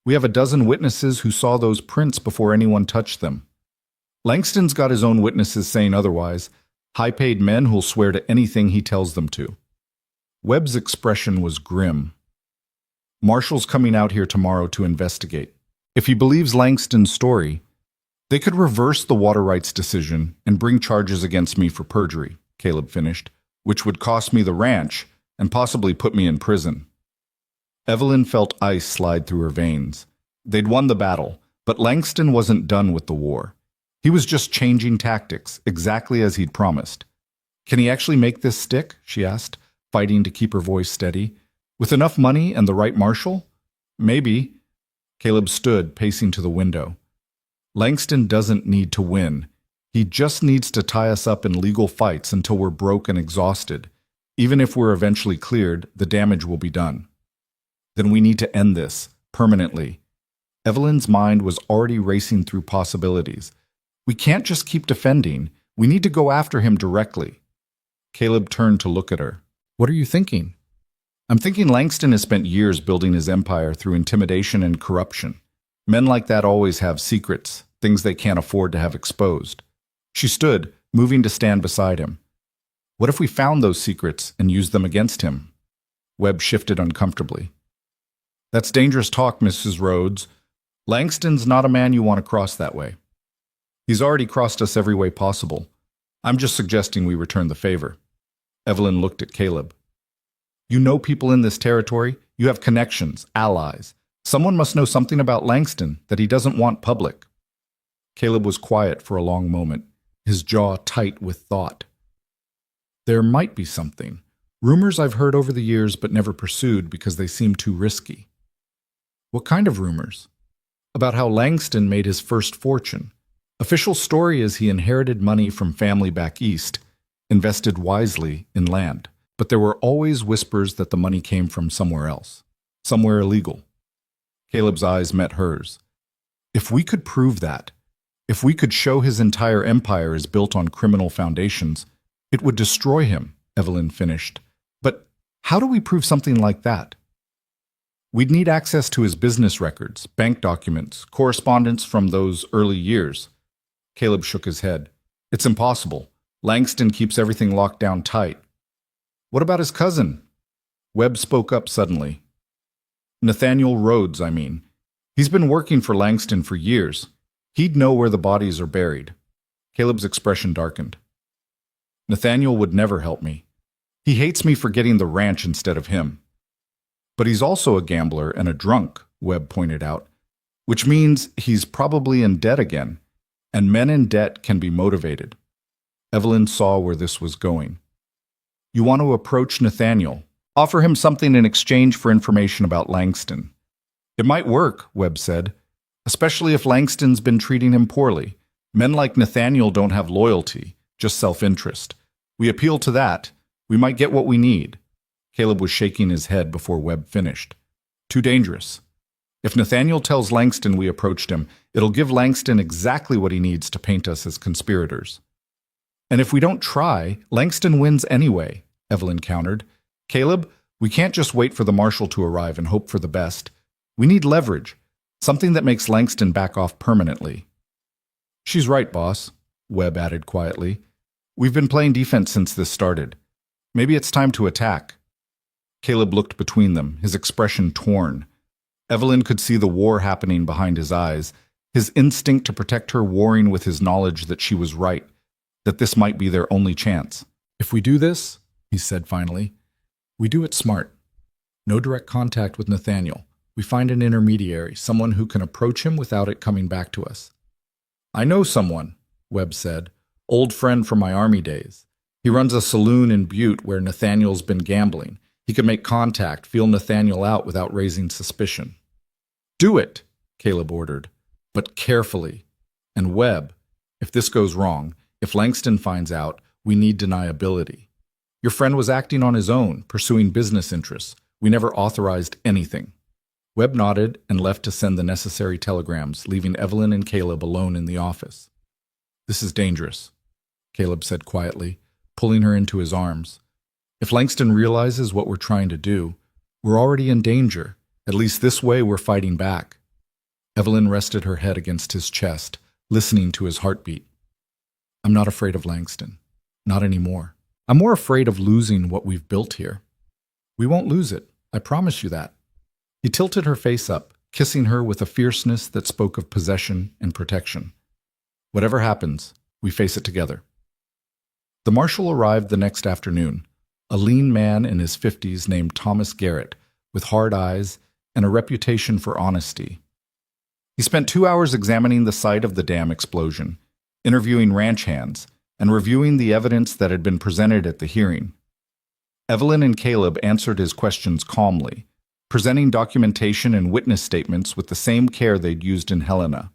We have a dozen witnesses who saw those prints before anyone touched them. Langston's got his own witnesses saying otherwise, high-paid men who'll swear to anything he tells them to. Webb's expression was grim. Marshall's coming out here tomorrow to investigate. If he believes Langston's story, they could reverse the water rights decision and bring charges against me for perjury, Caleb finished, which would cost me the ranch and possibly put me in prison. Evelyn felt ice slide through her veins. They'd won the battle, but Langston wasn't done with the war. He was just changing tactics, exactly as he'd promised. Can he actually make this stick? She asked, fighting to keep her voice steady. With enough money and the right marshal? Maybe. Caleb stood, pacing to the window. Langston doesn't need to win. He just needs to tie us up in legal fights until we're broke and exhausted. Even if we're eventually cleared, the damage will be done. Then we need to end this, permanently. Evelyn's mind was already racing through possibilities. We can't just keep defending. We need to go after him directly. Caleb turned to look at her. What are you thinking? I'm thinking Langston has spent years building his empire through intimidation and corruption. Men like that always have secrets, things they can't afford to have exposed. She stood, moving to stand beside him. What if we found those secrets and used them against him? Webb shifted uncomfortably. That's dangerous talk, Mrs. Rhodes. Langston's not a man you want to cross that way. He's already crossed us every way possible. I'm just suggesting we return the favor. Evelyn looked at Caleb. You know people in this territory. You have connections, allies. Someone must know something about Langston that he doesn't want public. Caleb was quiet for a long moment, his jaw tight with thought. There might be something. Rumors I've heard over the years but never pursued because they seem too risky. What kind of rumors? About how Langston made his first fortune. Official story is he inherited money from family back east, invested wisely in land. But there were always whispers that the money came from somewhere else, somewhere illegal. Caleb's eyes met hers. If we could prove that, if we could show his entire empire is built on criminal foundations, it would destroy him, Evelyn finished. But how do we prove something like that? We'd need access to his business records, bank documents, correspondence from those early years. Caleb shook his head. It's impossible. Langston keeps everything locked down tight. What about his cousin? Webb spoke up suddenly. Nathaniel Rhodes, I mean. He's been working for Langston for years. He'd know where the bodies are buried. Caleb's expression darkened. Nathaniel would never help me. He hates me for getting the ranch instead of him. But he's also a gambler and a drunk, Webb pointed out, which means he's probably in debt again, and men in debt can be motivated. Evelyn saw where this was going. You want to approach Nathaniel, offer him something in exchange for information about Langston. It might work, Webb said, especially if Langston's been treating him poorly. Men like Nathaniel don't have loyalty, just self-interest. We appeal to that. We might get what we need. Caleb was shaking his head before Webb finished. Too dangerous. If Nathaniel tells Langston we approached him, it'll give Langston exactly what he needs to paint us as conspirators. And if we don't try, Langston wins anyway, Evelyn countered. Caleb, we can't just wait for the marshal to arrive and hope for the best. We need leverage, something that makes Langston back off permanently. She's right, boss, Webb added quietly. We've been playing defense since this started. Maybe it's time to attack. Caleb looked between them, his expression torn. Evelyn could see the war happening behind his eyes, his instinct to protect her warring with his knowledge that she was right, that this might be their only chance. If we do this, he said finally, we do it smart. No direct contact with Nathaniel. We find an intermediary, someone who can approach him without it coming back to us. I know someone, Webb said, old friend from my army days. He runs a saloon in Butte where Nathaniel's been gambling. He can make contact, feel Nathaniel out without raising suspicion. Do it, Caleb ordered, but carefully. And Webb, if this goes wrong, if Langston finds out, we need deniability. Your friend was acting on his own, pursuing business interests. We never authorized anything. Webb nodded and left to send the necessary telegrams, leaving Evelyn and Caleb alone in the office. This is dangerous, Caleb said quietly, pulling her into his arms. If Langston realizes what we're trying to do, we're already in danger. At least this way we're fighting back. Evelyn rested her head against his chest, listening to his heartbeat. I'm not afraid of Langston. Not anymore. I'm more afraid of losing what we've built here. We won't lose it. I promise you that. He tilted her face up, kissing her with a fierceness that spoke of possession and protection. Whatever happens, we face it together. The marshal arrived the next afternoon, a lean man in his 50s named Thomas Garrett, with hard eyes and a reputation for honesty. He spent 2 hours examining the site of the dam explosion, interviewing ranch hands, and reviewing the evidence that had been presented at the hearing. Evelyn and Caleb answered his questions calmly, presenting documentation and witness statements with the same care they'd used in Helena.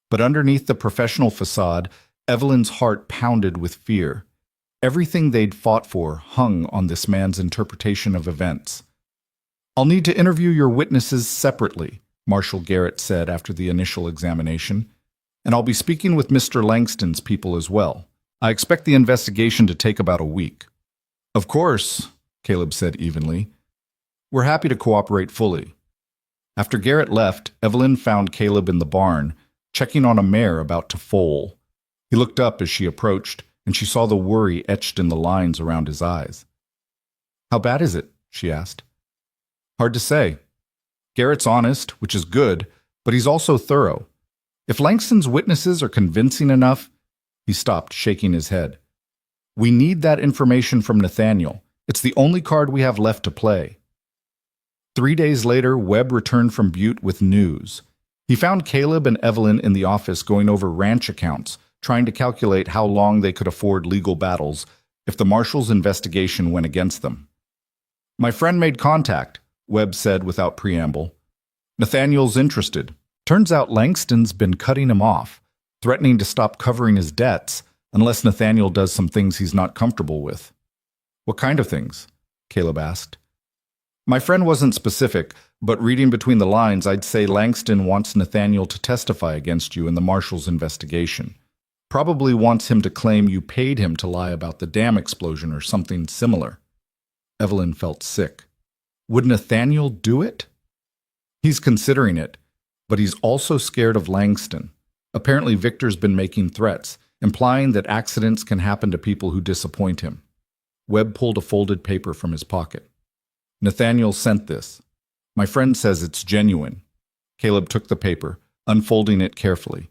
But underneath the professional facade, Evelyn's heart pounded with fear. Everything they'd fought for hung on this man's interpretation of events. I'll need to interview your witnesses separately, Marshal Garrett said after the initial examination, and I'll be speaking with Mr. Langston's people as well. I expect the investigation to take about a week. Of course, Caleb said evenly. We're happy to cooperate fully. After Garrett left, Evelyn found Caleb in the barn, checking on a mare about to foal. He looked up as she approached, and she saw the worry etched in the lines around his eyes. How bad is it? She asked. Hard to say. Garrett's honest, which is good, but he's also thorough. If Langston's witnesses are convincing enough, he stopped, shaking his head. We need that information from Nathaniel. It's the only card we have left to play. 3 days later, Webb returned from Butte with news. He found Caleb and Evelyn in the office going over ranch accounts, trying to calculate how long they could afford legal battles if the marshal's investigation went against them. "My friend made contact," Webb said without preamble. "Nathaniel's interested. Turns out Langston's been cutting him off, threatening to stop covering his debts unless Nathaniel does some things he's not comfortable with." "What kind of things?" Caleb asked. "My friend wasn't specific, but reading between the lines, I'd say Langston wants Nathaniel to testify against you in the marshal's investigation. Probably wants him to claim you paid him to lie about the dam explosion or something similar." Evelyn felt sick. Would Nathaniel do it? "He's considering it, but he's also scared of Langston. Apparently Victor's been making threats, implying that accidents can happen to people who disappoint him." Webb pulled a folded paper from his pocket. "Nathaniel sent this. My friend says it's genuine." Caleb took the paper, unfolding it carefully.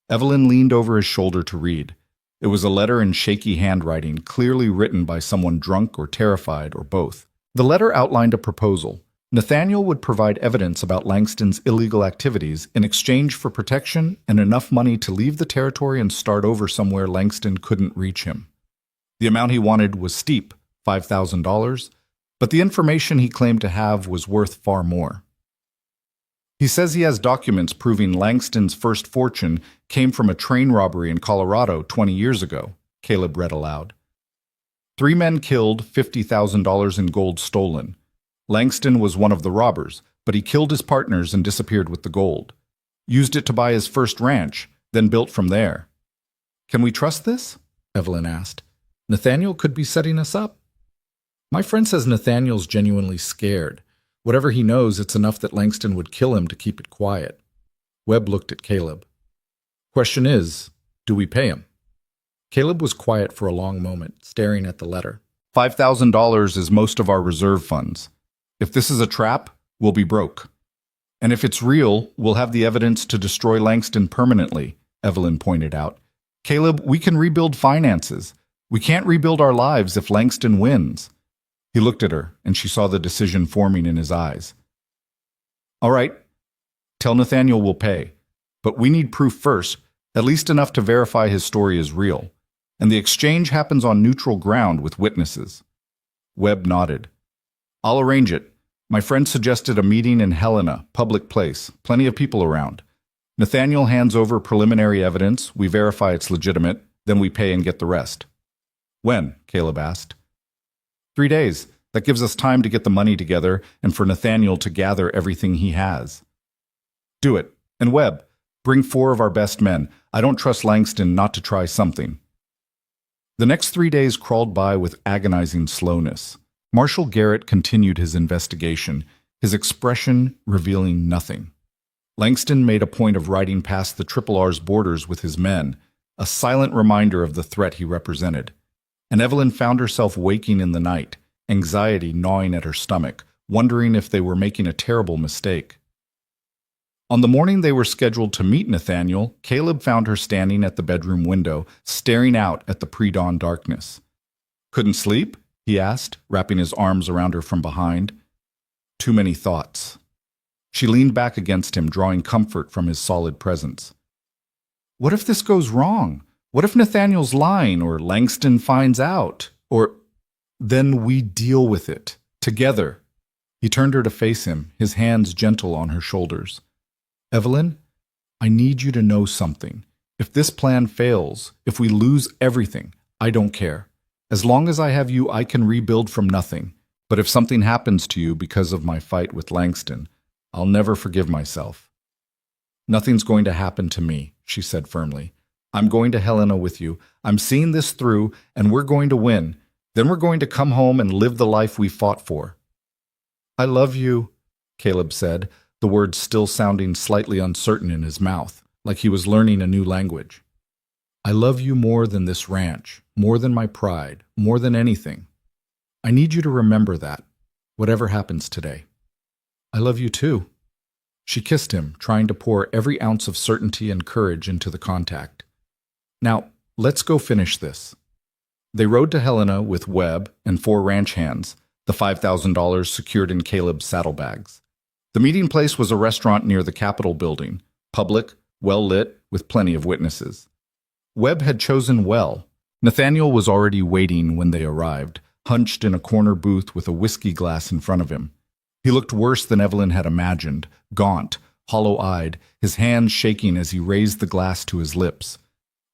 Evelyn leaned over his shoulder to read. It was a letter in shaky handwriting, clearly written by someone drunk or terrified or both. The letter outlined a proposal. Nathaniel would provide evidence about Langston's illegal activities in exchange for protection and enough money to leave the territory and start over somewhere Langston couldn't reach him. The amount he wanted was steep, $5,000, but the information he claimed to have was worth far more. He says he has documents proving Langston's first fortune came from a train robbery in Colorado 20 years ago, Caleb read aloud. 3 men killed, $50,000 in gold stolen. Langston was one of the robbers, but he killed his partners and disappeared with the gold. Used it to buy his first ranch, then built from there. "Can we trust this?" Evelyn asked. "Nathaniel could be setting us up." "My friend says Nathaniel's genuinely scared. Whatever he knows, it's enough that Langston would kill him to keep it quiet." Webb looked at Caleb. "Question is, do we pay him?" Caleb was quiet for a long moment, staring at the letter. $5,000 is most of our reserve funds. If this is a trap, we'll be broke. And if it's real, we'll have the evidence to destroy Langston permanently, Evelyn pointed out. "Caleb, we can rebuild finances. We can't rebuild our lives if Langston wins." He looked at her, and she saw the decision forming in his eyes. "All right, tell Nathaniel we'll pay. But we need proof first, at least enough to verify his story is real. And the exchange happens on neutral ground with witnesses." Webb nodded. "I'll arrange it. My friend suggested a meeting in Helena, public place, plenty of people around. Nathaniel hands over preliminary evidence, we verify it's legitimate, then we pay and get the rest." "When?" Caleb asked. 3 days. That gives us time to get the money together and for Nathaniel to gather everything he has." "Do it. And Webb, bring 4 of our best men. I don't trust Langston not to try something." The next 3 days crawled by with agonizing slowness. Marshal Garrett continued his investigation, his expression revealing nothing. Langston made a point of riding past the Triple R's borders with his men, a silent reminder of the threat he represented. And Evelyn found herself waking in the night, anxiety gnawing at her stomach, wondering if they were making a terrible mistake. On the morning they were scheduled to meet Nathaniel, Caleb found her standing at the bedroom window, staring out at the pre-dawn darkness. "Couldn't sleep?" he asked, wrapping his arms around her from behind. "Too many thoughts." She leaned back against him, drawing comfort from his solid presence. "What if this goes wrong? What if Nathaniel's lying, or Langston finds out? Or then we deal with it, together." He turned her to face him, his hands gentle on her shoulders. "Evelyn, I need you to know something. If this plan fails, if we lose everything, I don't care. As long as I have you, I can rebuild from nothing. But if something happens to you because of my fight with Langston, I'll never forgive myself." "Nothing's going to happen to me," she said firmly. "I'm going to Helena with you. I'm seeing this through, and we're going to win. Then we're going to come home and live the life we fought for." "I love you," Caleb said, the words still sounding slightly uncertain in his mouth, like he was learning a new language. "I love you more than this ranch, more than my pride, more than anything. I need you to remember that, whatever happens today. I love you too." She kissed him, trying to pour every ounce of certainty and courage into the contact. "Now, let's go finish this." They rode to Helena with Webb and 4 ranch hands, the $5,000 secured in Caleb's saddlebags. The meeting place was a restaurant near the Capitol building, public, well-lit, with plenty of witnesses. Webb had chosen well. Nathaniel was already waiting when they arrived, hunched in a corner booth with a whiskey glass in front of him. He looked worse than Evelyn had imagined, gaunt, hollow-eyed, his hands shaking as he raised the glass to his lips.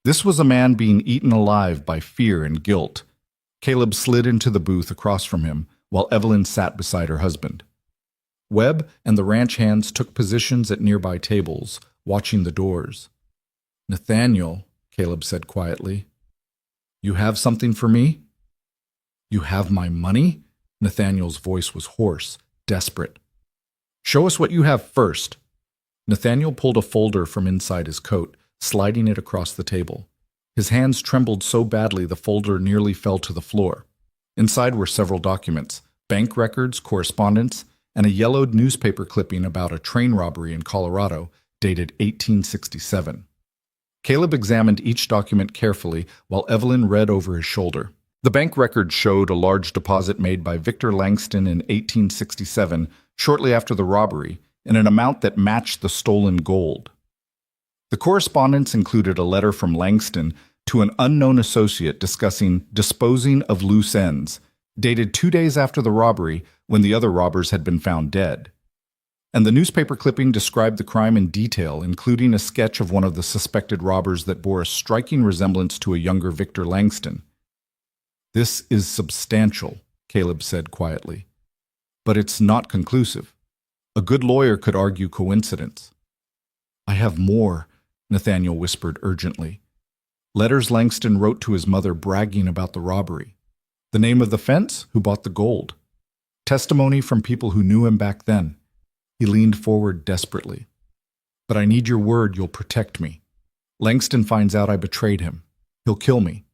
This was a man being eaten alive by fear and guilt. Caleb slid into the booth across from him, while Evelyn sat beside her husband. Webb and the ranch hands took positions at nearby tables, watching the doors. "Nathaniel," Caleb said quietly, "you have something for me?" "You have my money?" Nathaniel's voice was hoarse, desperate. "Show us what you have first." Nathaniel pulled a folder from inside his coat, sliding it across the table. His hands trembled so badly the folder nearly fell to the floor. Inside were several documents, bank records, correspondence, and a yellowed newspaper clipping about a train robbery in Colorado, dated 1867. Caleb examined each document carefully while Evelyn read over his shoulder. The bank record showed a large deposit made by Victor Langston in 1867, shortly after the robbery, in an amount that matched the stolen gold. The correspondence included a letter from Langston to an unknown associate discussing disposing of loose ends, dated 2 days after the robbery when the other robbers had been found dead. And the newspaper clipping described the crime in detail, including a sketch of one of the suspected robbers that bore a striking resemblance to a younger Victor Langston. "This is substantial," Caleb said quietly. "But it's not conclusive. A good lawyer could argue coincidence." "I have more," Nathaniel whispered urgently. Letters Langston wrote to his mother bragging about the robbery. The name of the fence who bought the gold. Testimony from people who knew him back then. He leaned forward desperately. "But I need your word you'll protect me. Langston finds out I betrayed him. He'll kill me."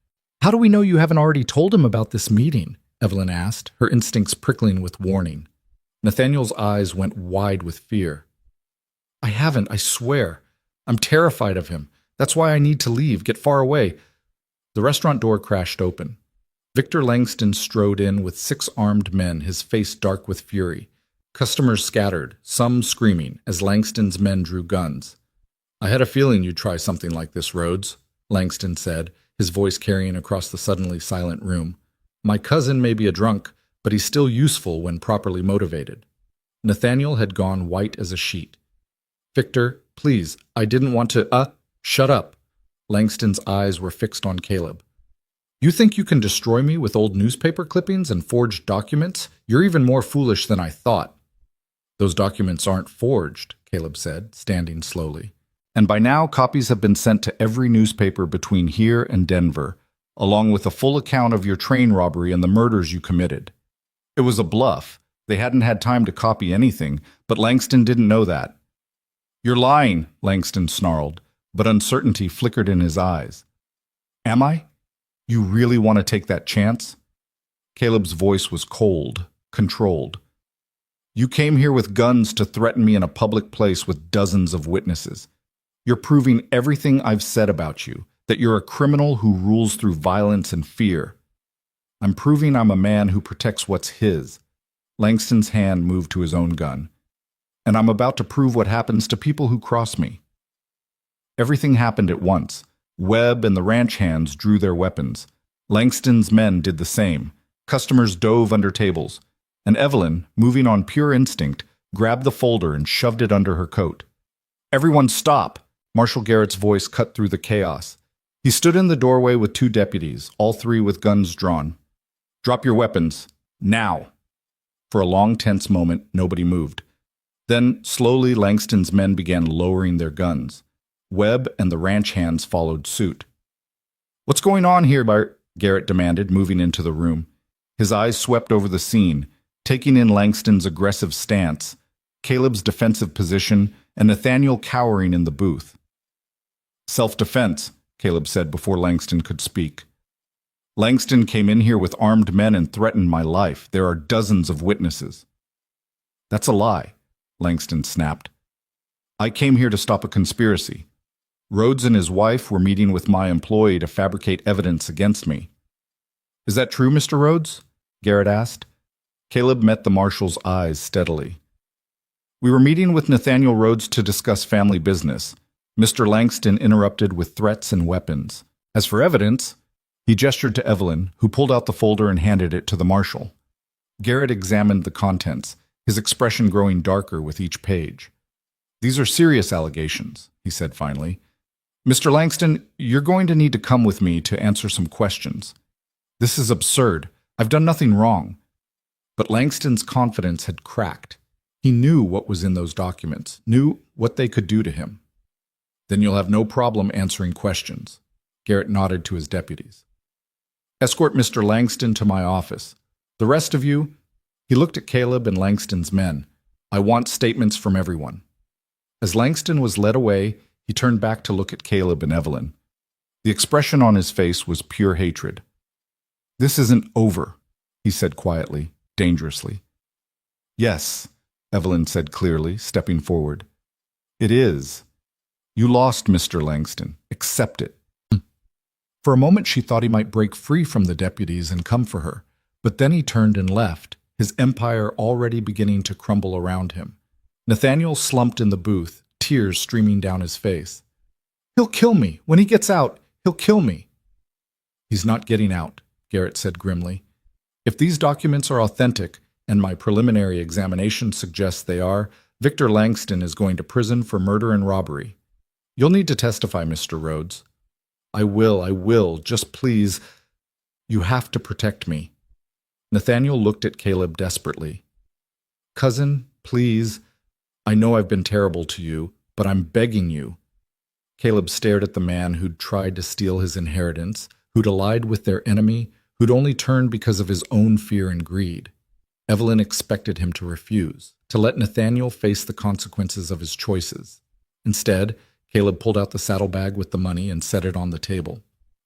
"How do we know you haven't already told him about this meeting?" Evelyn asked, her instincts prickling with warning. Nathaniel's eyes went wide with fear. "I haven't, I swear. I'm terrified of him. That's why I need to leave, get far away." The restaurant door crashed open. Victor Langston strode in with 6 armed men, his face dark with fury. Customers scattered, some screaming, as Langston's men drew guns. "I had a feeling you'd try something like this, Rhodes," Langston said, his voice carrying across the suddenly silent room. "My cousin may be a drunk, but he's still useful when properly motivated." Nathaniel had gone white as a sheet. "Victor, please, I didn't want to— Shut up." Langston's eyes were fixed on Caleb. "You think you can destroy me with old newspaper clippings and forged documents? You're even more foolish than I thought." "Those documents aren't forged," Caleb said, standing slowly. "And by now copies have been sent to every newspaper between here and Denver, along with a full account of your train robbery and the murders you committed. It was a bluff. They hadn't had time to copy anything, but Langston didn't know that." "You're lying," Langston snarled, but uncertainty flickered in his eyes. "Am I? You really want to take that chance?" Caleb's voice was cold, controlled. "You came here with guns to threaten me in a public place with dozens of witnesses. You're proving everything I've said about you, that you're a criminal who rules through violence and fear. I'm proving I'm a man who protects what's his." Langston's hand moved to his own gun. "And I'm about to prove what happens to people who cross me." Everything happened at once. Webb and the ranch hands drew their weapons. Langston's men did the same. Customers dove under tables. And Evelyn, moving on pure instinct, grabbed the folder and shoved it under her coat. "Everyone stop!" Marshal Garrett's voice cut through the chaos. He stood in the doorway with 2 deputies, all 3 with guns drawn. "Drop your weapons. Now!" For a long, tense moment, nobody moved. Then, slowly, Langston's men began lowering their guns. Webb and the ranch hands followed suit. "What's going on here, Bart?" Garrett demanded, moving into the room. His eyes swept over the scene, taking in Langston's aggressive stance, Caleb's defensive position, and Nathaniel cowering in the booth. "Self-defense," Caleb said before Langston could speak. "Langston came in here with armed men and threatened my life. There are dozens of witnesses." "That's a lie," Langston snapped. "I came here to stop a conspiracy. Rhodes and his wife were meeting with my employee to fabricate evidence against me." Is that true, Mr. Rhodes? Garrett asked. Caleb met the marshal's eyes steadily. We were meeting with Nathaniel Rhodes to discuss family business. Mr. Langston interrupted with threats and weapons. As for evidence, he gestured to Evelyn, who pulled out the folder and handed it to the marshal. Garrett examined the contents, his expression growing darker with each page. These are serious allegations, he said finally. Mr. Langston, you're going to need to come with me to answer some questions. This is absurd. I've done nothing wrong. But Langston's confidence had cracked. He knew what was in those documents, knew what they could do to him. Then you'll have no problem answering questions. Garrett nodded to his deputies. Escort Mr. Langston to my office. The rest of you, he looked at Caleb and Langston's men. I want statements from everyone. As Langston was led away, he turned back to look at Caleb and Evelyn. The expression on his face was pure hatred. This isn't over, he said quietly, dangerously. Yes, Evelyn said clearly, stepping forward. It is. You lost, Mr. Langston. Accept it. For a moment she thought he might break free from the deputies and come for her, but then he turned and left, his empire already beginning to crumble around him. Nathaniel slumped in the booth, tears streaming down his face. He'll kill me. When he gets out, he'll kill me. He's not getting out, Garrett said grimly. If these documents are authentic, and my preliminary examination suggests they are, Victor Langston is going to prison for murder and robbery. You'll need to testify, Mr. Rhodes. I will. Just please, you have to protect me. Nathaniel looked at Caleb desperately. Cousin, please. I know I've been terrible to you, but I'm begging you. Caleb stared at the man who'd tried to steal his inheritance, who'd allied with their enemy, who'd only turned because of his own fear and greed. Evelyn expected him to refuse, to let Nathaniel face the consequences of his choices. Instead, Caleb pulled out the saddlebag with the money and set it on the table.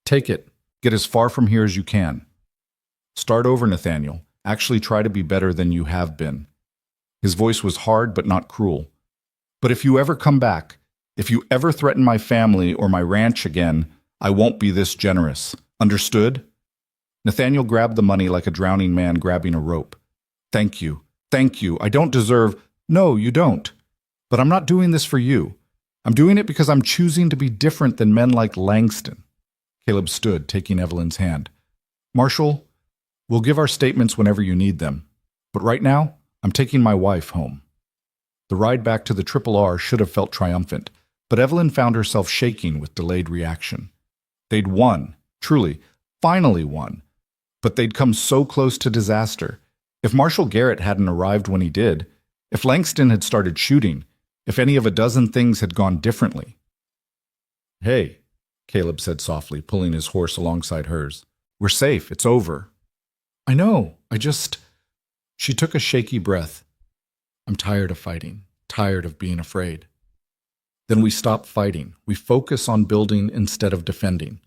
Take it. Get as far from here as you can. Start over, Nathaniel. Actually try to be better than you have been. His voice was hard but not cruel. But if you ever come back, if you ever threaten my family or my ranch again, I won't be this generous. Understood? Nathaniel grabbed the money like a drowning man grabbing a rope. Thank you. Thank you. I don't deserve... No, you don't. But I'm not doing this for you. I'm doing it because I'm choosing to be different than men like Langston. Caleb stood, taking Evelyn's hand. Marshal, we'll give our statements whenever you need them. But right now, I'm taking my wife home. The ride back to the Triple R should have felt triumphant, but Evelyn found herself shaking with delayed reaction. They'd won, truly, finally won. But they'd come so close to disaster. If Marshal Garrett hadn't arrived when he did, if Langston had started shooting, if any of a dozen things had gone differently. Hey, Caleb said softly, pulling his horse alongside hers. We're safe. It's over. I know. She took a shaky breath. I'm tired of fighting, tired of being afraid. Then we stop fighting. We focus on building instead of defending.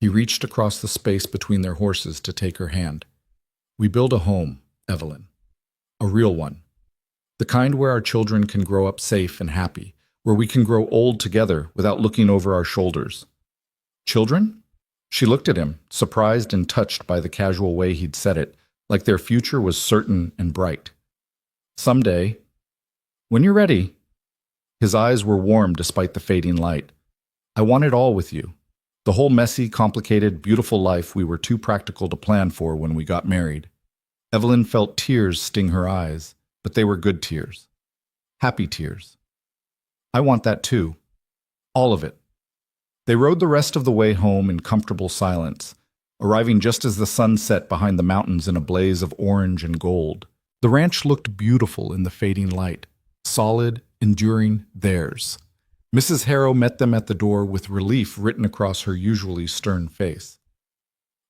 He reached across the space between their horses to take her hand. We build a home, Evelyn. A real one. The kind where our children can grow up safe and happy, where we can grow old together without looking over our shoulders. Children? She looked at him, surprised and touched by the casual way he'd said it, like their future was certain and bright. Someday, when you're ready. His eyes were warm despite the fading light. I want it all with you. The whole messy, complicated, beautiful life we were too practical to plan for when we got married. Evelyn felt tears sting her eyes, but they were good tears. Happy tears. I want that too. All of it. They rode the rest of the way home in comfortable silence, arriving just as the sun set behind the mountains in a blaze of orange and gold. The ranch looked beautiful in the fading light, solid, enduring, theirs. Mrs. Harrow met them at the door with relief written across her usually stern face.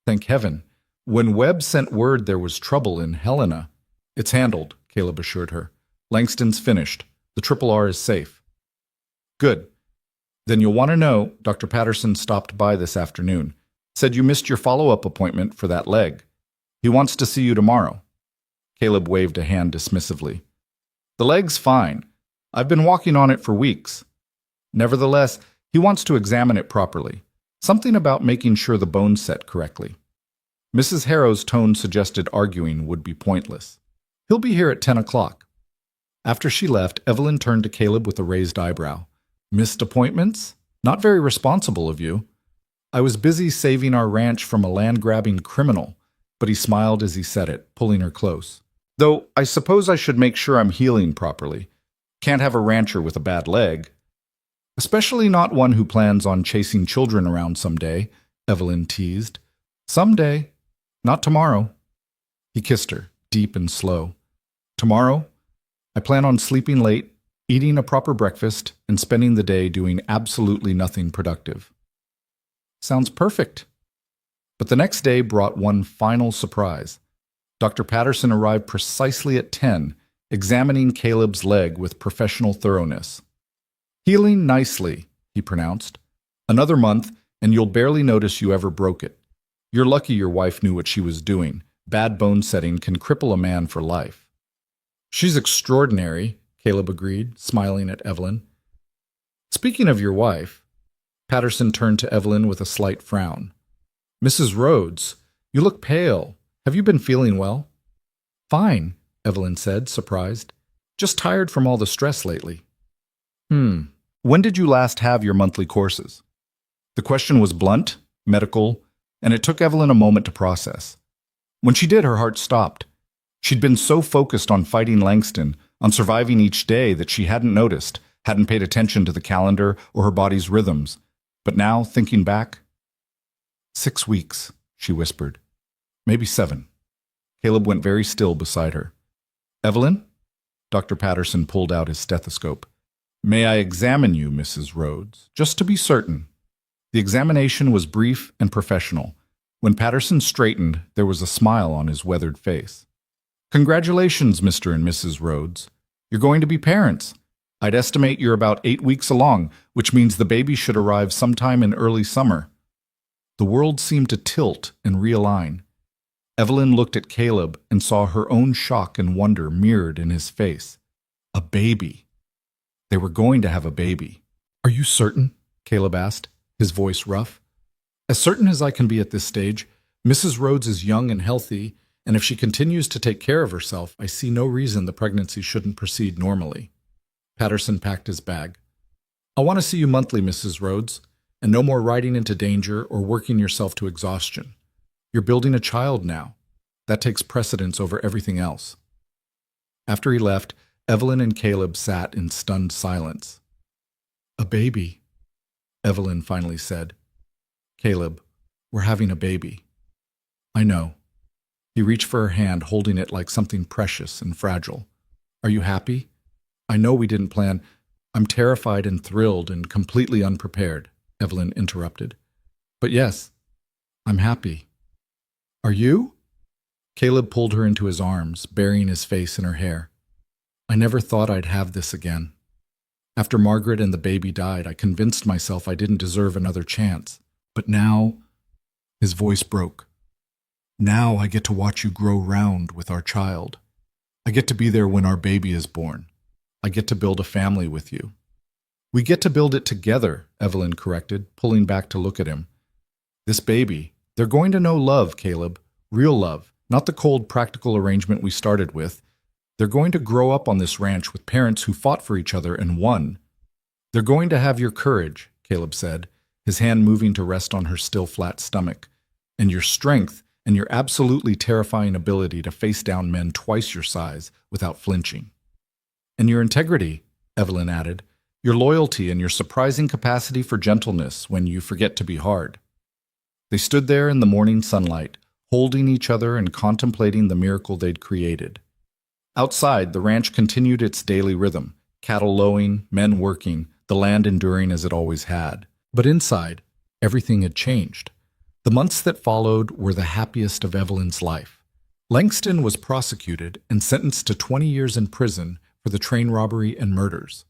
Thank heaven. When Webb sent word there was trouble in Helena, it's handled, Caleb assured her. Langston's finished. The Triple R is safe. Good. Then you'll want to know, Dr. Patterson stopped by this afternoon. Said you missed your follow-up appointment for that leg. He wants to see you tomorrow. Caleb waved a hand dismissively. The leg's fine. I've been walking on it for weeks. Nevertheless, he wants to examine it properly. Something about making sure the bones set correctly. Mrs. Harrow's tone suggested arguing would be pointless. He'll be here at 10 o'clock. After she left, Evelyn turned to Caleb with a raised eyebrow. Missed appointments? Not very responsible of you. I was busy saving our ranch from a land-grabbing criminal, but he smiled as he said it, pulling her close. Though I suppose I should make sure I'm healing properly. Can't have a rancher with a bad leg. Especially not one who plans on chasing children around someday, Evelyn teased. Someday. Not tomorrow. He kissed her, deep and slow. Tomorrow, I plan on sleeping late, eating a proper breakfast, and spending the day doing absolutely nothing productive. Sounds perfect. But the next day brought one final surprise. Dr. Patterson arrived precisely at 10, examining Caleb's leg with professional thoroughness. Healing nicely, he pronounced. Another month, and you'll barely notice you ever broke it. You're lucky your wife knew what she was doing. Bad bone setting can cripple a man for life. She's extraordinary, Caleb agreed, smiling at Evelyn. Speaking of your wife, Patterson turned to Evelyn with a slight frown. Mrs. Rhodes, you look pale. Have you been feeling well? Fine, Evelyn said, surprised. Just tired from all the stress lately. When did you last have your monthly courses? The question was blunt, medical, and it took Evelyn a moment to process. When she did, her heart stopped. She'd been so focused on fighting Langston, on surviving each day, that she hadn't noticed, hadn't paid attention to the calendar or her body's rhythms. But now, thinking back, 6 weeks, she whispered. Maybe 7. Caleb went very still beside her. Evelyn? Dr. Patterson pulled out his stethoscope. May I examine you, Mrs. Rhodes, just to be certain? The examination was brief and professional. When Patterson straightened, there was a smile on his weathered face. Congratulations, Mr. and Mrs. Rhodes. You're going to be parents. I'd estimate you're about 8 weeks along, which means the baby should arrive sometime in early summer. The world seemed to tilt and realign. Evelyn looked at Caleb and saw her own shock and wonder mirrored in his face. A baby. They were going to have a baby. Are you certain? Caleb asked, his voice rough. As certain as I can be at this stage. Mrs. Rhodes is young and healthy, and if she continues to take care of herself, I see no reason the pregnancy shouldn't proceed normally. Patterson packed his bag. I want to see you monthly, Mrs. Rhodes, and no more riding into danger or working yourself to exhaustion. You're building a child now. That takes precedence over everything else. After he left, Evelyn and Caleb sat in stunned silence. A baby, Evelyn finally said. Caleb, we're having a baby. I know. He reached for her hand, holding it like something precious and fragile. Are you happy? I know we didn't plan. I'm terrified and thrilled and completely unprepared, Evelyn interrupted. But yes, I'm happy. Are you? Caleb pulled her into his arms, burying his face in her hair. I never thought I'd have this again. After Margaret and the baby died, I convinced myself I didn't deserve another chance. But now, his voice broke. Now I get to watch you grow round with our child. I get to be there when our baby is born. I get to build a family with you. We get to build it together, Evelyn corrected, pulling back to look at him. This baby, they're going to know love, Caleb. Real love, not the cold, practical arrangement we started with. They're going to grow up on this ranch with parents who fought for each other and won. They're going to have your courage, Caleb said, his hand moving to rest on her still flat stomach, and your strength and your absolutely terrifying ability to face down men twice your size without flinching. And your integrity, Evelyn added, your loyalty and your surprising capacity for gentleness when you forget to be hard. They stood there in the morning sunlight, holding each other and contemplating the miracle they'd created. Outside, the ranch continued its daily rhythm, cattle lowing, men working, the land enduring as it always had. But inside, everything had changed. The months that followed were the happiest of Evelyn's life. Langston was prosecuted and sentenced to 20 years in prison for the train robbery and murders.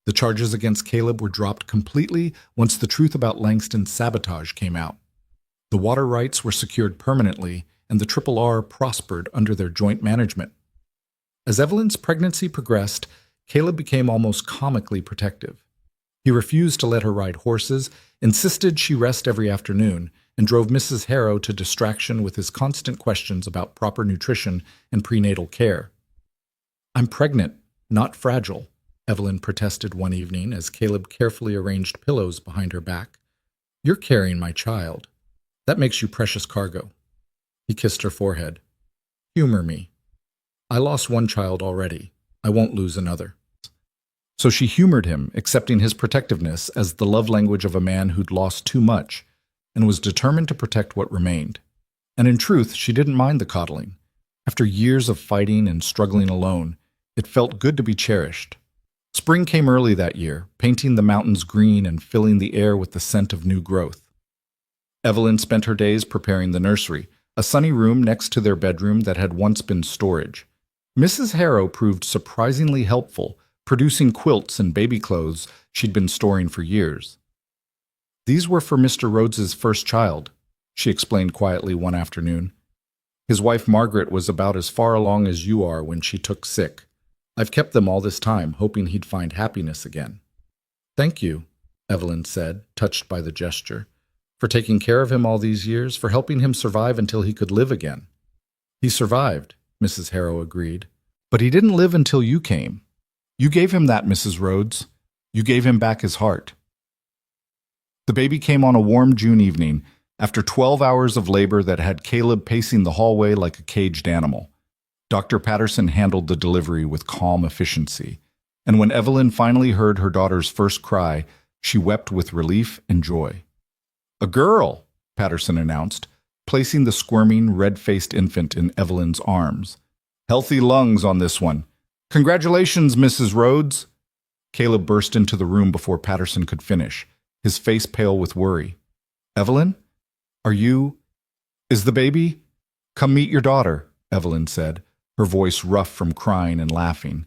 The charges against Caleb were dropped completely once the truth about Langston's sabotage came out. The water rights were secured permanently, and the R prospered under their joint management. As Evelyn's pregnancy progressed, Caleb became almost comically protective. He refused to let her ride horses, insisted she rest every afternoon, and drove Mrs. Harrow to distraction with his constant questions about proper nutrition and prenatal care. "I'm pregnant, not fragile," Evelyn protested one evening as Caleb carefully arranged pillows behind her back. "You're carrying my child. That makes you precious cargo." He kissed her forehead. "Humor me. I lost one child already. I won't lose another." So she humored him, accepting his protectiveness as the love language of a man who'd lost too much and was determined to protect what remained. And in truth, she didn't mind the coddling. After years of fighting and struggling alone, it felt good to be cherished. Spring came early that year, painting the mountains green and filling the air with the scent of new growth. Evelyn spent her days preparing the nursery, a sunny room next to their bedroom that had once been storage. Mrs. Harrow proved surprisingly helpful, producing quilts and baby clothes she'd been storing for years. "These were for Mr. Rhodes's first child," she explained quietly one afternoon. "His wife Margaret was about as far along as you are when she took sick. I've kept them all this time, hoping he'd find happiness again." "Thank you," Evelyn said, touched by the gesture, "for taking care of him all these years, for helping him survive until he could live again." "He survived," Mrs. Harrow agreed. "But he didn't live until you came. You gave him that, Mrs. Rhodes. You gave him back his heart." The baby came on a warm June evening, after 12 hours of labor that had Caleb pacing the hallway like a caged animal. Dr. Patterson handled the delivery with calm efficiency, and when Evelyn finally heard her daughter's first cry, she wept with relief and joy. "A girl," Patterson announced, placing the squirming, red-faced infant in Evelyn's arms. "Healthy lungs on this one. Congratulations, Mrs. Rhodes." Caleb burst into the room before Patterson could finish, his face pale with worry. "Evelyn? Is the baby?" "Come meet your daughter," Evelyn said, her voice rough from crying and laughing.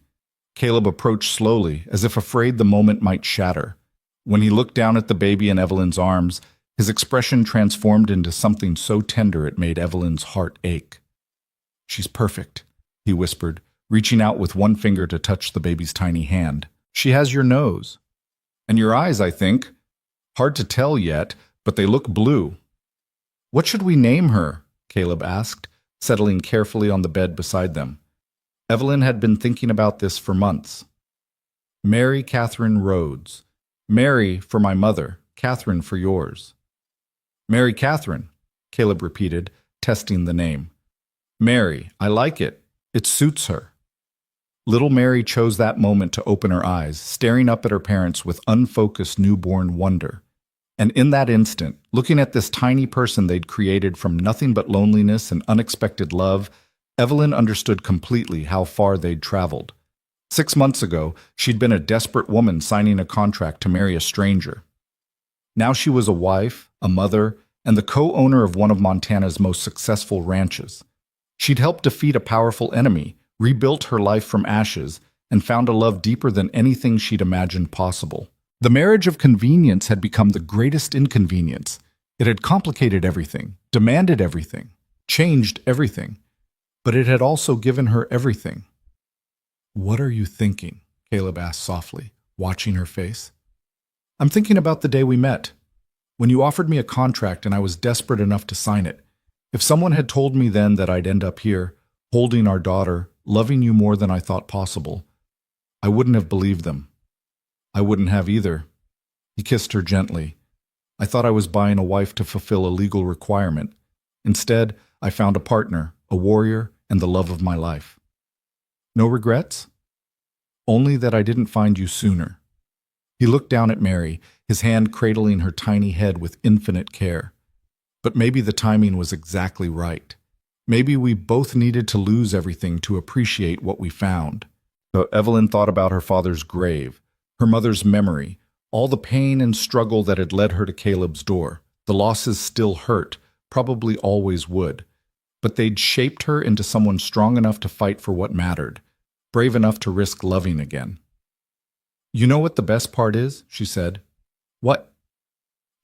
Caleb approached slowly, as if afraid the moment might shatter. When he looked down at the baby in Evelyn's arms, his expression transformed into something so tender it made Evelyn's heart ache. "She's perfect," he whispered, reaching out with one finger to touch the baby's tiny hand. "She has your nose. And your eyes, I think. Hard to tell yet, but they look blue." "What should we name her?" Caleb asked, settling carefully on the bed beside them. Evelyn had been thinking about this for months. "Mary Catherine Rhodes. Mary for my mother, Catherine for yours." "Mary Catherine," Caleb repeated, testing the name. "Mary, I like it. It suits her." Little Mary chose that moment to open her eyes, staring up at her parents with unfocused newborn wonder. And in that instant, looking at this tiny person they'd created from nothing but loneliness and unexpected love, Evelyn understood completely how far they'd traveled. 6 months ago, she'd been a desperate woman signing a contract to marry a stranger. Now she was a wife, a mother, and the co-owner of one of Montana's most successful ranches. She'd helped defeat a powerful enemy, rebuilt her life from ashes, and found a love deeper than anything she'd imagined possible. The marriage of convenience had become the greatest inconvenience. It had complicated everything, demanded everything, changed everything. But it had also given her everything. "What are you thinking?" Caleb asked softly, watching her face. "I'm thinking about the day we met. When you offered me a contract and I was desperate enough to sign it. If someone had told me then that I'd end up here, holding our daughter, loving you more than I thought possible, I wouldn't have believed them. I wouldn't have either." He kissed her gently. "I thought I was buying a wife to fulfill a legal requirement. Instead, I found a partner, a warrior, and the love of my life." "No regrets?" "Only that I didn't find you sooner." He looked down at Mary, his hand cradling her tiny head with infinite care. "But maybe the timing was exactly right. Maybe we both needed to lose everything to appreciate what we found." So Evelyn thought about her father's grave, her mother's memory, all the pain and struggle that had led her to Caleb's door. The losses still hurt, probably always would. But they'd shaped her into someone strong enough to fight for what mattered, brave enough to risk loving again. "You know what the best part is?" she said. "What?"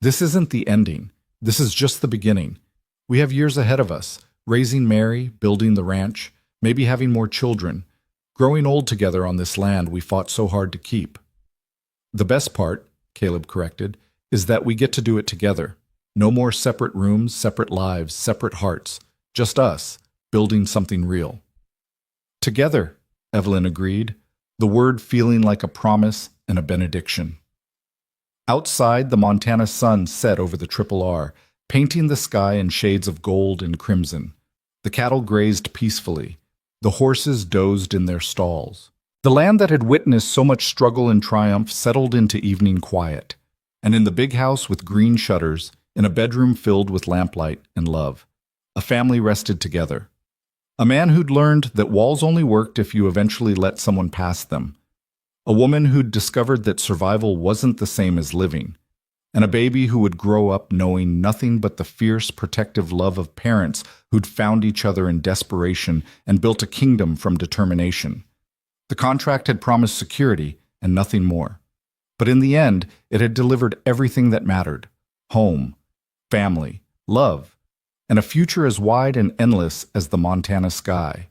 "This isn't the ending. This is just the beginning. We have years ahead of us, raising Mary, building the ranch, maybe having more children, growing old together on this land we fought so hard to keep." "The best part," Caleb corrected, "is that we get to do it together. No more separate rooms, separate lives, separate hearts. Just us, building something real. Together, Evelyn agreed, the word feeling like a promise and a benediction. Outside, the Montana sun set over the Triple R, painting the sky in shades of gold and crimson. The cattle grazed peacefully. The horses dozed in their stalls. The land that had witnessed so much struggle and triumph settled into evening quiet. And in the big house with green shutters, in a bedroom filled with lamplight and love, a family rested together. A man who'd learned that walls only worked if you eventually let someone pass them. A woman who'd discovered that survival wasn't the same as living. And a baby who would grow up knowing nothing but the fierce, protective love of parents who'd found each other in desperation and built a kingdom from determination. The contract had promised security and nothing more. But in the end, it had delivered everything that mattered: home, family, love, and a future as wide and endless as the Montana sky.